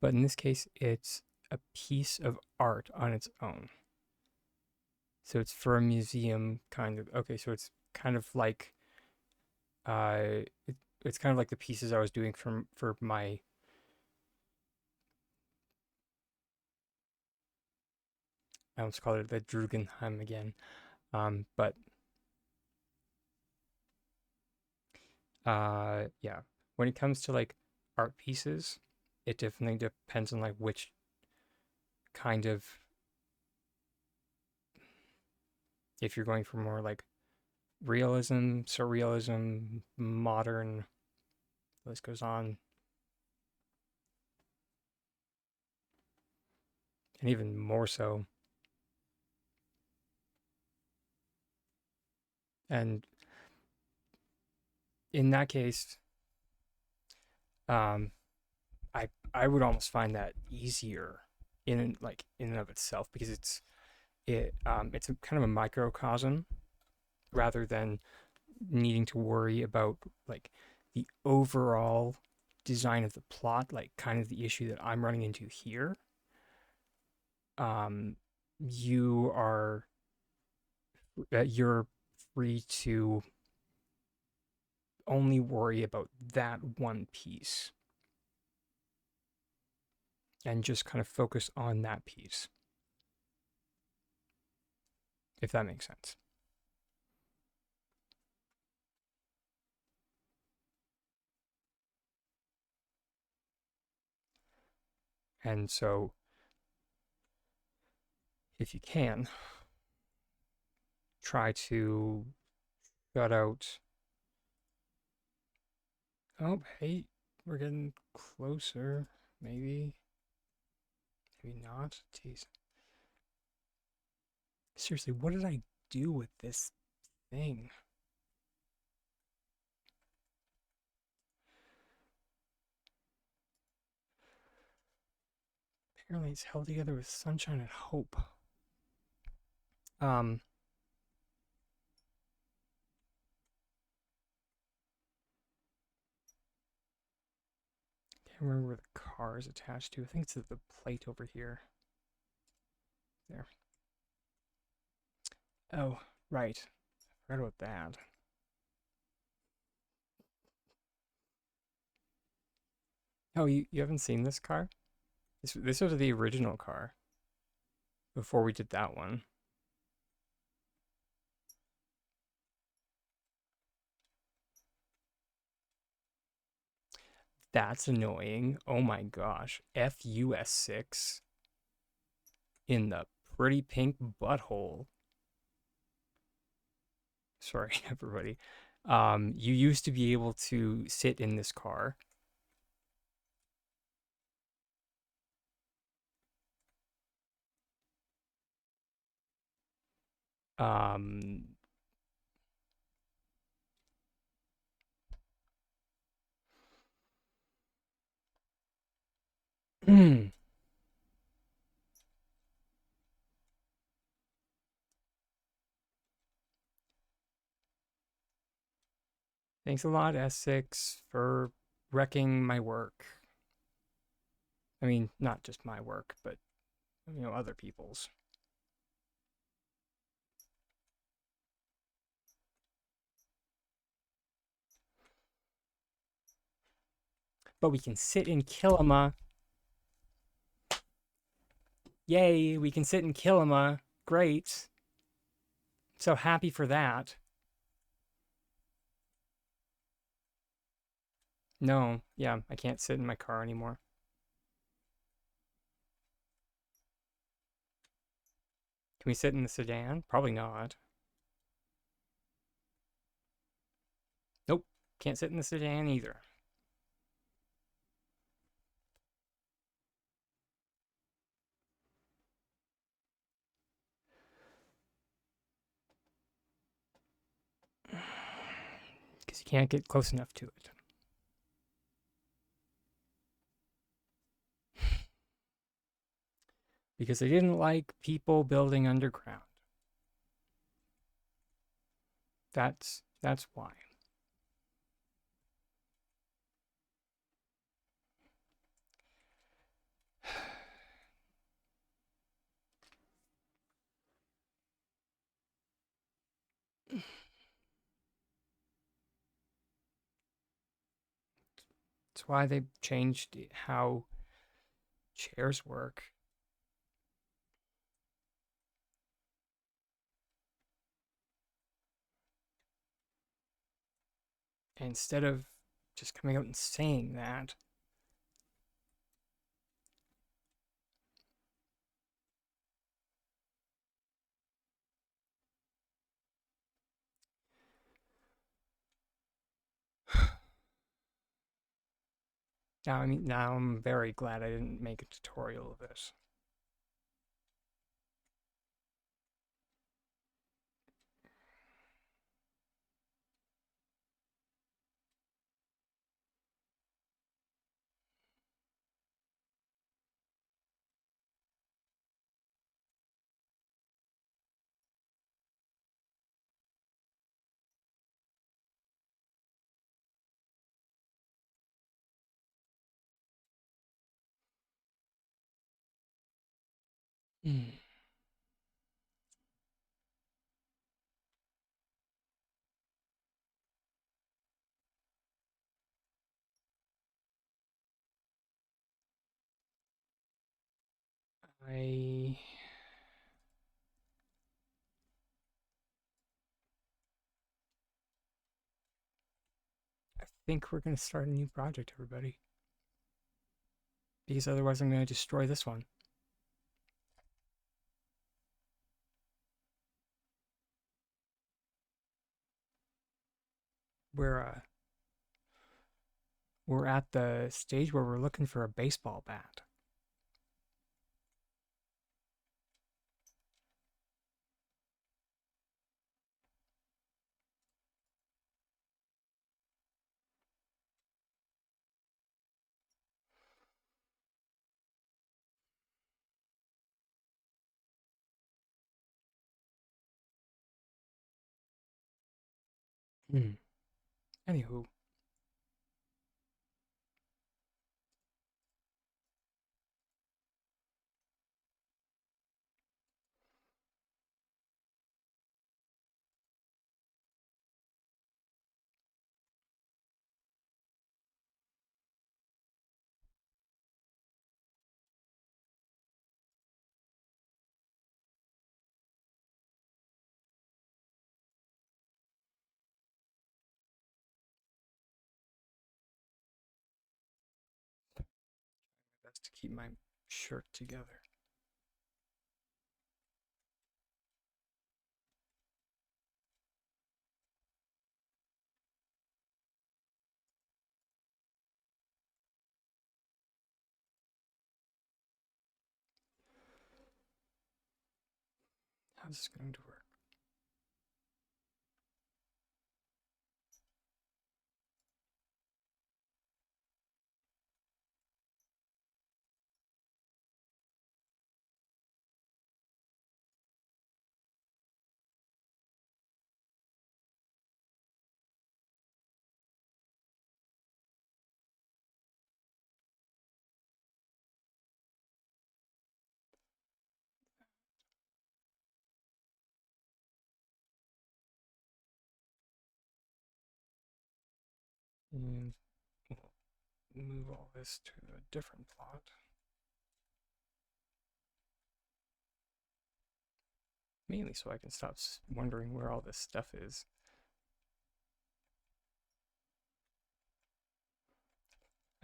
but in this case it's a piece of art on its own. So it's for a museum kind of. Okay, so it's kind of like it's kind of like the pieces I was doing for my I almost called it the Drugenheim again. But yeah, when it comes to like art pieces, it definitely depends on like which kind of, if you're going for more like realism, surrealism, modern, the list goes on, and even more so. And in that case, um, I would almost find that easier in and of itself, because it's a kind of a microcosm rather than needing to worry about like the overall design of the plot, like kind of the issue that I'm running into here. um you are you're free to only worry about that one piece and just kind of focus on that piece, if that makes sense. And so if you can, try to shut out. Oh, hey, we're getting closer. Maybe, maybe not. Jeez. Seriously, what did I do with this thing? Apparently it's held together with sunshine and hope. Um, can't remember where the car is attached to. I think it's at the plate over here. There. Oh, right. I forgot about that. Oh, you haven't seen this car? This was the original car before we did that one. That's annoying. Oh my gosh. FUS6 in the pretty pink butthole. sorry, everybody. You used to be able to sit in this car. Um, Thanks a lot, S6, for wrecking my work. I mean, not just my work, but other people's. But we can sit in Killama. Yay, we can sit in Killama. Great. So happy for that. No, yeah, I can't sit in my car anymore. Can we sit in the sedan? Probably not. Nope, can't sit in the sedan either. Because you can't get close enough to it. Because they didn't like people building underground. That's why. That's why they changed how chairs work. And instead of just coming out and saying that, now I'm very glad I didn't make a tutorial of this. Mm. I I think we're gonna start a new project, everybody. Because otherwise I'm gonna destroy this one. We're we're at the stage where we're looking for a baseball bat. Hmm. Anywho, best to keep my shirt together. How's this going to work? And we'll move all this to a different plot. Mainly so I can stop wondering where all this stuff is.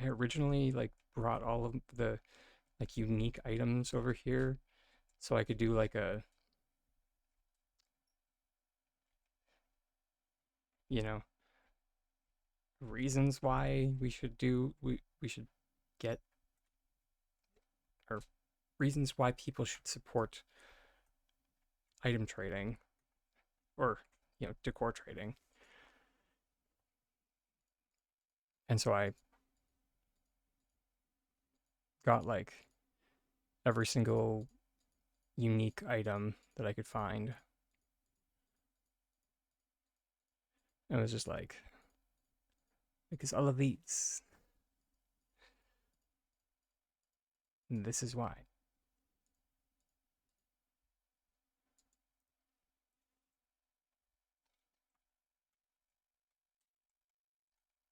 I originally like brought all of the like unique items over here so I could do like a, you know, reasons why we should get, or reasons why people should support item trading, or decor trading. And so I got like every single unique item that I could find. And it was just like, because all of these, and this is why.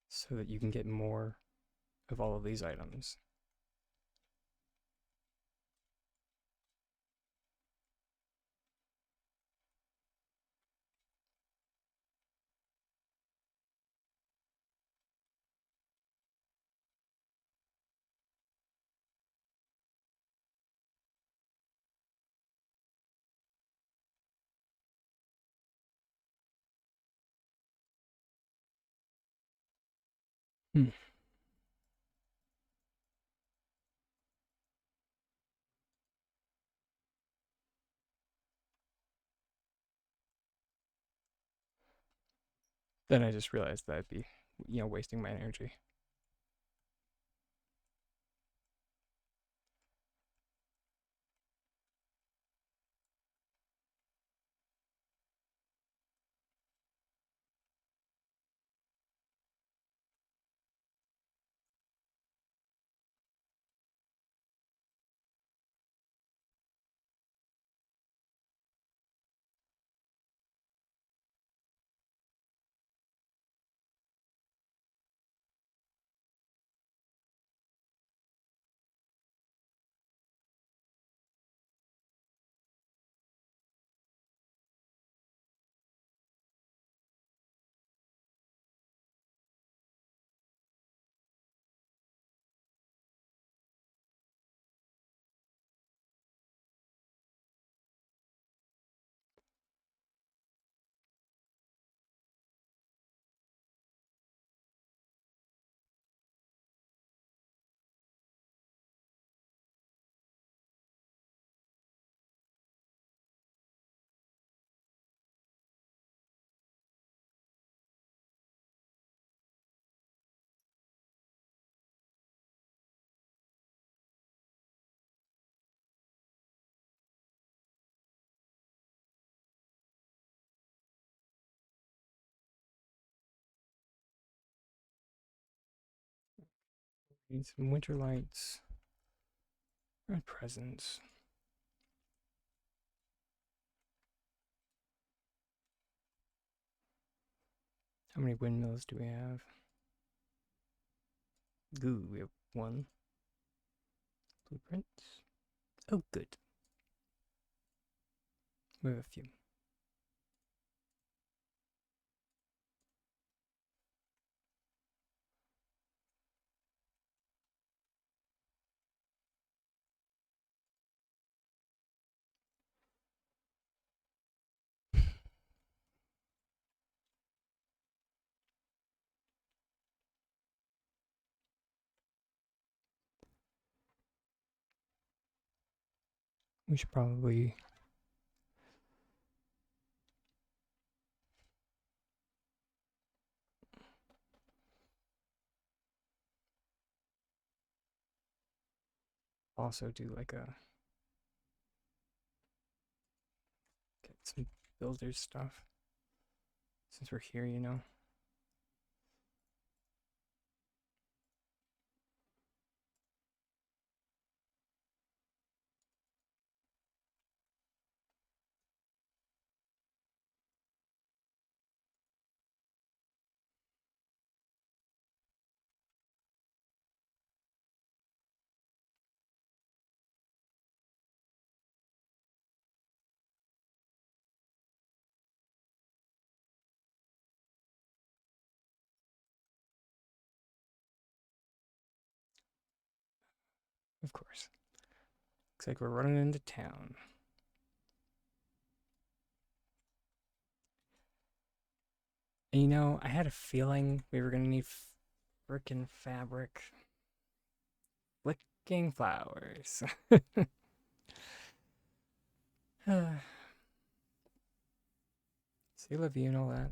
So that you can get more of all of these items. Hmm. Then I just realized that I'd be, wasting my energy. Need some winter lights, red presents. How many windmills do we have? Ooh, we have one. Blueprints. Oh, good. We have a few. We should probably also do like a get some builder stuff since we're here, you know. Of course. Looks like we're running into town. And you know, I had a feeling we were gonna need frickin' fabric. Flicking flowers. See la vie and all that.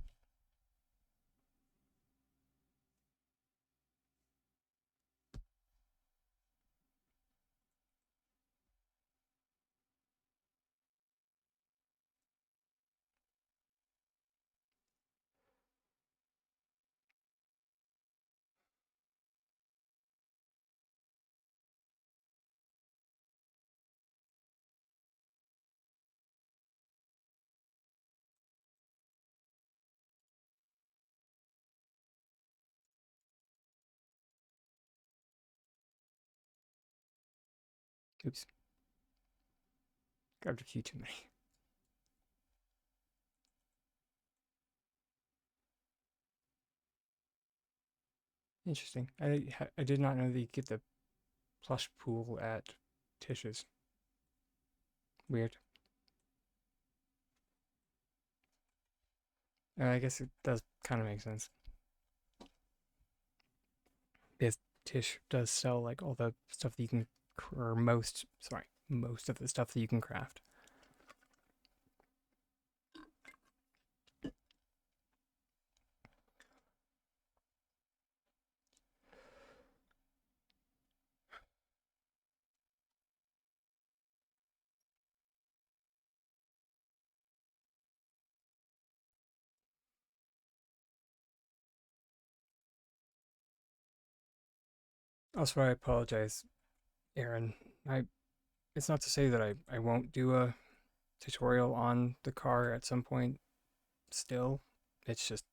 Oops. Grabbed a few too many. Interesting. I did not know that you get the plush pool at Tish's. Weird. I guess it does kind of make sense. Because Tish does sell like all the stuff that you can, or most of the stuff that you can craft. Also, I apologize, Aaron. I It's not to say that I won't do a tutorial on the car at some point still. It's just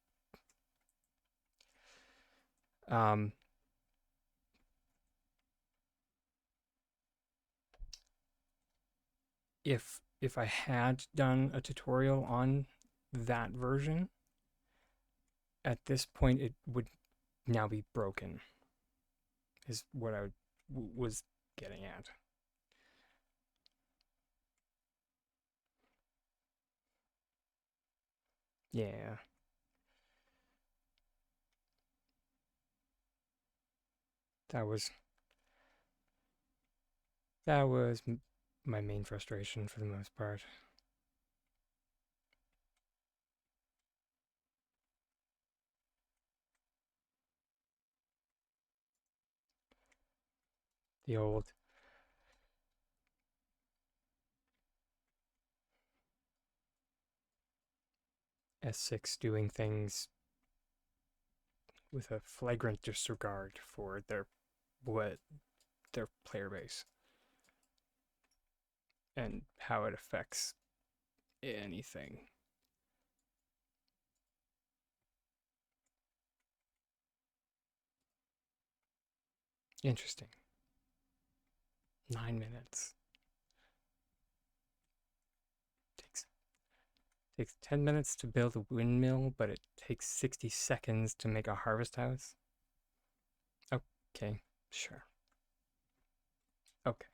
um if I had done a tutorial on that version, at this point it would now be broken. Is what was getting at. Yeah, that was that was my main frustration for the most part. The old S6 doing things with a flagrant disregard for what their player base and how it affects anything. Interesting. 9 minutes. Takes takes 10 minutes to build a windmill, but it takes 60 seconds to make a harvest house. Okay, sure. Okay.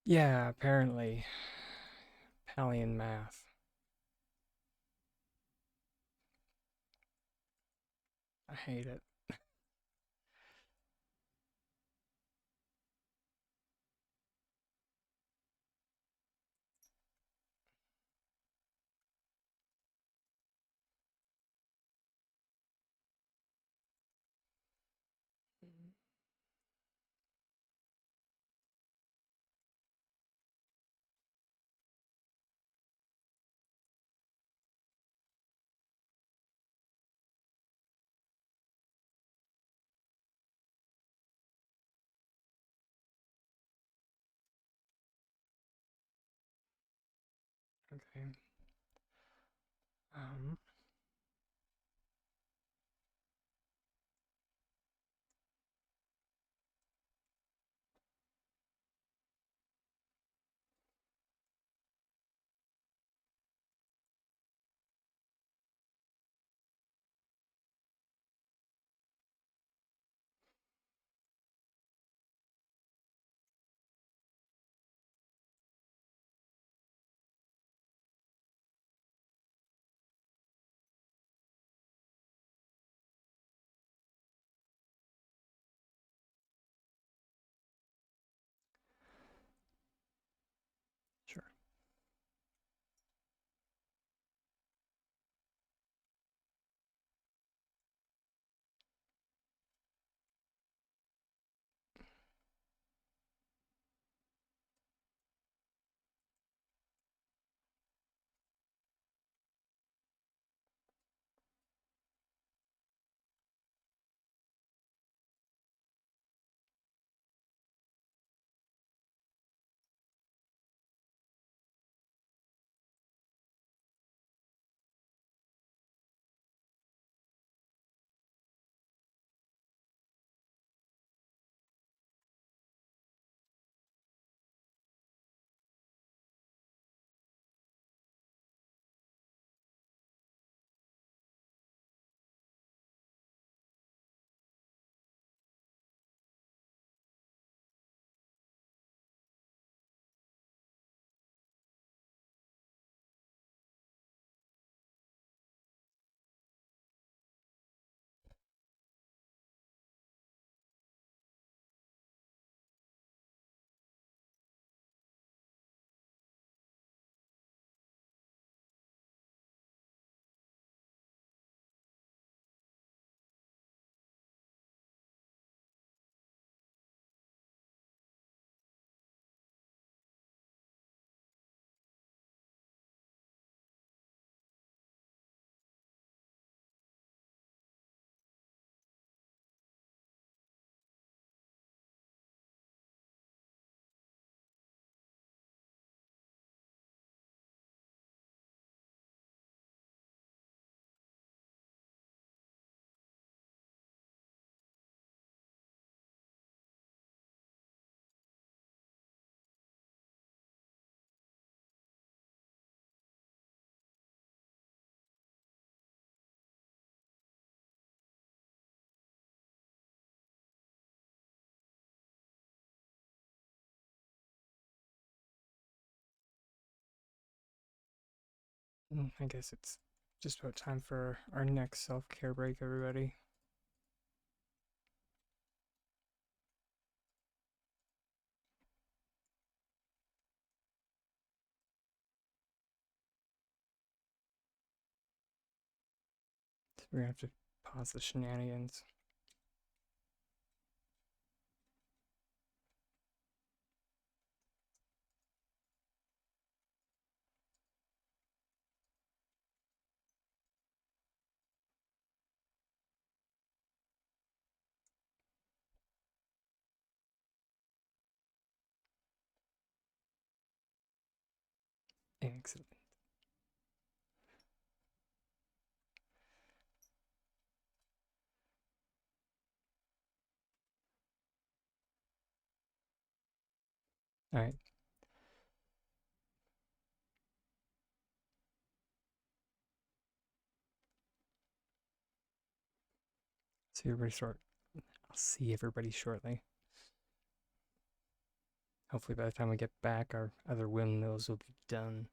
Yeah, apparently. Pallian math. I hate it. Okay. Um, sure. I guess it's just about time for our next self-care break, everybody. So we're gonna have to pause the shenanigans. Excellent. All right. See everybody short. I'll see everybody shortly. Hopefully, by the time we get back, our other windmills will be done.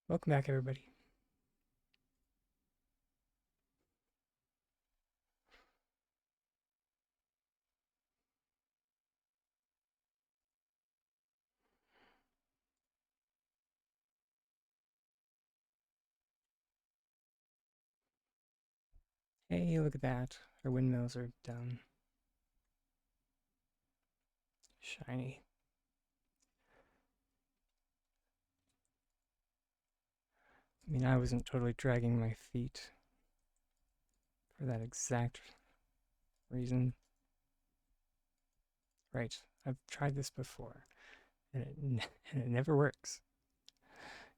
Welcome back, everybody. Hey, look at that. Our windmills are done. Shiny. I mean, I wasn't totally dragging my feet for that exact reason. Right. I've tried this before, and and it never works.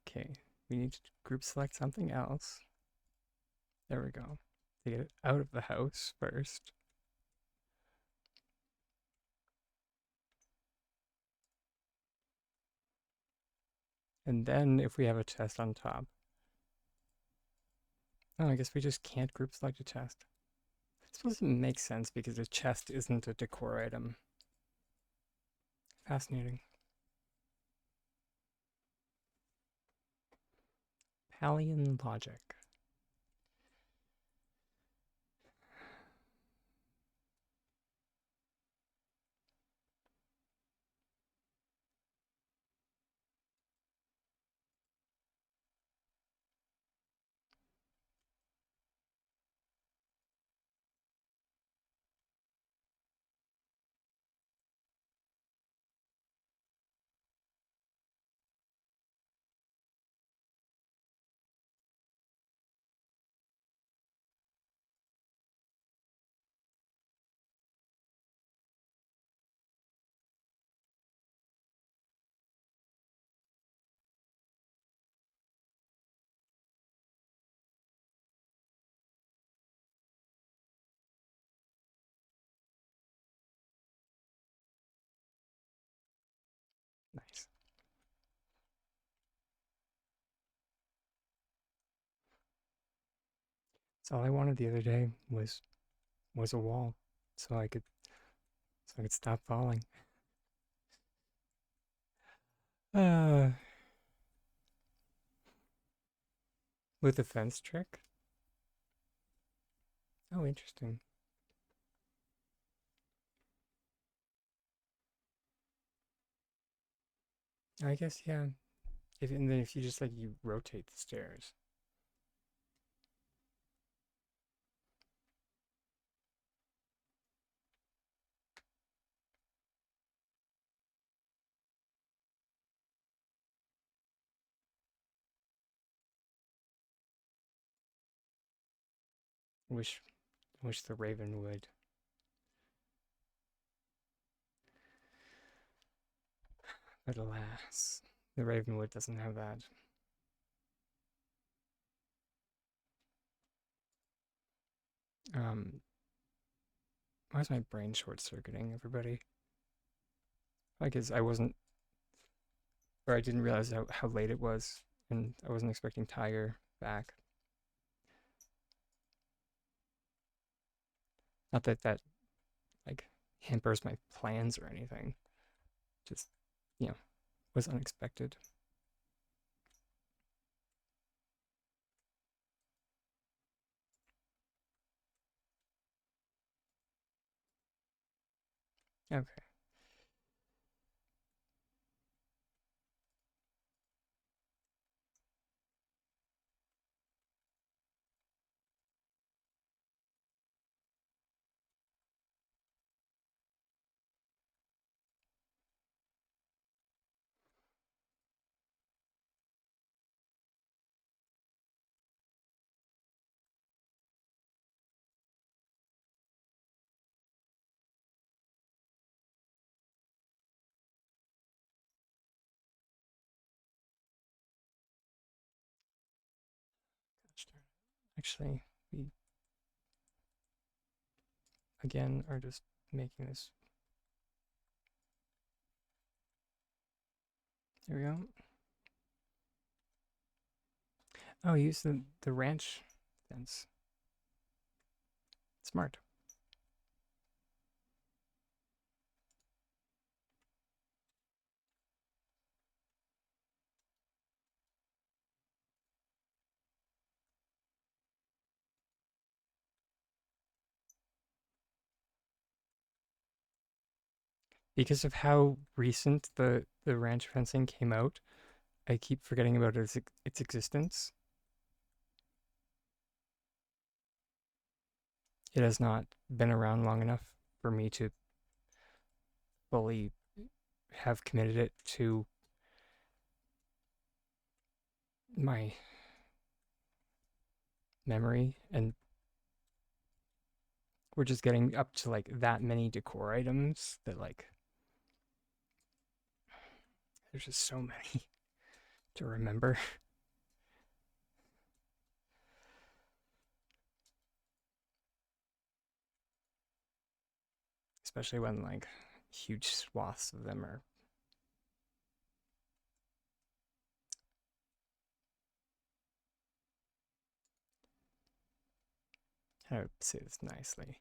Okay, we need to group select something else. There we go. To get it out of the house first. And then if we have a chest on top. Oh, I guess we just can't group select a chest. I suppose it makes sense because a chest isn't a decor item. Fascinating. Pallian logic. Nice. So all I wanted the other day was a wall, so I could stop falling. Uh, with the fence trick. Oh, interesting. I guess yeah. If and then if you just like you rotate the stairs, wish wish the raven would, but alas, the ravenwood doesn't have that. Um, why is my brain short circuiting, everybody? Like, is I wasn't, or I didn't realize how late it was, and I wasn't expecting Tiger back. Not that that like hampers my plans or anything. Just you know, was unexpected. Okay. Gosh darn it. Actually, we again are just making this. There we go. Oh, use the ranch fence. Smart. Because of how recent the ranch fencing came out, I keep forgetting about its existence. It has not been around long enough for me to fully have committed it to my memory, and we're just getting up to like that many decor items that like there's just so many to remember. Especially when like huge swaths of them are. How to say this nicely?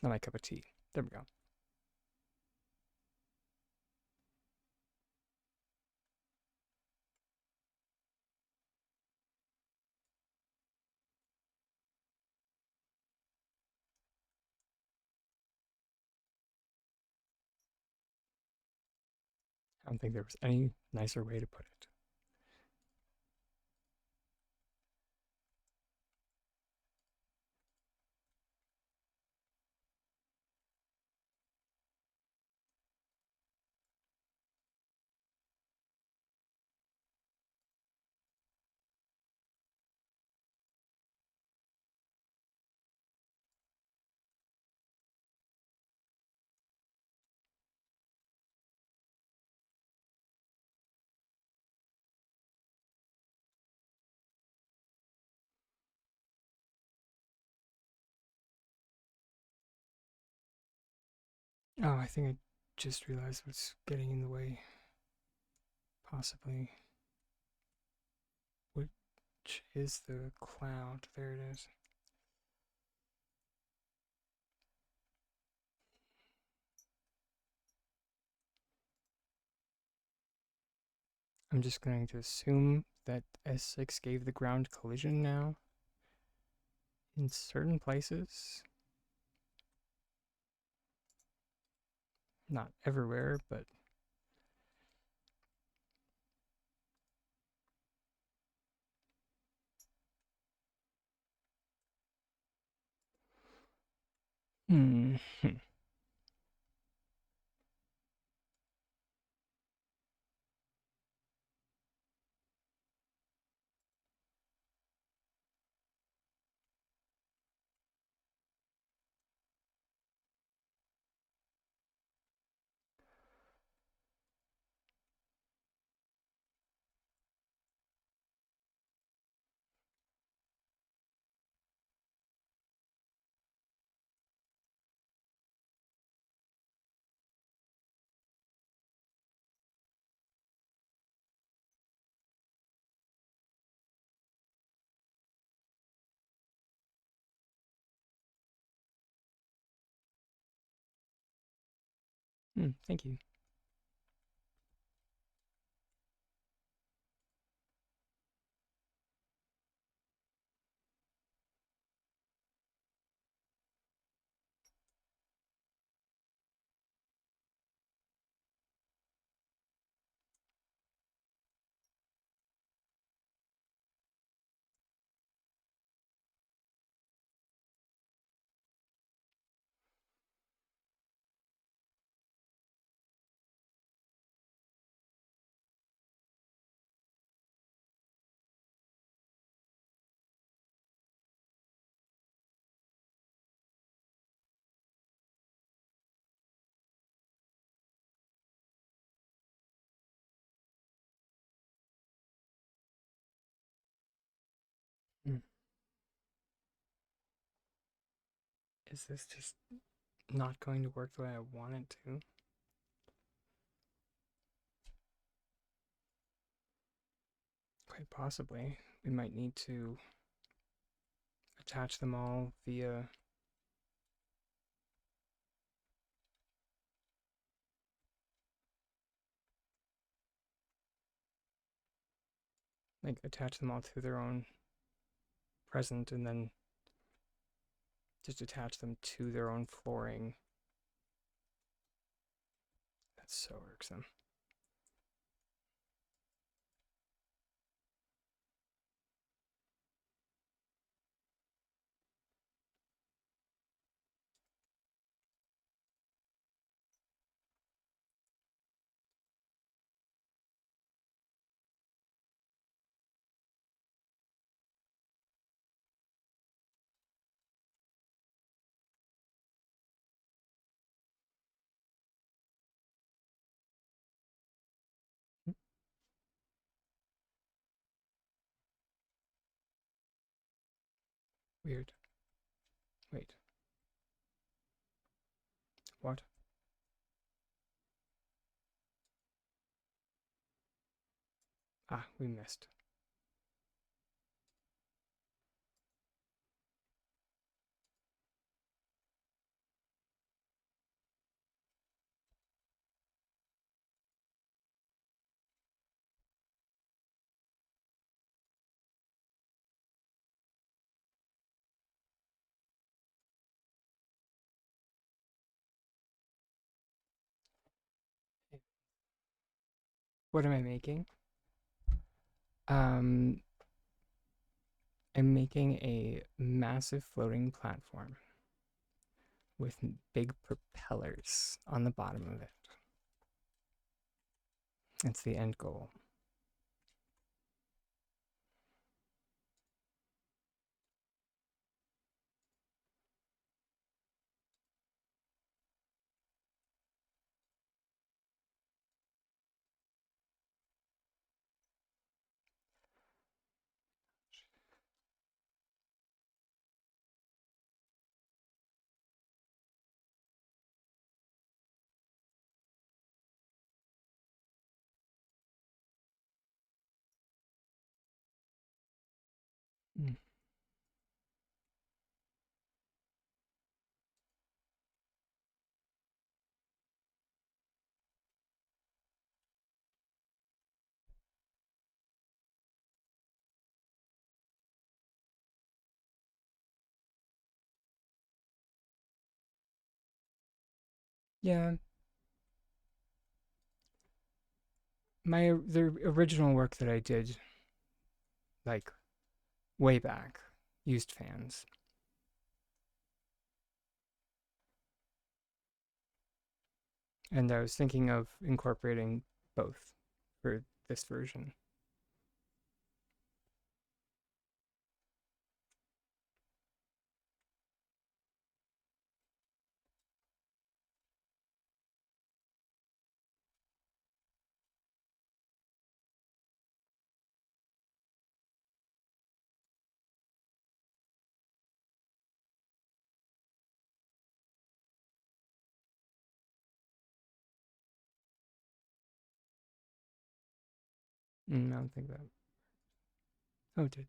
Not my cup of tea. There we go. I don't think there was any nicer way to put it. Oh, I think I just realized what's getting in the way. Possibly. Which is the cloud? There it is. I'm just going to assume that S6 gave the ground collision now in certain places. Not everywhere, but hmm. Thank you. Hmm. Is this just not going to work the way I want it to? Quite possibly. We might need to attach them all via like attach them all to their own present and then Just attach them to their own flooring. That's so irksome. Weird. Wait. What? Ah, we missed. What am I making? Um, I'm making a massive floating platform with big propellers on the bottom of it. It's the end goal. Mm. Yeah, the original work that I did, like way back, used fans, and I was thinking of incorporating both for this version. I don't think that. Oh, it did.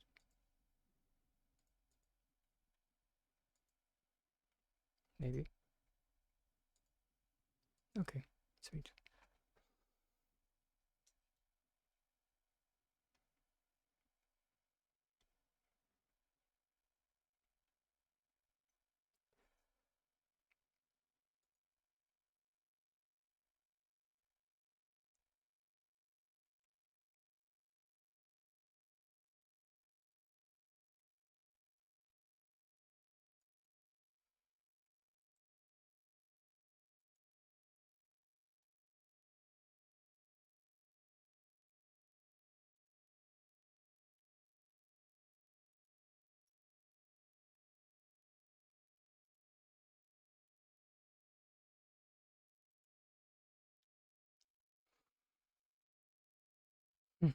Maybe. Okay, sweet. Mm.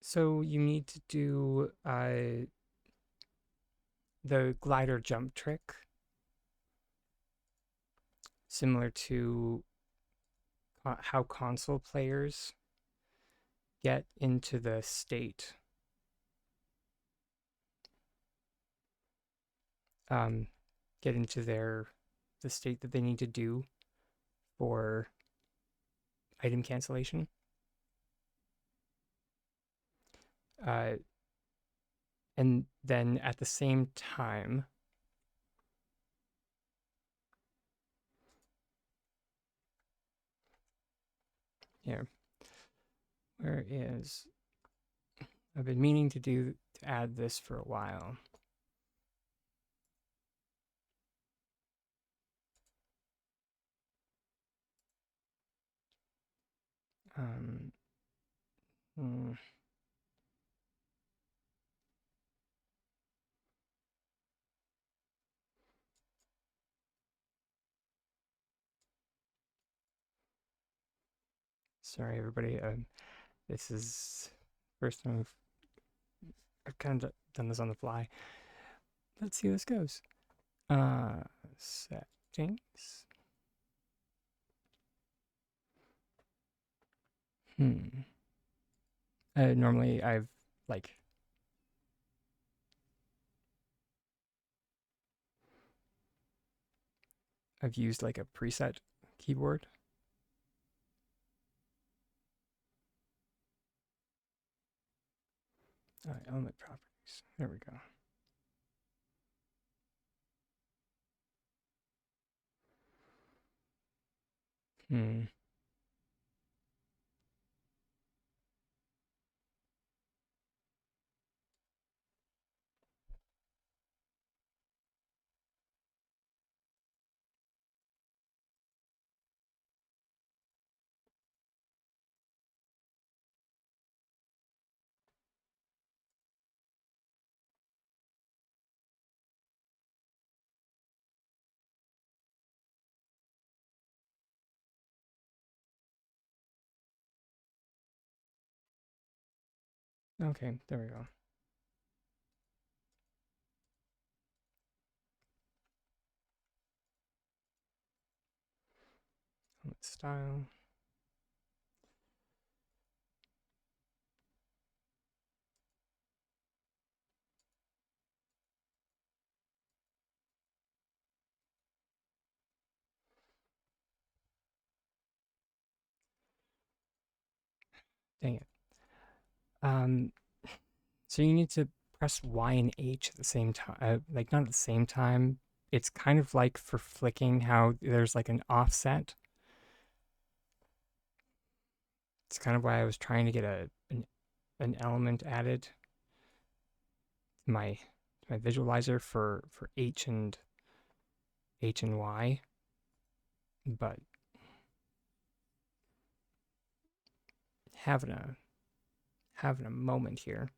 So you need to do the glider jump trick, similar to how console players get into the state, um, get into the state that they need to do for item cancellation. Uh, and then at the same time, here, where is, I've been meaning to add this for a while. Um, hmm. Sorry, everybody. This is first time I've kind of done this on the fly. Let's see how this goes. Settings. Hmm. Normally like I've used like a preset keyboard. All right, element properties. There we go. Hmm. Okay, there we go. Element style. Dang it. Um, so you need to press Y and H at the same time. Like not at the same time. It's kind of like for flicking how there's like an offset. It's kind of why I was trying to get an element added to my visualizer for H and Y, but having a moment here.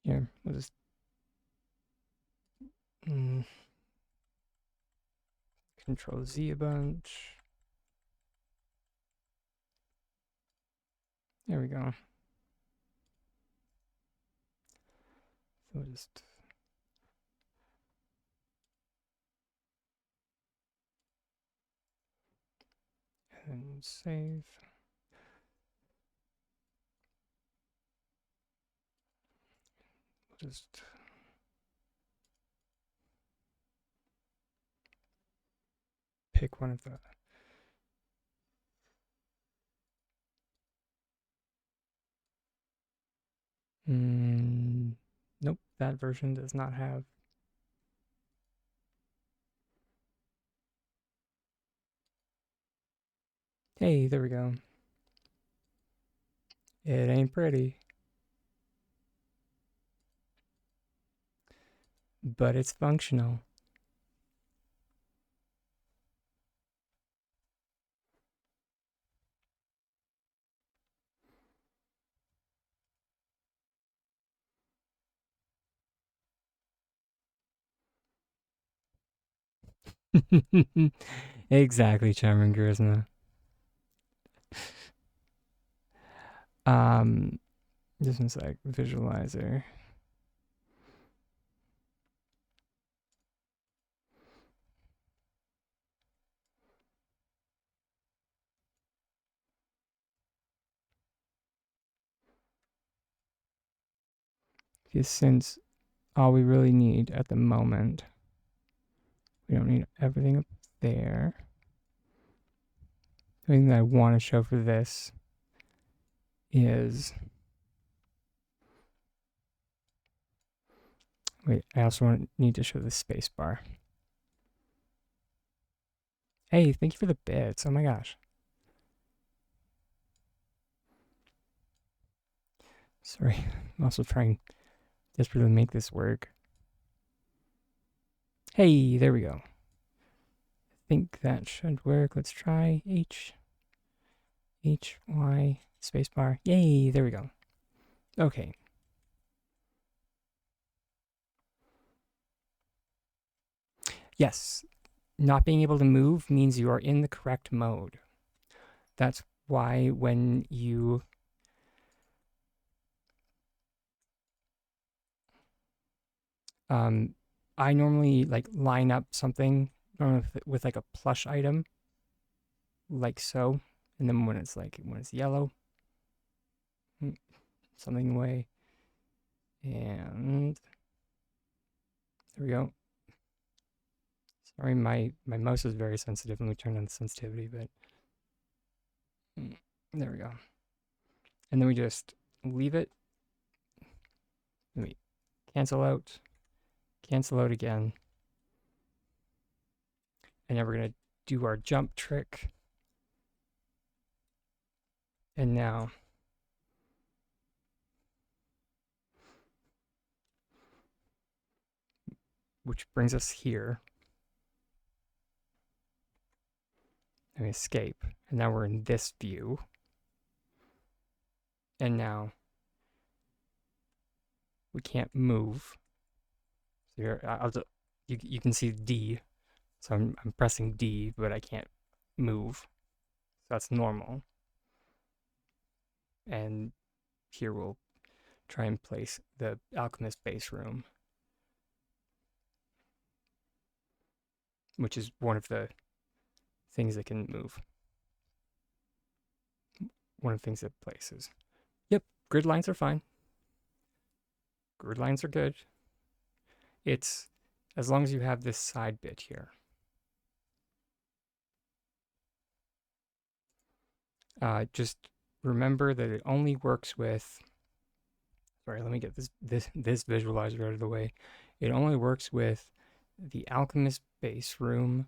Here, we'll just mm, Control Z a bunch. There we go. So we'll just and save. We'll just pick one of the nope, that version does not have. Hey, there we go. It ain't pretty, but it's functional. Exactly, Charming Charisma. Um, this one's like visualizer. Because since all we really need at the moment, we don't need everything up there. The thing that I want to show for this is, wait, I also need to show the space bar. Hey, thank you for the bits. Oh my gosh. Sorry, I'm also trying desperately to make this work. Hey, there we go. I think that should work. Let's try Y, spacebar. Yay, there we go. Okay. Yes, not being able to move means you are in the correct mode. That's why when you I normally like line up something with like a plush item, like so, and then when it's yellow, something away, and there we go. Sorry, my mouse is very sensitive. Let me turn on the sensitivity, but there we go. And then we just leave it. Then we cancel out again, and then we're gonna do our jump trick. And now which brings us here. And we escape. And now we're in this view. And now we can't move. So here, you can see D. So I'm pressing D, but I can't move. So that's normal. And here we'll try and place the alchemist base room, which is one of the things that can move. One of the things that places. Yep, grid lines are fine. Grid lines are good. It's as long as you have this side bit here. Just remember that it only works with. Sorry, let me get this visualizer out of the way. It only works with the alchemist base room,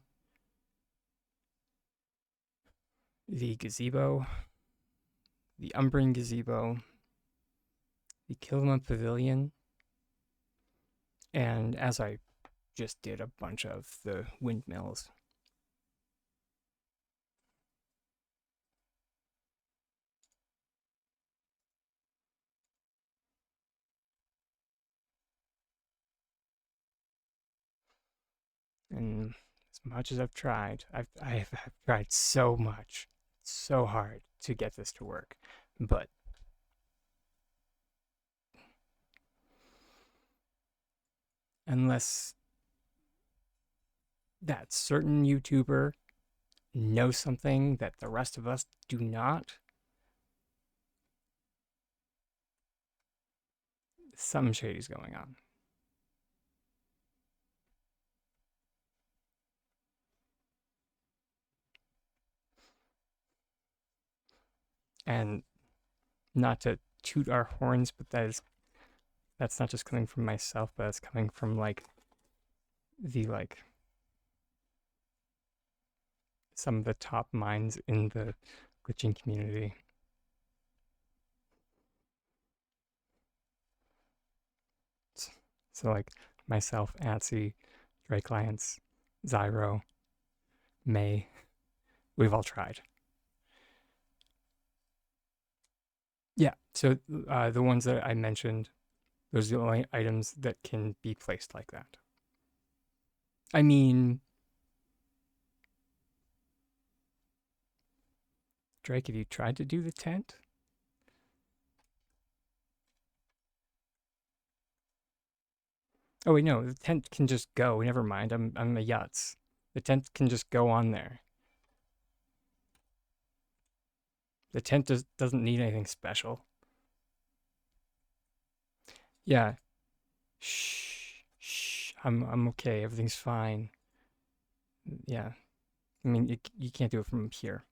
the gazebo, the Umbrian gazebo, the Kilma pavilion, and as I just did a bunch of the windmills. And as much as I've tried, I've tried so much, so hard to get this to work, but unless that certain YouTuber knows something that the rest of us do not, something shady's going on. And not to toot our horns, but that's not just coming from myself, but it's coming from like the some of the top minds in the glitching community. So like myself, Antsy, Drake Lance, Zyro, May, we've all tried. Yeah. So the ones that I mentioned, those are the only items that can be placed like that. I mean, Drake, have you tried to do the tent? Oh wait, no, the tent can just go. Never mind. I'm a Yutz. The tent can just go on there. The tent doesn't need anything special. Yeah. Shh. Shh. I'm okay. Everything's fine. Yeah. I mean, you can't do it from here.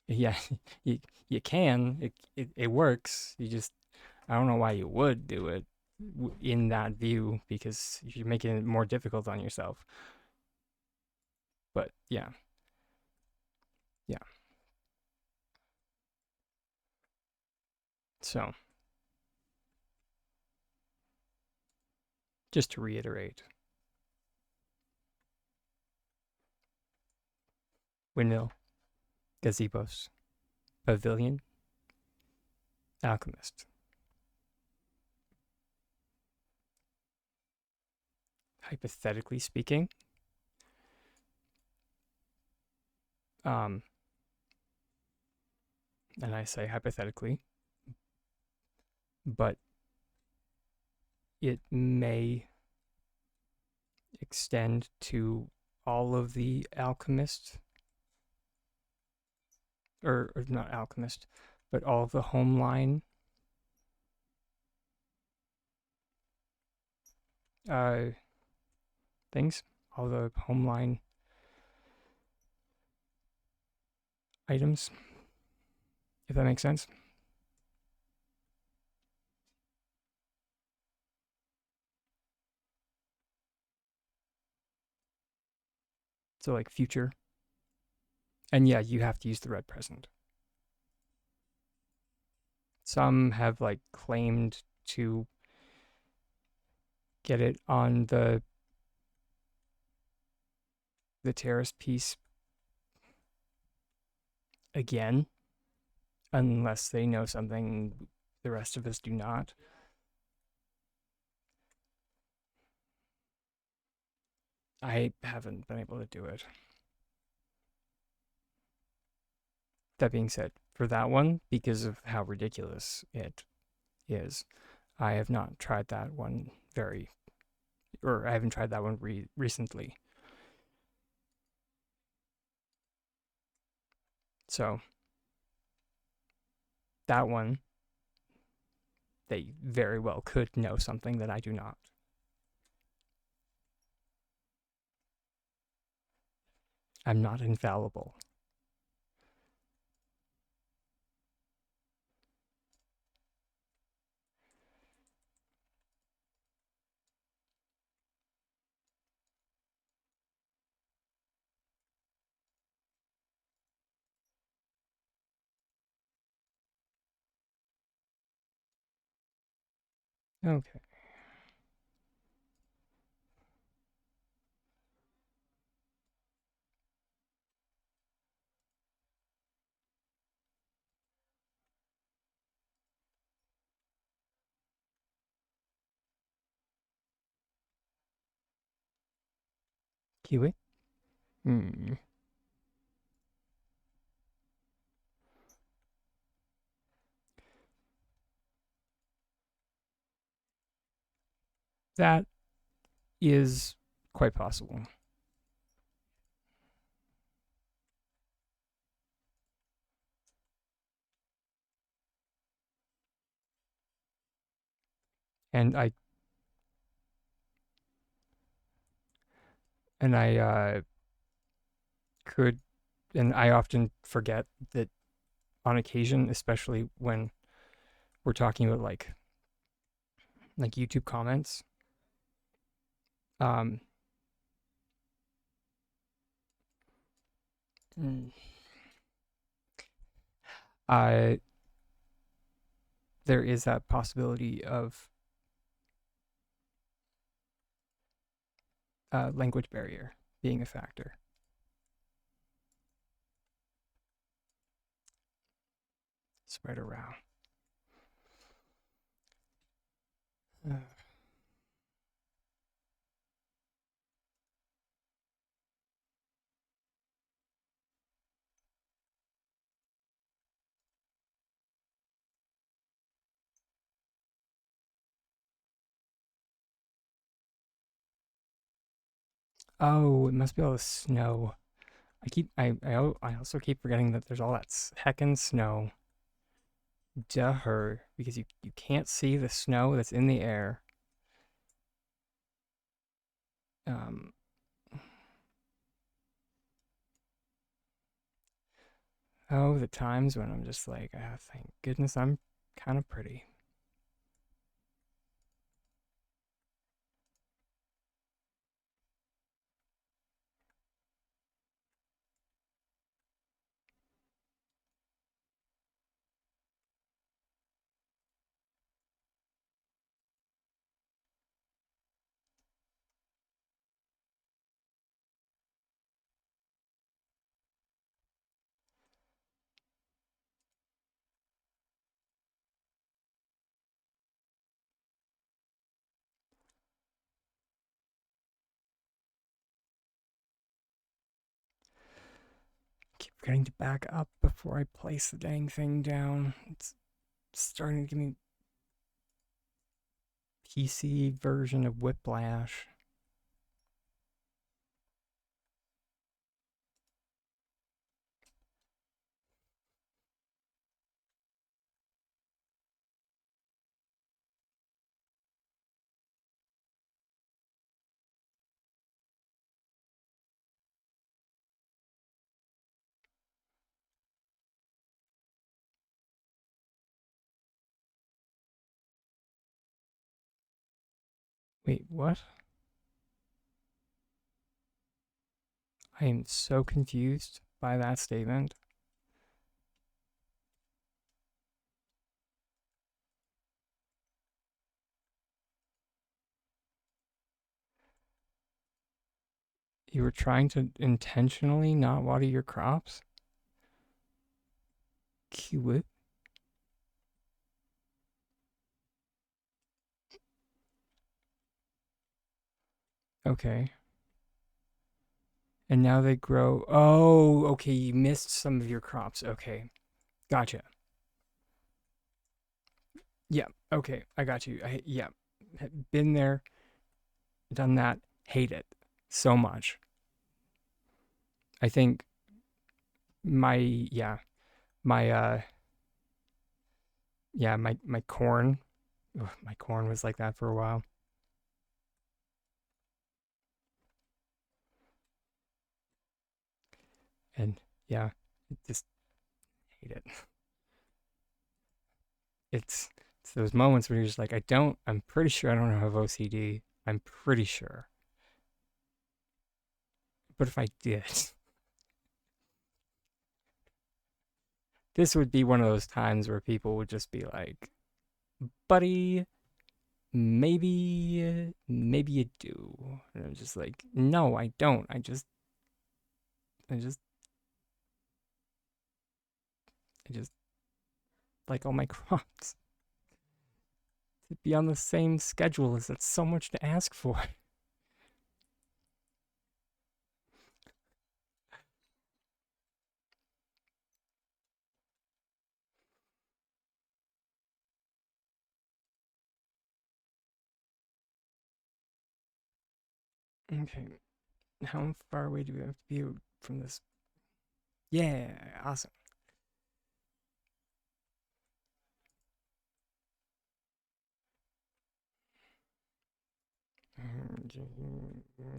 Yeah, you you can. It works. You just I don't know why you would do it in that view because you're making it more difficult on yourself. But yeah, yeah. So just to reiterate, windmill, gazebos, pavilion, alchemist. Hypothetically speaking, um, and I say hypothetically, but it may extend to all of the alchemist, or not alchemist, but all of the home line uh, things, all the home line items, if that makes sense. So like future, and yeah, you have to use the red present. Some have like claimed to get it on the terrace piece again, unless they know something the rest of us do not. I haven't been able to do it. That being said, for that one, because of how ridiculous it is, I have not tried that one or I haven't tried that one recently. So that one, they very well could know something that I do not. I'm not infallible. Okay. Kiwi? Hmm. That is quite possible. And I could and I often forget that on occasion, especially when we're talking about like YouTube comments, um Mm. Uh, there is that possibility of language barrier being a factor. Spread around. Uh, oh, it must be all the snow. I also keep forgetting that there's all that heckin' snow. Duh, because you can't see the snow that's in the air. Um, oh, the times when I'm just like, ah, thank goodness I'm kind of pretty. Keep forgetting to back up before I place the dang thing down. It's starting to give me PC version of Whiplash. Wait, what? I am so confused by that statement. You were trying to intentionally not water your crops? Cute. Okay. And now they grow. Oh, okay. You missed some of your crops. Okay. Gotcha. Yeah. Okay. I got you. Yeah. Been there, done that. Hate it so much. I think yeah, my, yeah, my corn, ugh, my corn was like that for a while. And yeah, just hate it. It's those moments where you're just like, I'm pretty sure I don't have OCD. I'm pretty sure. But if I did, this would be one of those times where people would just be like, buddy, maybe you do. And I'm just like, no, I don't. I just, I just like all my crops to be on the same schedule as that's so much to ask for. Okay, how far away do we have to be from this? Yeah, awesome.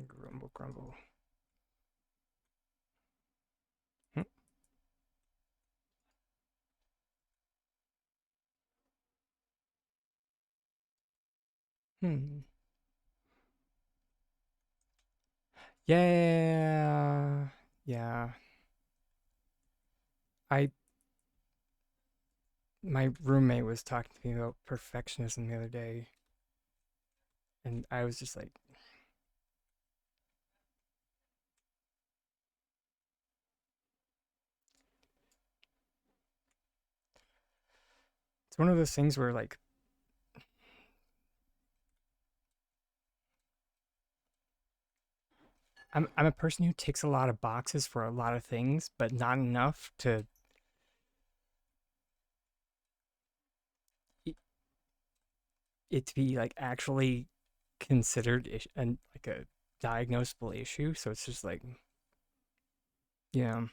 Grumble, grumble. Hmm. Hmm. Yeah. Yeah. I my roommate was talking to me about perfectionism the other day, and I was just like, it's one of those things where like I'm a person who ticks a lot of boxes for a lot of things, but not enough to it, it to be like actually considered and like a diagnosable issue. So it's just like, yeah,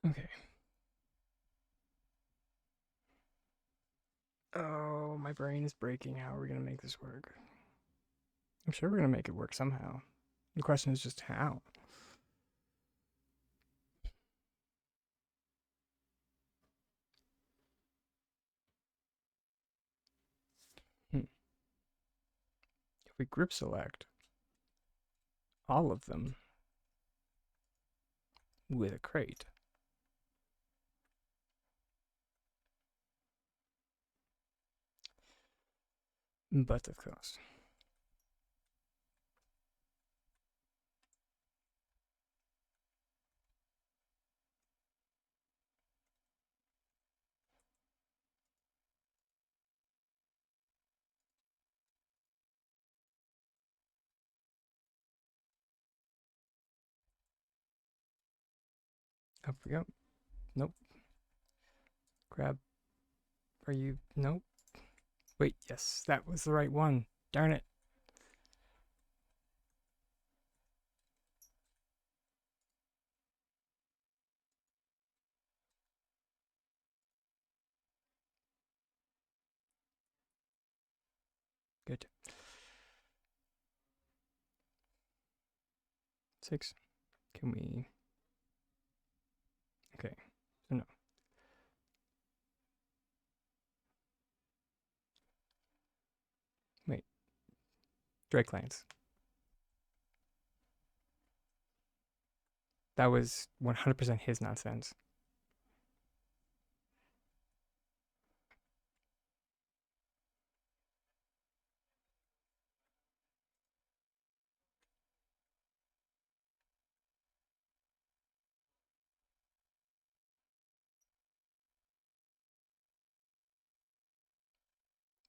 okay. Oh, my brain is breaking. How are we gonna make this work? I'm sure we're gonna make it work somehow. The question is just how. Hmm. If we group select all of them with a crate, but of course, up we go. Nope. Grab. Are you? Nope. Wait. Yes, that was the right one. Darn it. Good. 6. Can we? Okay. So no. Wait. Drake Lance. That was 100% his nonsense.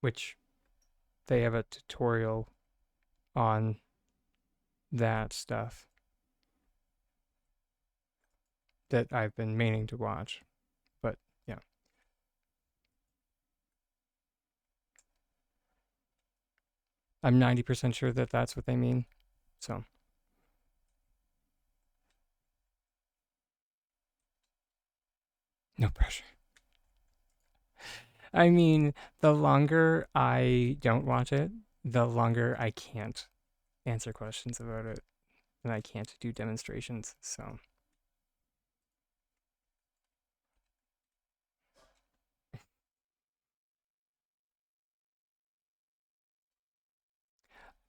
Which they have a tutorial on that stuff that I've been meaning to watch. But yeah, I'm 90% sure that that's what they mean. So no pressure. I mean, the longer I don't watch it, the longer I can't answer questions about it and I can't do demonstrations. So,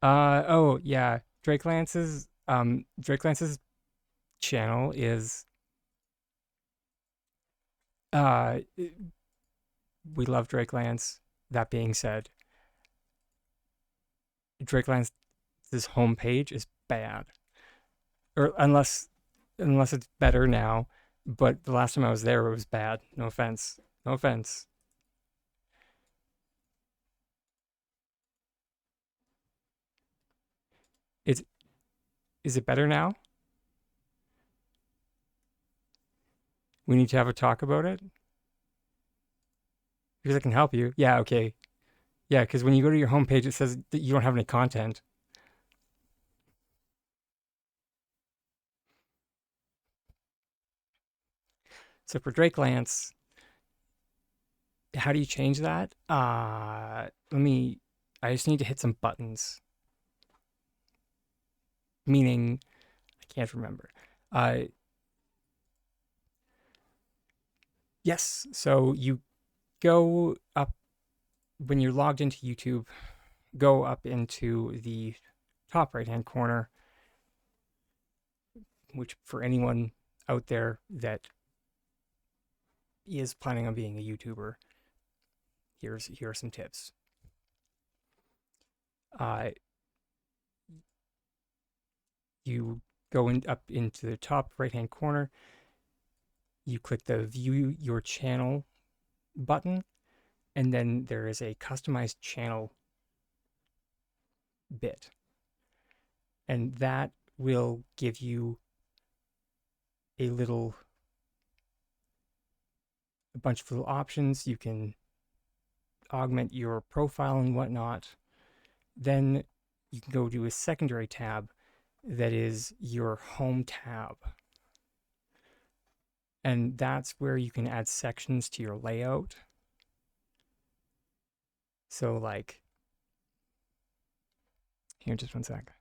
oh yeah, Drake Lance's channel is uh we love Drake Lance. That being said, Drake Lance's homepage is bad, or unless it's better now. But the last time I was there, it was bad. No offense. No offense. Is is it better now? We need to have a talk about it because I can help you. Yeah. Okay. Yeah. Because when you go to your homepage, it says that you don't have any content. So for Drake Lance, how do you change that? Let me. I just need to hit some buttons. Meaning, I can't remember. Yes, so you go up when you're logged into YouTube, go up into the top right hand corner, which for anyone out there that is planning on being a YouTuber, here are some tips. You go up into the top right hand corner, you click the view your channel button, and then there is a customized channel bit. And that will give you a bunch of little options. You can augment your profile and whatnot. Then you can go to a secondary tab that is your home tab. And that's where you can add sections to your layout. So like, here, just one sec.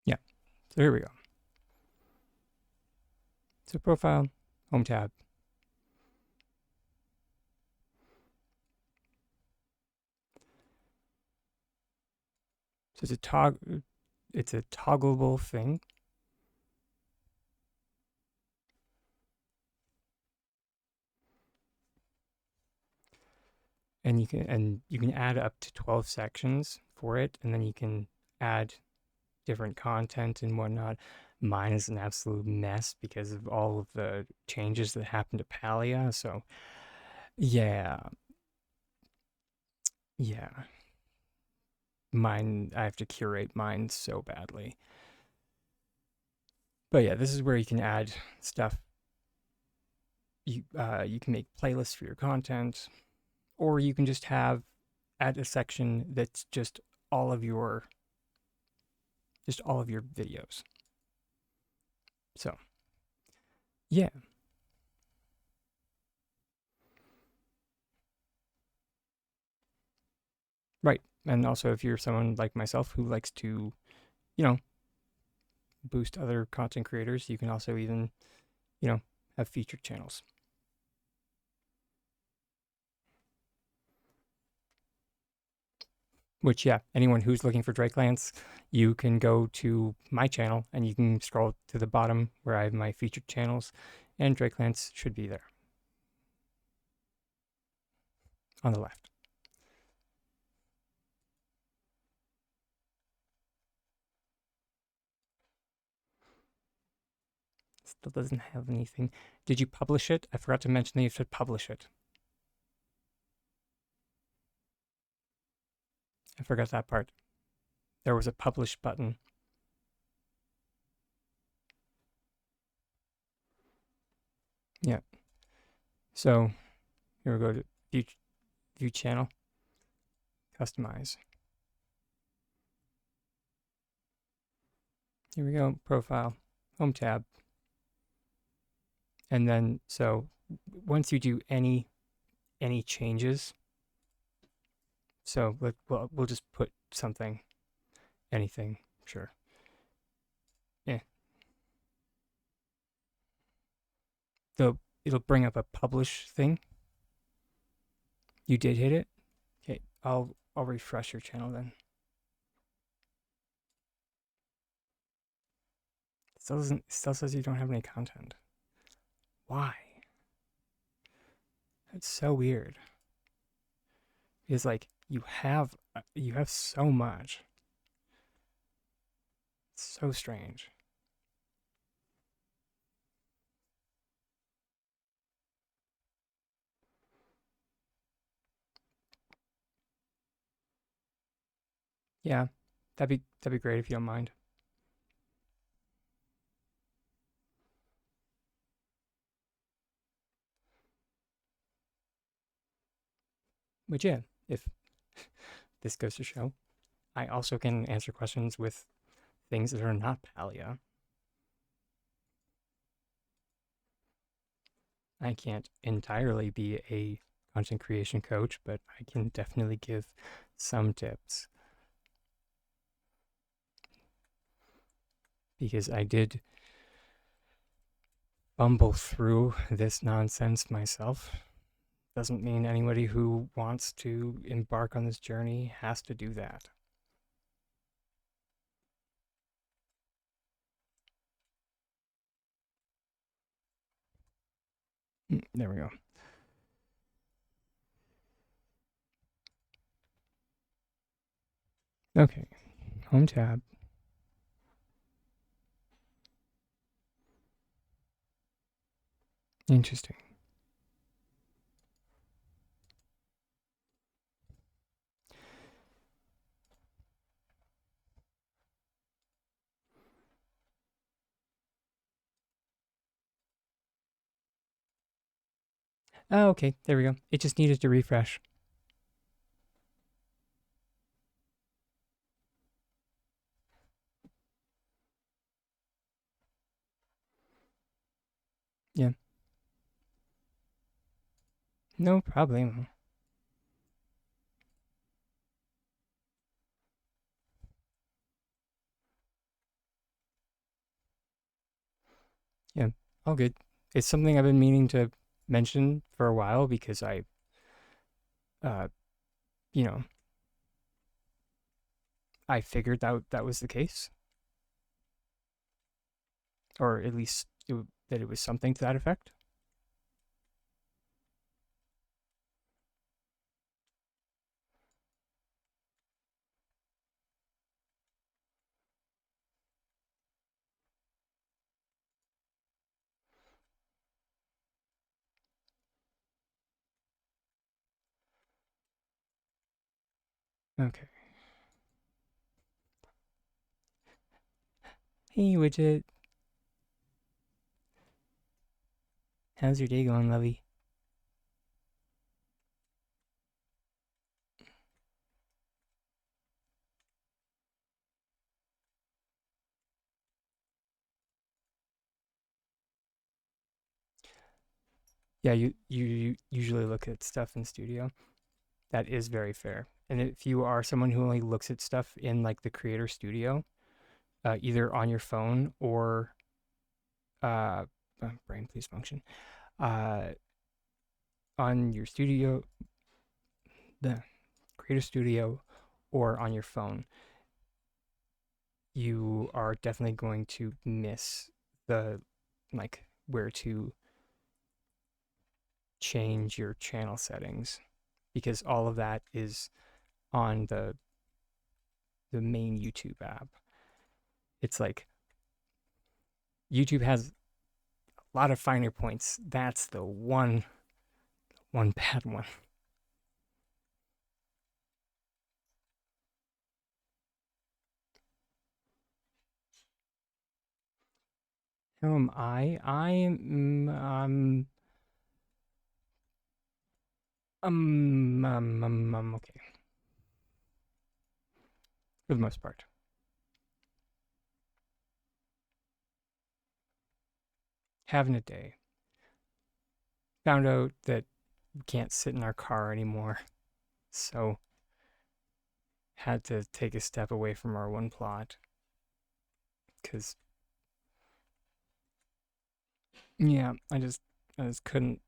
Yeah, so here we go. So profile, home tab. So it's a toggleable thing. And you can add up to 12 sections for it, and then you can add different content and whatnot. Mine is an absolute mess because of all of the changes that happened to Palia. So yeah, yeah. Mine, I have to curate mine so badly. But yeah, this is where you can add stuff. You can make playlists for your content, or you can just add a section that's just all of your videos. So yeah, right. And also, if you're someone like myself who likes to, you know, boost other content creators, you can also even, have featured channels. Which, yeah, anyone who's looking for Drakelands, you can go to my channel and you can scroll to the bottom where I have my featured channels, and Drakelands should be there on the left. Still doesn't have anything. Did you publish it? I forgot to mention that you should publish it. I forgot that part. There was a publish button. Yeah. So here we go to view channel, customize. Here we go, profile, home tab. And then, so once you do any changes, so we'll just put something, anything, sure. Yeah. It'll bring up a publish thing. You did hit it? Okay, I'll refresh your channel then. It still says you don't have any content. Why? That's so weird. Because like you have so much. It's so strange. Yeah, that'd be great if you don't mind. But yeah, if this goes to show, I also can answer questions with things that are not paleo. I can't entirely be a content creation coach, but I can definitely give some tips because I did bumble through this nonsense myself. Doesn't mean anybody who wants to embark on this journey has to do that. There we go. Okay, home tab. Interesting. Oh, okay, there we go. It just needed to refresh. Yeah, no problem. Yeah, all good. It's something I've been meaning to mention for a while because uh, you know, I figured that was the case, or at least that it was something to that effect. Okay. Hey, widget. How's your day going, lovey? Yeah, you usually look at stuff in studio. That is very fair. And if you are someone who only looks at stuff in like the creator studio, either on your phone or uh, brain please function, uh, on your studio, the creator studio, or on your phone, you are definitely going to miss the like where to change your channel settings because all of that is on the main YouTube app. It's like YouTube has a lot of finer points. That's the one bad one. Who am I? Okay for the most part. Having a day. Found out that we can't sit in our car anymore, so had to take a step away from our one plot because yeah, I just couldn't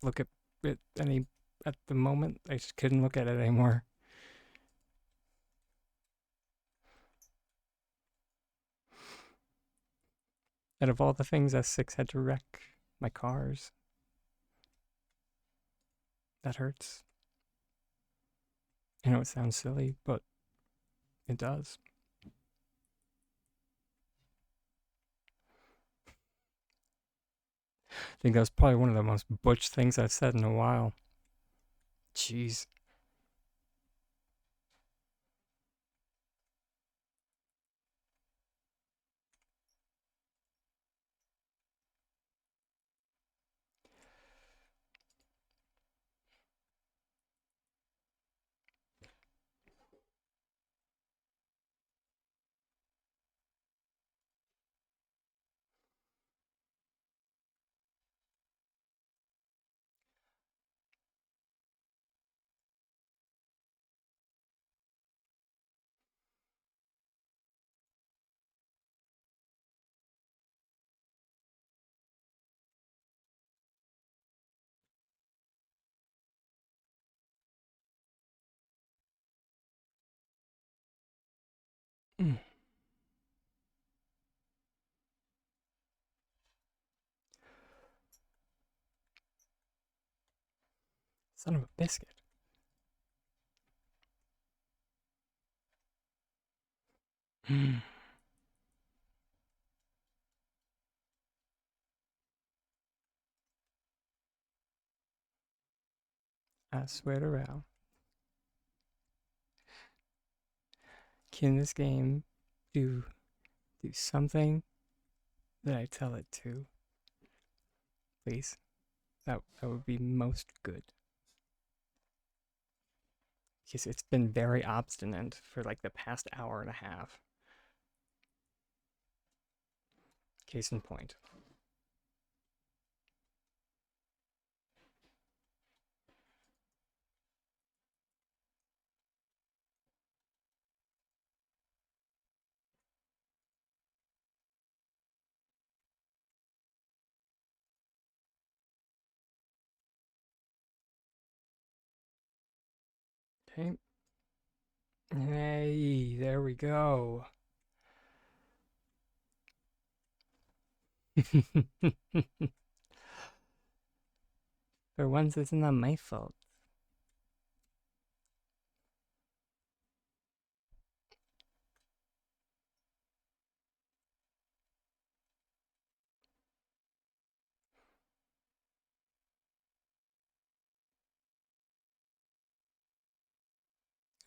look at it any at the moment. I just couldn't look at it anymore. Out of all the things S6 had to wreck, my cars, that hurts. I know it sounds silly, but it does. I think that was probably one of the most butch things I've said in a while. Jeez. Son of a biscuit. I swear to God. Can this game do something that I tell it to? Please. That would be most good. Because it's been very obstinate for like the past hour and a half. Case in point. Okay. Hey, there we go. For once, it's not my fault.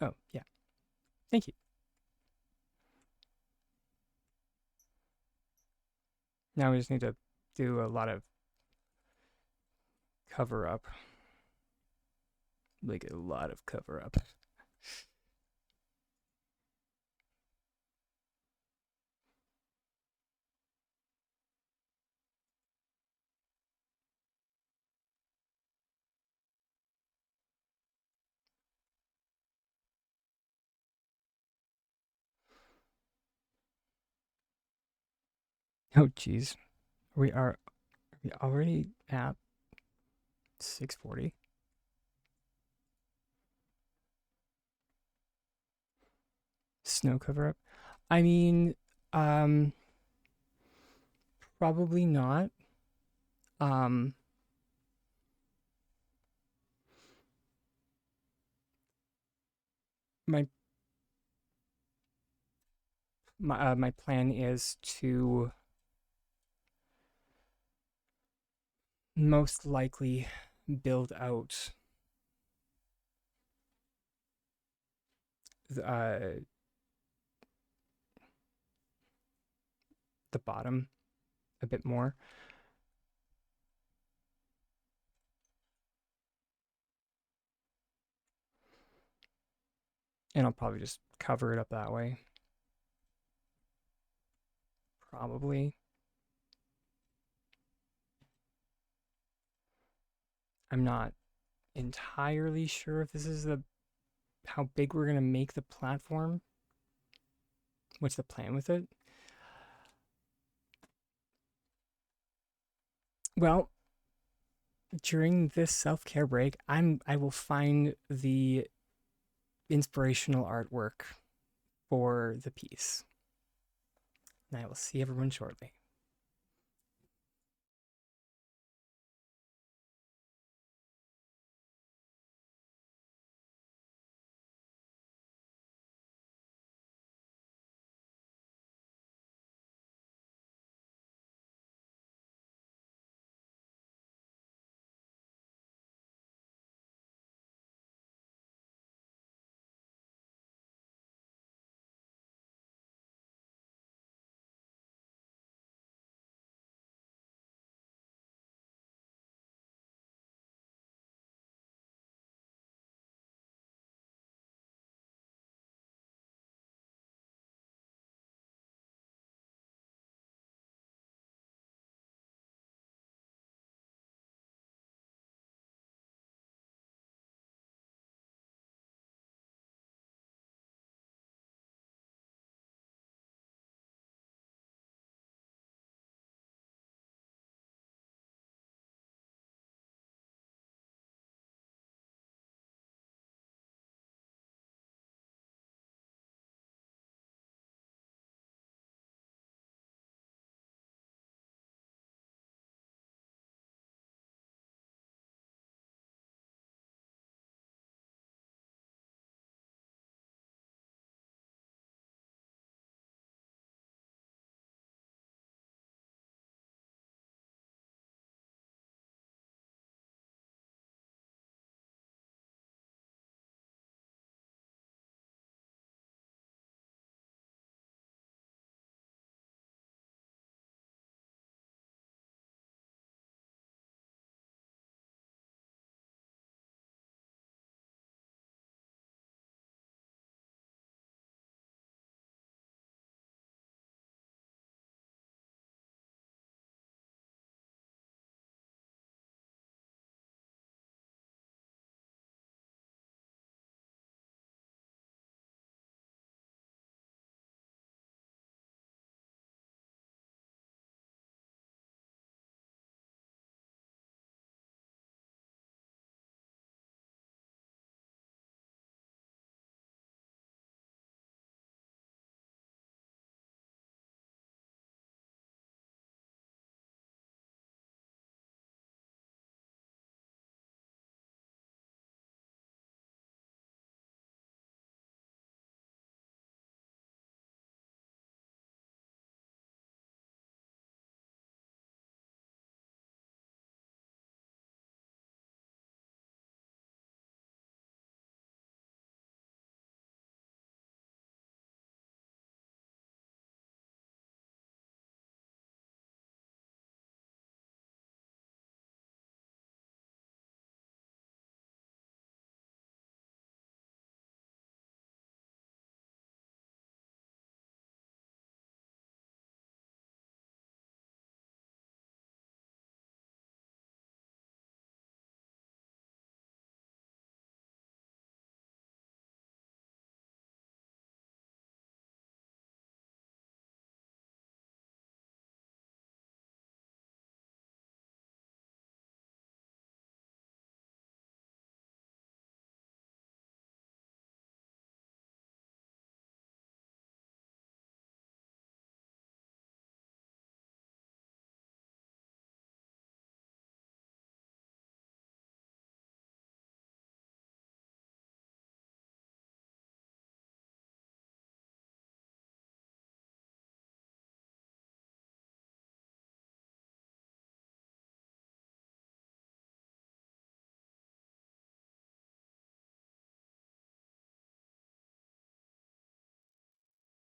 Oh, yeah. Thank you. Now we just need to do a lot of cover up. Like a lot of cover up. Oh, jeez. Are we already at 6:40? Snow cover up? I mean, um, probably not. Um, my my plan is to most likely build out the, the bottom a bit more. And I'll probably just cover it up that way. Probably. I'm not entirely sure if this is the how big we're gonna make the platform. What's the plan with it? Well, during this self-care break, I will find the inspirational artwork for the piece. And I will see everyone shortly.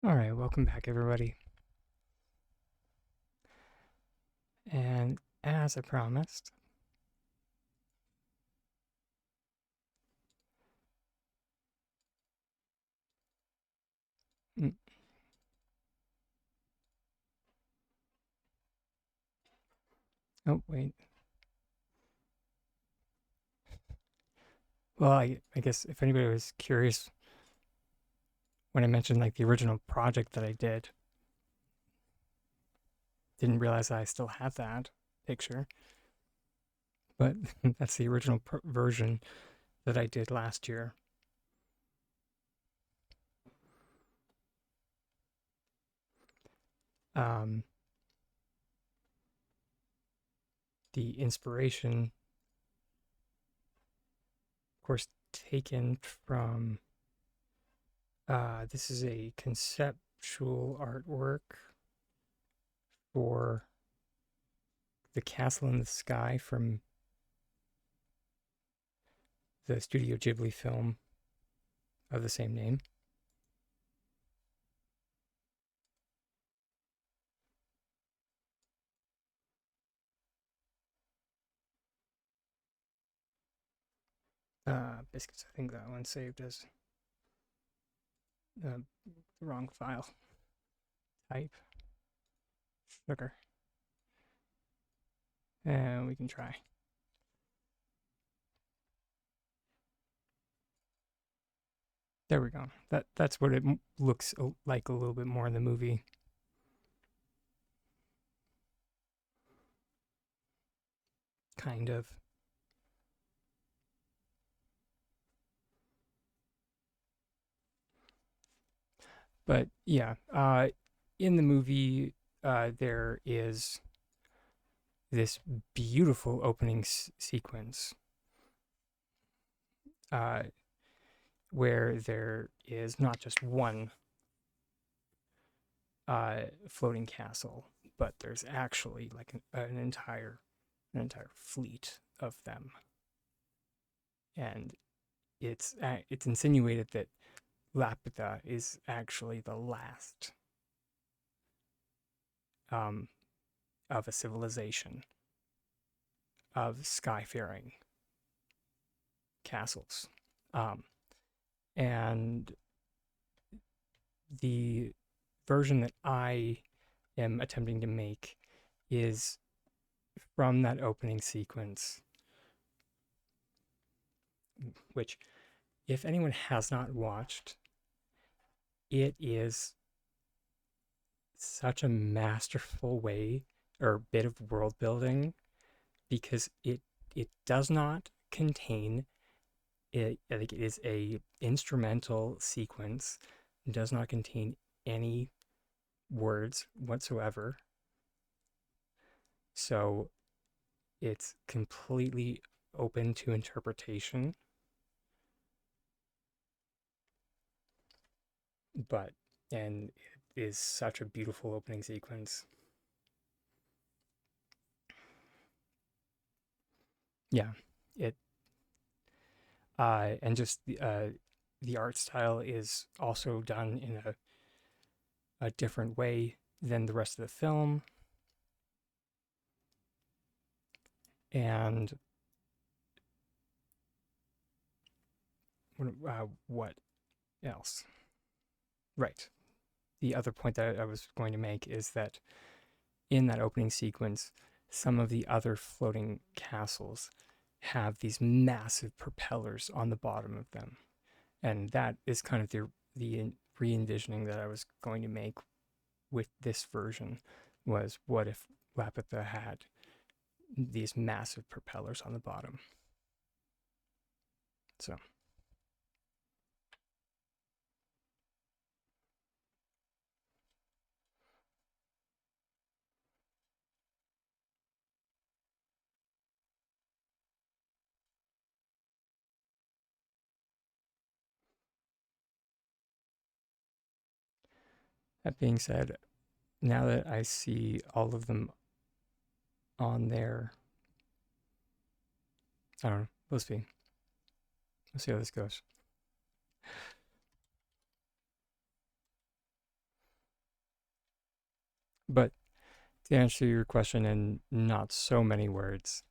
All right, welcome back, everybody. And as I promised, mm, oh, wait. Well, I guess if anybody was curious when I mentioned like the original project that I didn't realize I still had that picture, but that's the original version that I did last year. Um, the inspiration, of course, taken from this is a conceptual artwork for the Castle in the Sky from the Studio Ghibli film of the same name. Biscuits, I think that one saved as the wrong file type. Sugar. And we can try. There we go. That's what it looks like a little bit more in the movie. Kind of. But yeah, in the movie, there is this beautiful opening sequence uh, where there is not just one floating castle, but there's actually like an entire fleet of them, and it's insinuated that Lapita is actually the last um, of a civilization of skyfaring castles. Um, and the version that I am attempting to make is from that opening sequence, which, if anyone has not watched, it is such a masterful way or bit of world building because it does not contain it. I think it is a instrumental sequence. It does not contain any words whatsoever. So it's completely open to interpretation. But and it is such a beautiful opening sequence. Yeah, it and just the art style is also done in a different way than the rest of the film. And what else? Right. The other point that I was going to make is that in that opening sequence, some of the other floating castles have these massive propellers on the bottom of them. And that is kind of the re-envisioning that I was going to make with this version was what if Lapitha had these massive propellers on the bottom. So that being said, now that I see all of them on there, I don't know. We'll see. We'll see how this goes. But to answer your question in not so many words,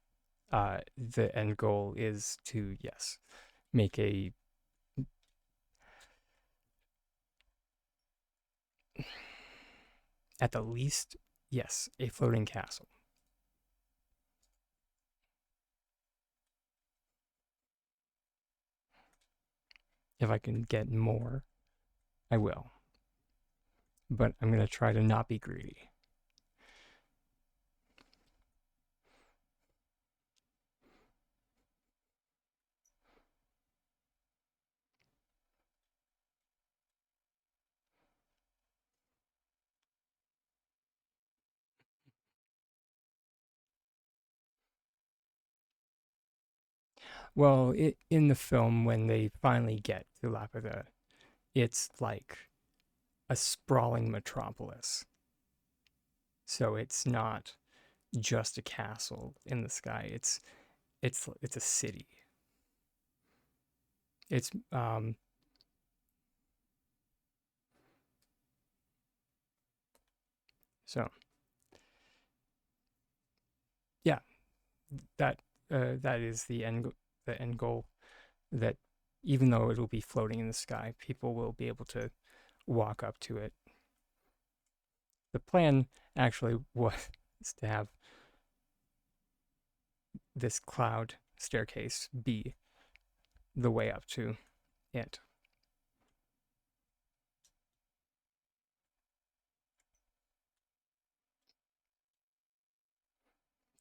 the end goal is to, yes, make a, at the least, yes, a floating castle. If I can get more, I will. But I'm going to try to not be greedy. Well, in the film, when they finally get to Laputa, it's like a sprawling metropolis. So it's not just a castle in the sky. It's a city. It's so yeah, that that is the end goal. That even though it'll be floating in the sky, people will be able to walk up to it. The plan actually was to have this cloud staircase be the way up to it.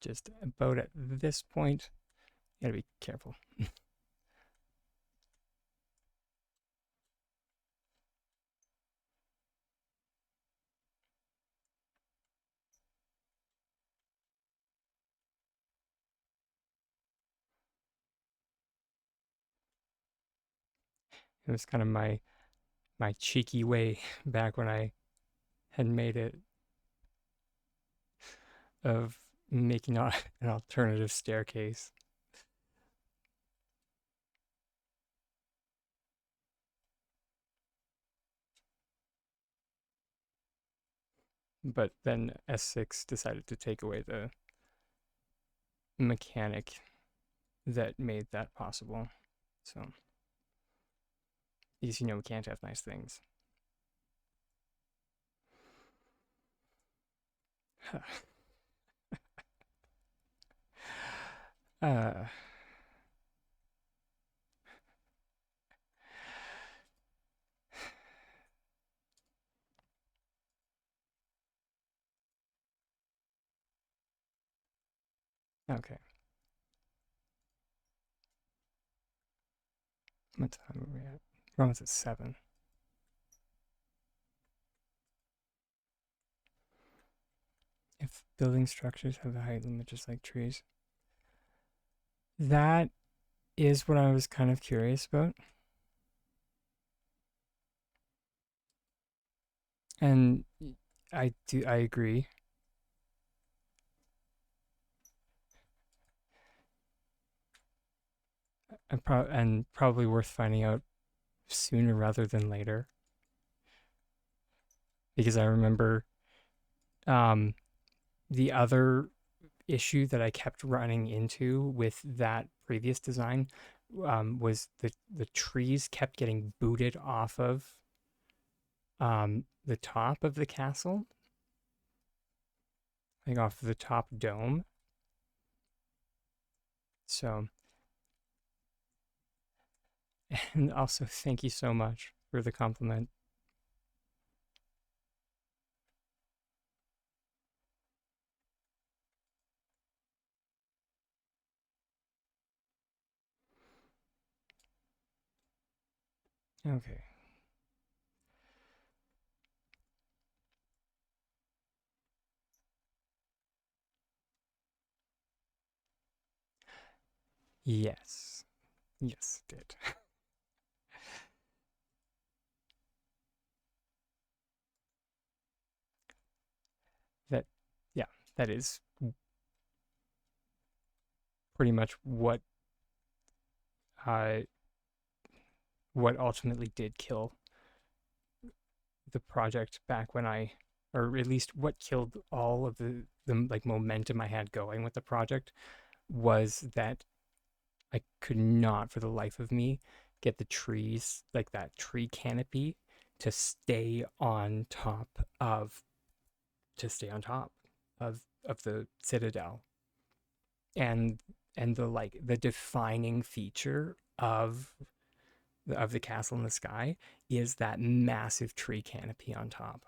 Just about at this point, you gotta be careful. It was kind of my cheeky way back when I had made it of making an alternative staircase. But then S6 decided to take away the mechanic that made that possible. So, because we can't have nice things. uh, okay. What time are we at? We're almost at 7. If building structures have a height limit just like trees. That is what I was kind of curious about. And I agree. And probably worth finding out sooner rather than later. Because I remember um, the other issue that I kept running into with that previous design was the trees kept getting booted off of the top of the castle, like off the top dome. So, and also thank you so much for the compliment. Okay. Yes. Yes, it did. That, yeah, that is pretty much uh, what ultimately did kill the project back when I or at least what killed all of the like momentum I had going with the project, was that I could not for the life of me get the trees, like that tree canopy, to stay on top of to stay on top of the citadel. And the like the defining feature of the castle in the sky is that massive tree canopy on top.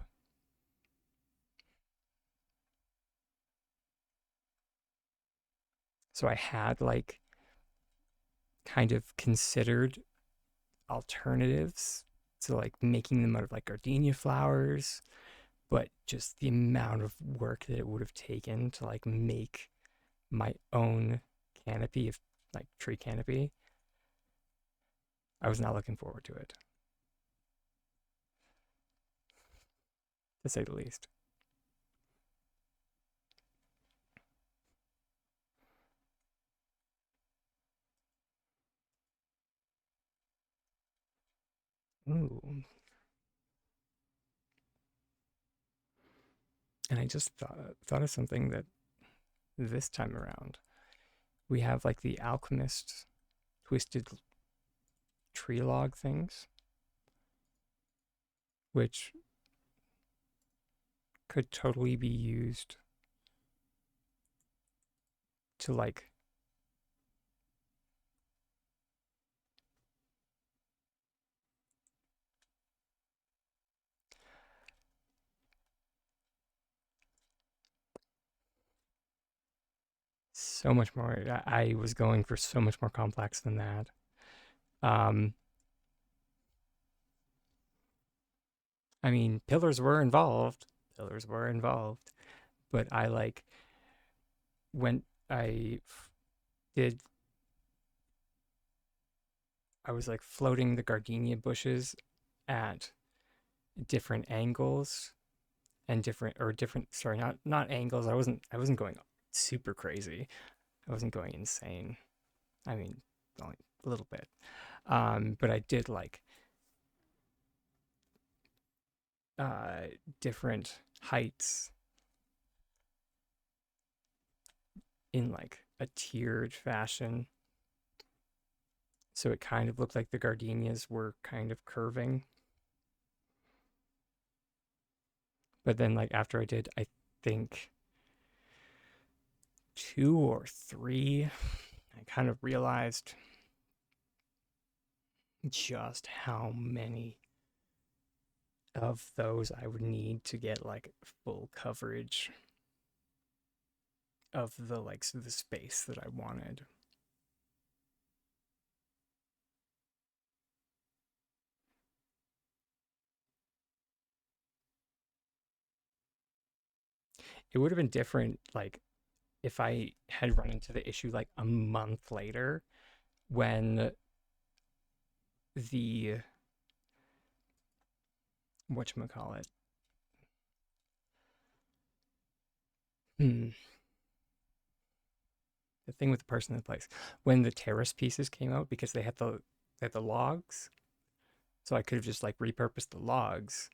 So I had like kind of considered alternatives to like making them out of like gardenia flowers, but just the amount of work that it would have taken to like make my own canopy of like tree canopy, I was not looking forward to it, to say the least. Ooh. And I just thought of something that this time around we have like the alchemist twisted tree log things, which could totally be used to like so much more. I was going for so much more complex than that. Um, I mean, pillars were involved. Pillars were involved, but I like when did. I was like floating the gardenia bushes at different angles and different. Sorry, not angles. I wasn't going super crazy. I wasn't going insane. I mean, only a little bit. But I did like uh, different heights in like a tiered fashion. So it kind of looked like the gardenias were kind of curving. But then, like, after I did, I think two or three, I kind of realized just how many of those I would need to get like full coverage of the like the space that I wanted. It would have been different like if I had run into the issue like a month later when the whatchamacallit hmm, the thing with the person in the place when the terrace pieces came out because they had the logs, so I could have just like repurposed the logs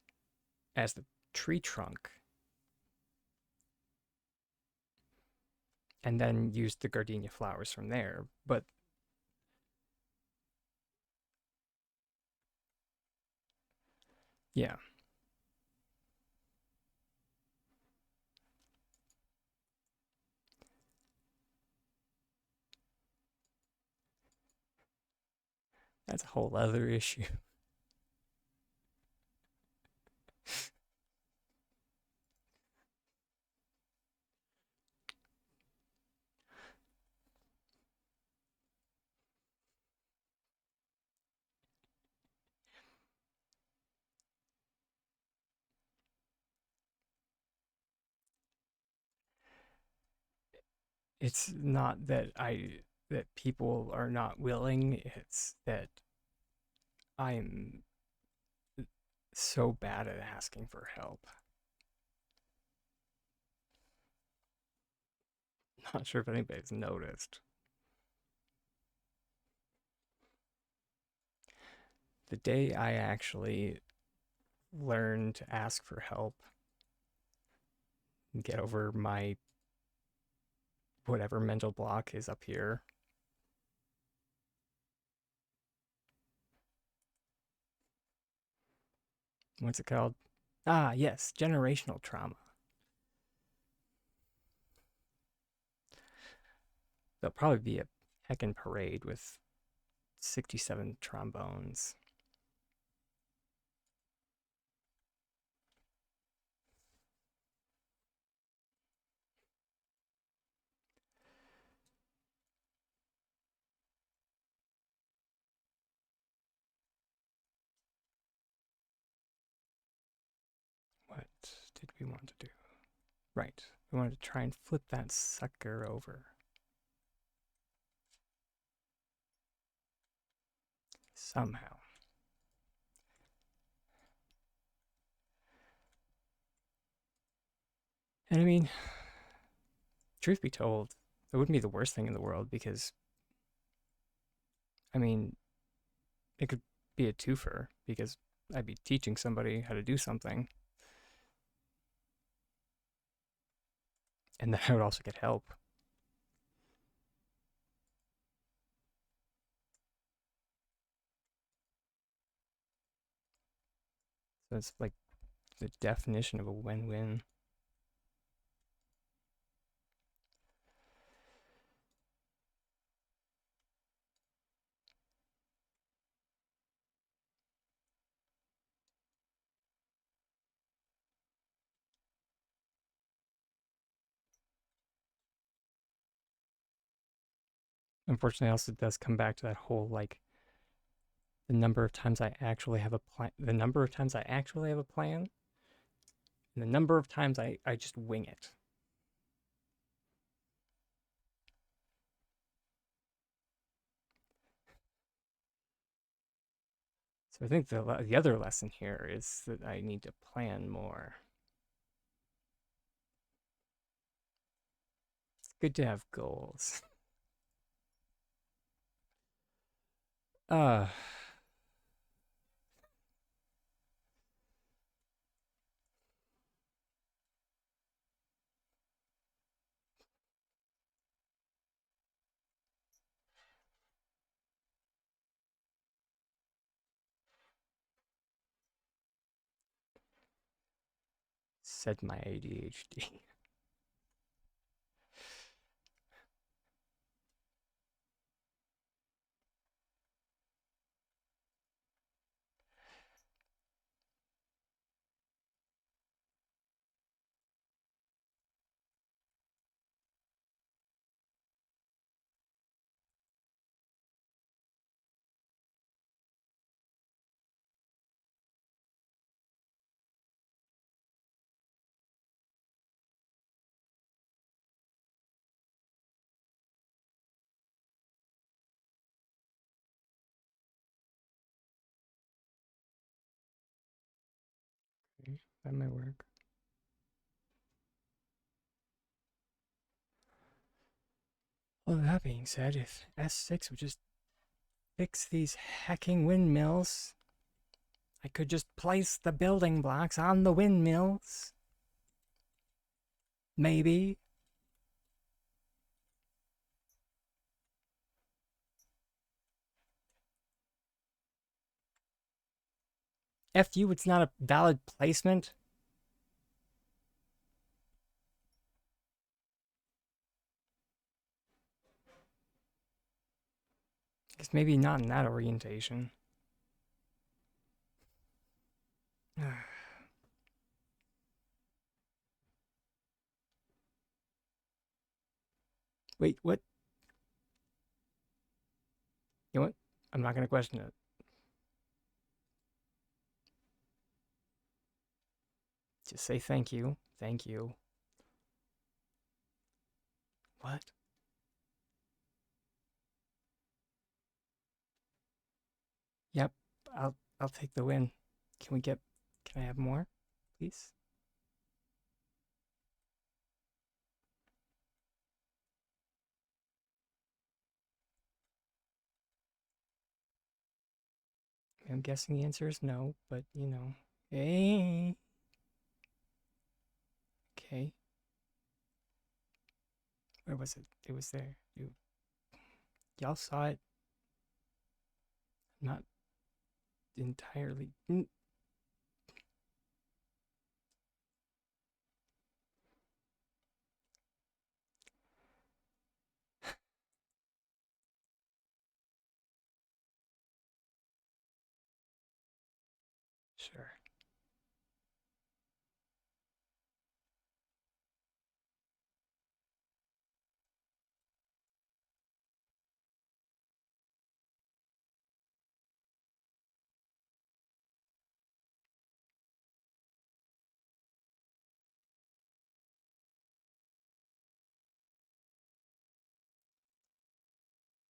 as the tree trunk and then used the gardenia flowers from there. But yeah, that's a whole other issue. It's not that people are not willing, it's that I'm so bad at asking for help. Not sure if anybody's noticed. The day I actually learned to ask for help get over my whatever mental block is up here. What's it called? Ah, yes, generational trauma. There'll probably be a heckin' parade with 67 trombones. What did we want to do? Right, we wanted to try and flip that sucker over. Somehow. And I mean, truth be told, it wouldn't be the worst thing in the world because, I mean, it could be a twofer because I'd be teaching somebody how to do something, and then I would also get help. So it's like the definition of a win-win. Unfortunately, also does come back to that whole like the number of times I actually have a plan, the number of times I actually have a plan, and the number of times I just wing it. So I think the other lesson here is that I need to plan more. It's good to have goals. Uh, said my ADHD. That might work. Well, that being said, if S6 would just fix these hacking windmills, I could just place the building blocks on the windmills. Maybe. F you, it's not a valid placement. Guess maybe not in that orientation. Wait, what? You know what? I'm not going to question it. Just say thank you. Thank you. What? Yep, I'll take the win. Can I have more, please? I'm guessing the answer is no, but you know. Hey. Okay. where was it? It was there. Y'all saw it. Not entirely. Sure.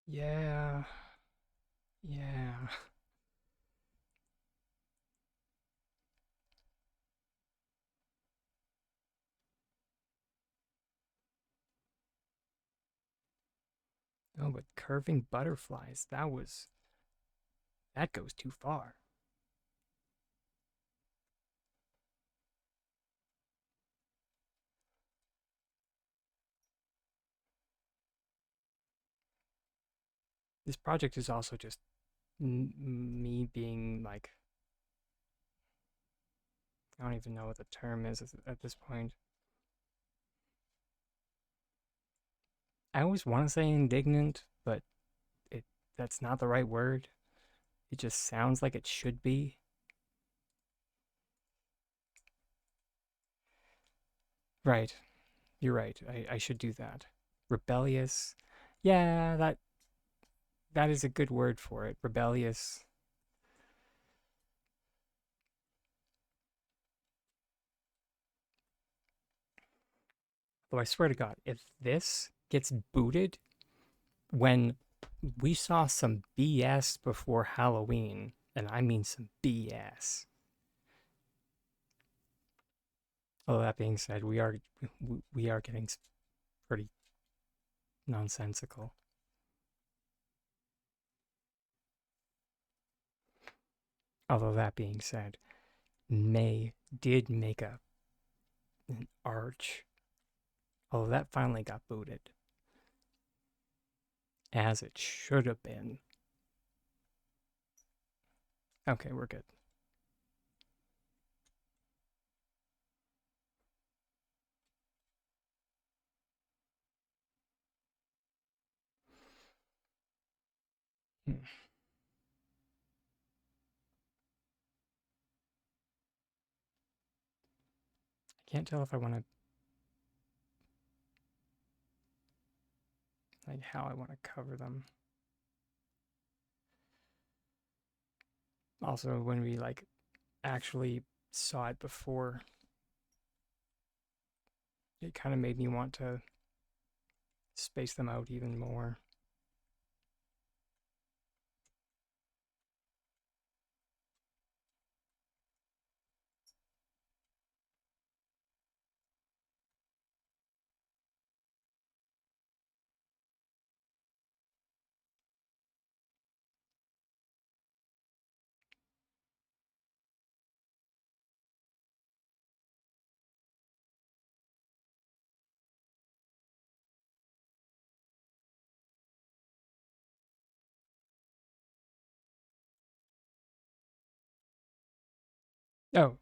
Yeah. Yeah. Oh, but curving butterflies, that goes too far. This project is also just me being like, I don't even know what the term is at this point. I always want to say indignant, but it that's not the right word. It just sounds like it should be. Right. You're right. I should do that. Rebellious. Yeah, that is a good word for it. Rebellious. Though I swear to God, if this gets booted when we saw some BS before Halloween, and I mean some BS. Although that being said, we are getting pretty nonsensical. Although that being said, May did make an arch. Although that finally got booted, as it should have been. Okay, we're good. Hmm. I can't tell if I want to, like, how I want to cover them. Also, when we, like, actually saw it before, it kind of made me want to space them out even more. Oh,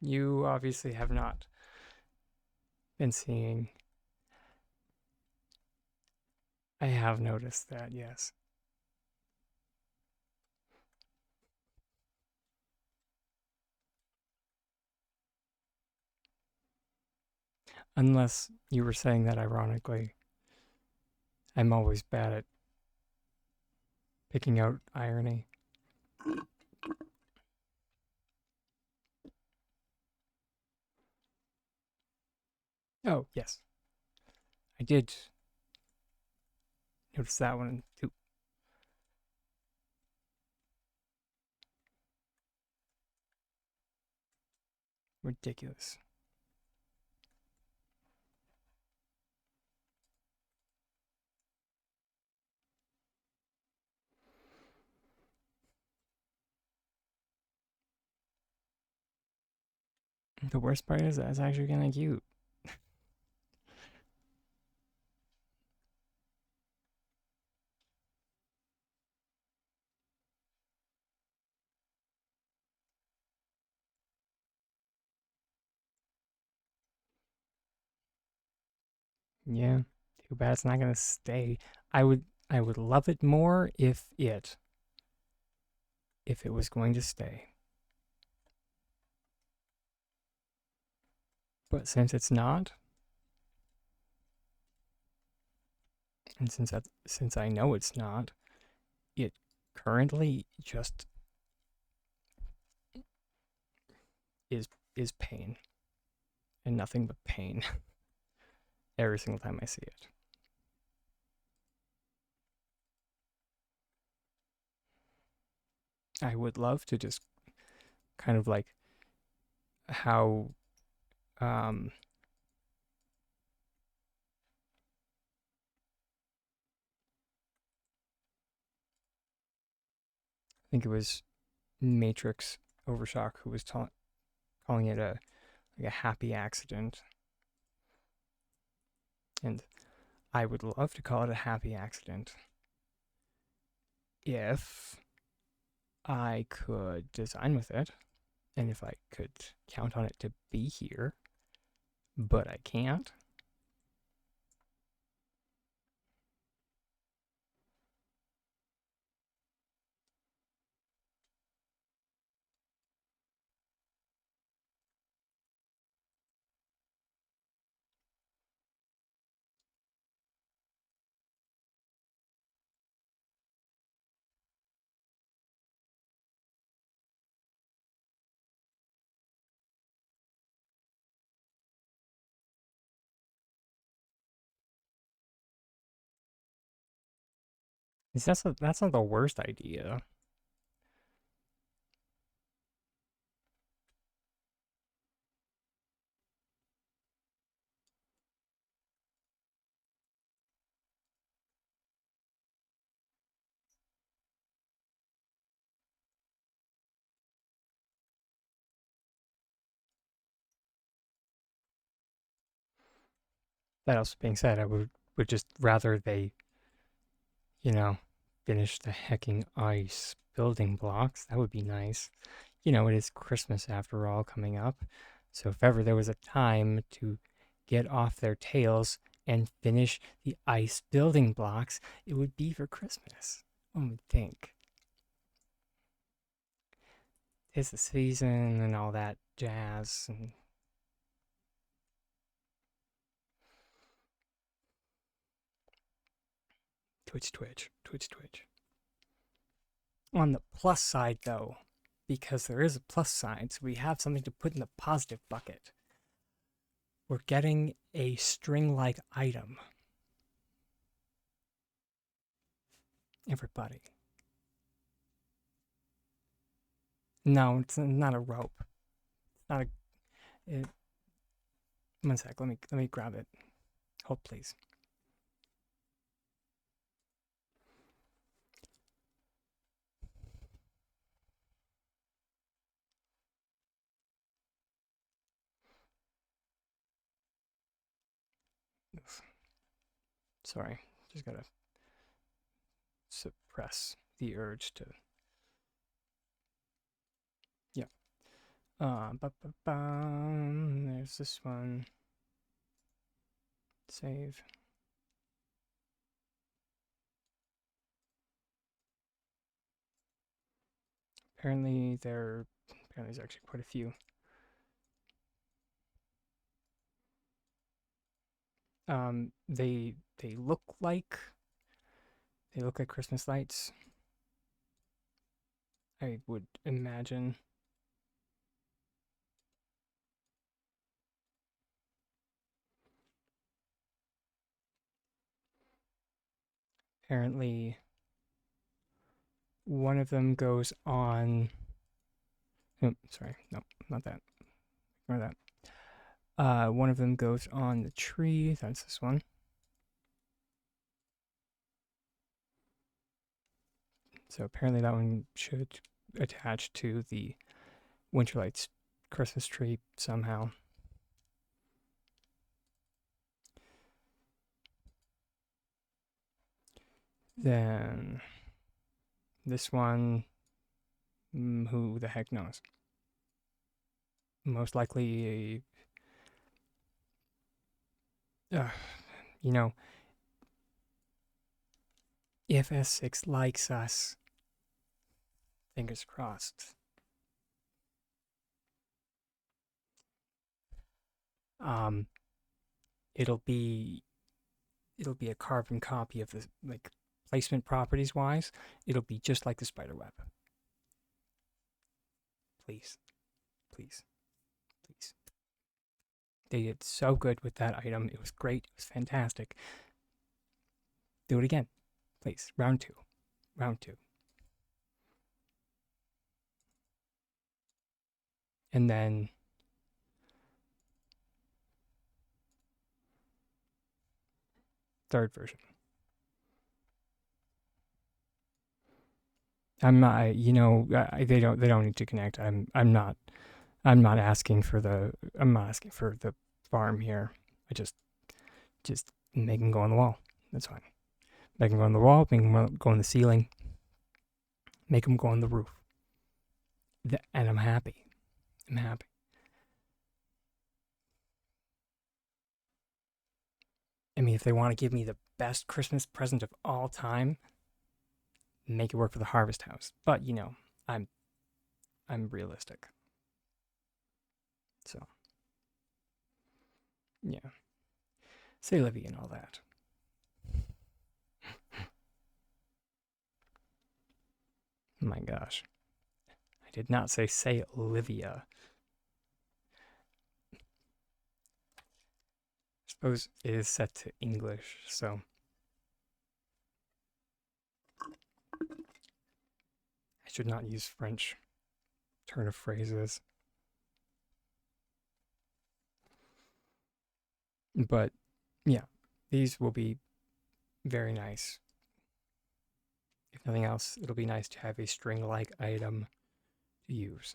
you obviously have not been seeing. I have noticed that, yes. Unless you were saying that ironically. I'm always bad at picking out irony. Oh, yes. I did notice that one too. Ridiculous. The worst part is that's actually kind of cute. Yeah. Too bad it's not gonna stay. I would love it more if it was going to stay. But since it's not, and since I know it's not, it currently just is is pain and nothing but pain every single time I see it. I would love to just kind of like how um I think it was Matrix Overshock who was calling it a like a happy accident, and I would love to call it a happy accident if I could design with it and if I could count on it to be here, but I can't. That's not the worst idea. That also being said, would just rather they, you know, finish the hecking ice building blocks. That would be nice. You know, it is Christmas after all coming up. So if ever there was a time to get off their tails and finish the ice building blocks, it would be for Christmas. One would think. It's the season and all that jazz and Twitch. On the plus side, though, because there is a plus side, so we have something to put in the positive bucket. We're getting a string-like item. Everybody. No, it's not a rope. It's not a. It, one sec. Let me grab it. Hold, please. Sorry, just gotta suppress the urge to. Yeah. There's this one. Save. Apparently there's actually quite a few. They look like Christmas lights. I would imagine. Apparently, one of them goes on. Oh, sorry, no, not that. Ignore that. One of them goes on the tree. That's this one. So apparently that one should attach to the Winterlight's Christmas tree somehow. Then this one, who the heck knows? Most likely a you know, if S6 likes us, fingers crossed. Um, it'll be it'll be a carbon copy of the like placement properties wise. It'll be just like the spider web. Please, please, please. They did so good with that item. It was great. It was fantastic. Do it again, please. Round two. Round two. And then third version. I'm not, they don't need to connect. I'm not asking for the farm here. I just make them go on the wall. That's fine. Make them go on the wall. Make them go on the ceiling. Make them go on the roof. And I'm happy. I'm happy. I mean, if they want to give me the best Christmas present of all time, make it work for the Harvest House. But I'm I'm realistic. So yeah, say Livy and all that. My gosh, I did not say Olivia. I suppose it is set to English, so I should not use French turn of phrases. But yeah, these will be very nice. If nothing else, it'll be nice to have a string-like item to use.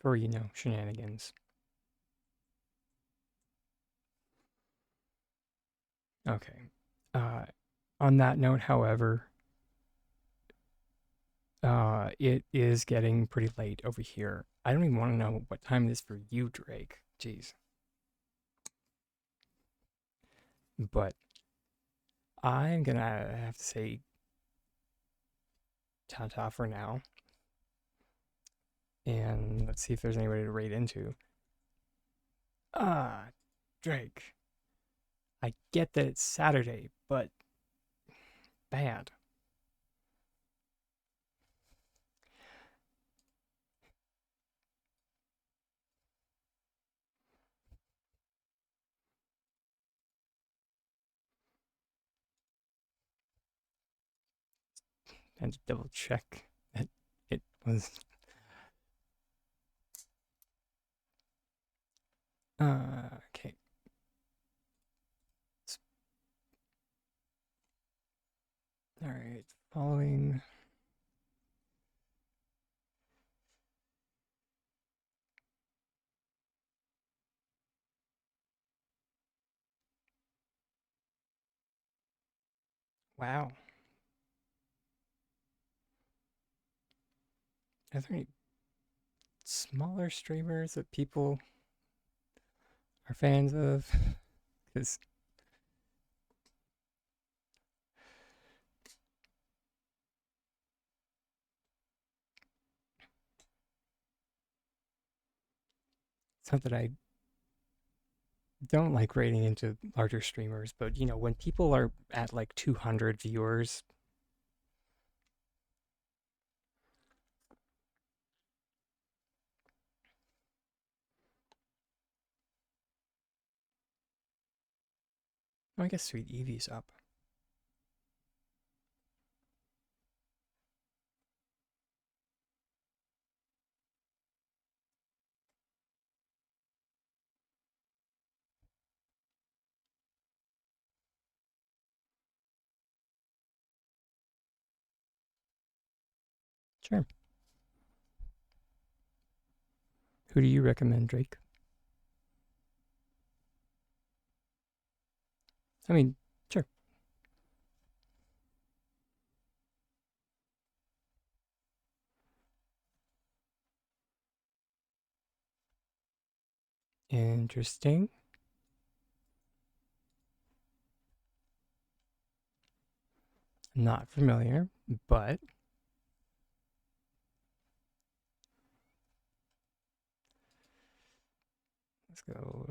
For, shenanigans. Okay. On that note, however, it is getting pretty late over here. I don't even want to know what time it is for you, Drake. Jeez. But I'm gonna have to say ta-ta for now. And let's see if there's anybody to raid into. Drake. I get that it's Saturday, but bad. And to double check that it was. Okay. All right. Following. Wow. Are there any smaller streamers that people are fans of? Because it's not that I don't like rating into larger streamers, but when people are at like 200 viewers, I guess Sweet Evie's up. Sure. Who do you recommend, Drake? I mean, sure. Interesting. Not familiar, but let's go.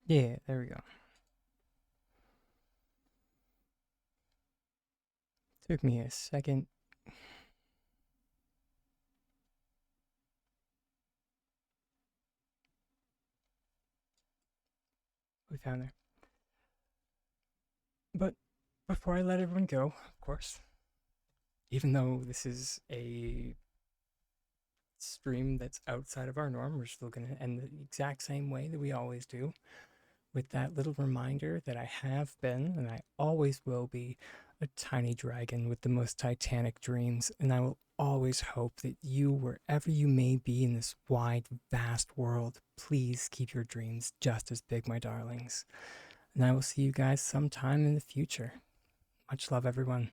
Yeah, there we go. Took me a second. We found there. But before I let everyone go, of course, even though this is a stream that's outside of our norm, we're still going to end the exact same way that we always do, with that little reminder that I have been and I always will be a tiny dragon with the most titanic dreams, and I will always hope that you, wherever you may be in this wide, vast world, please keep your dreams just as big, my darlings. And I will see you guys sometime in the future. Much love, everyone.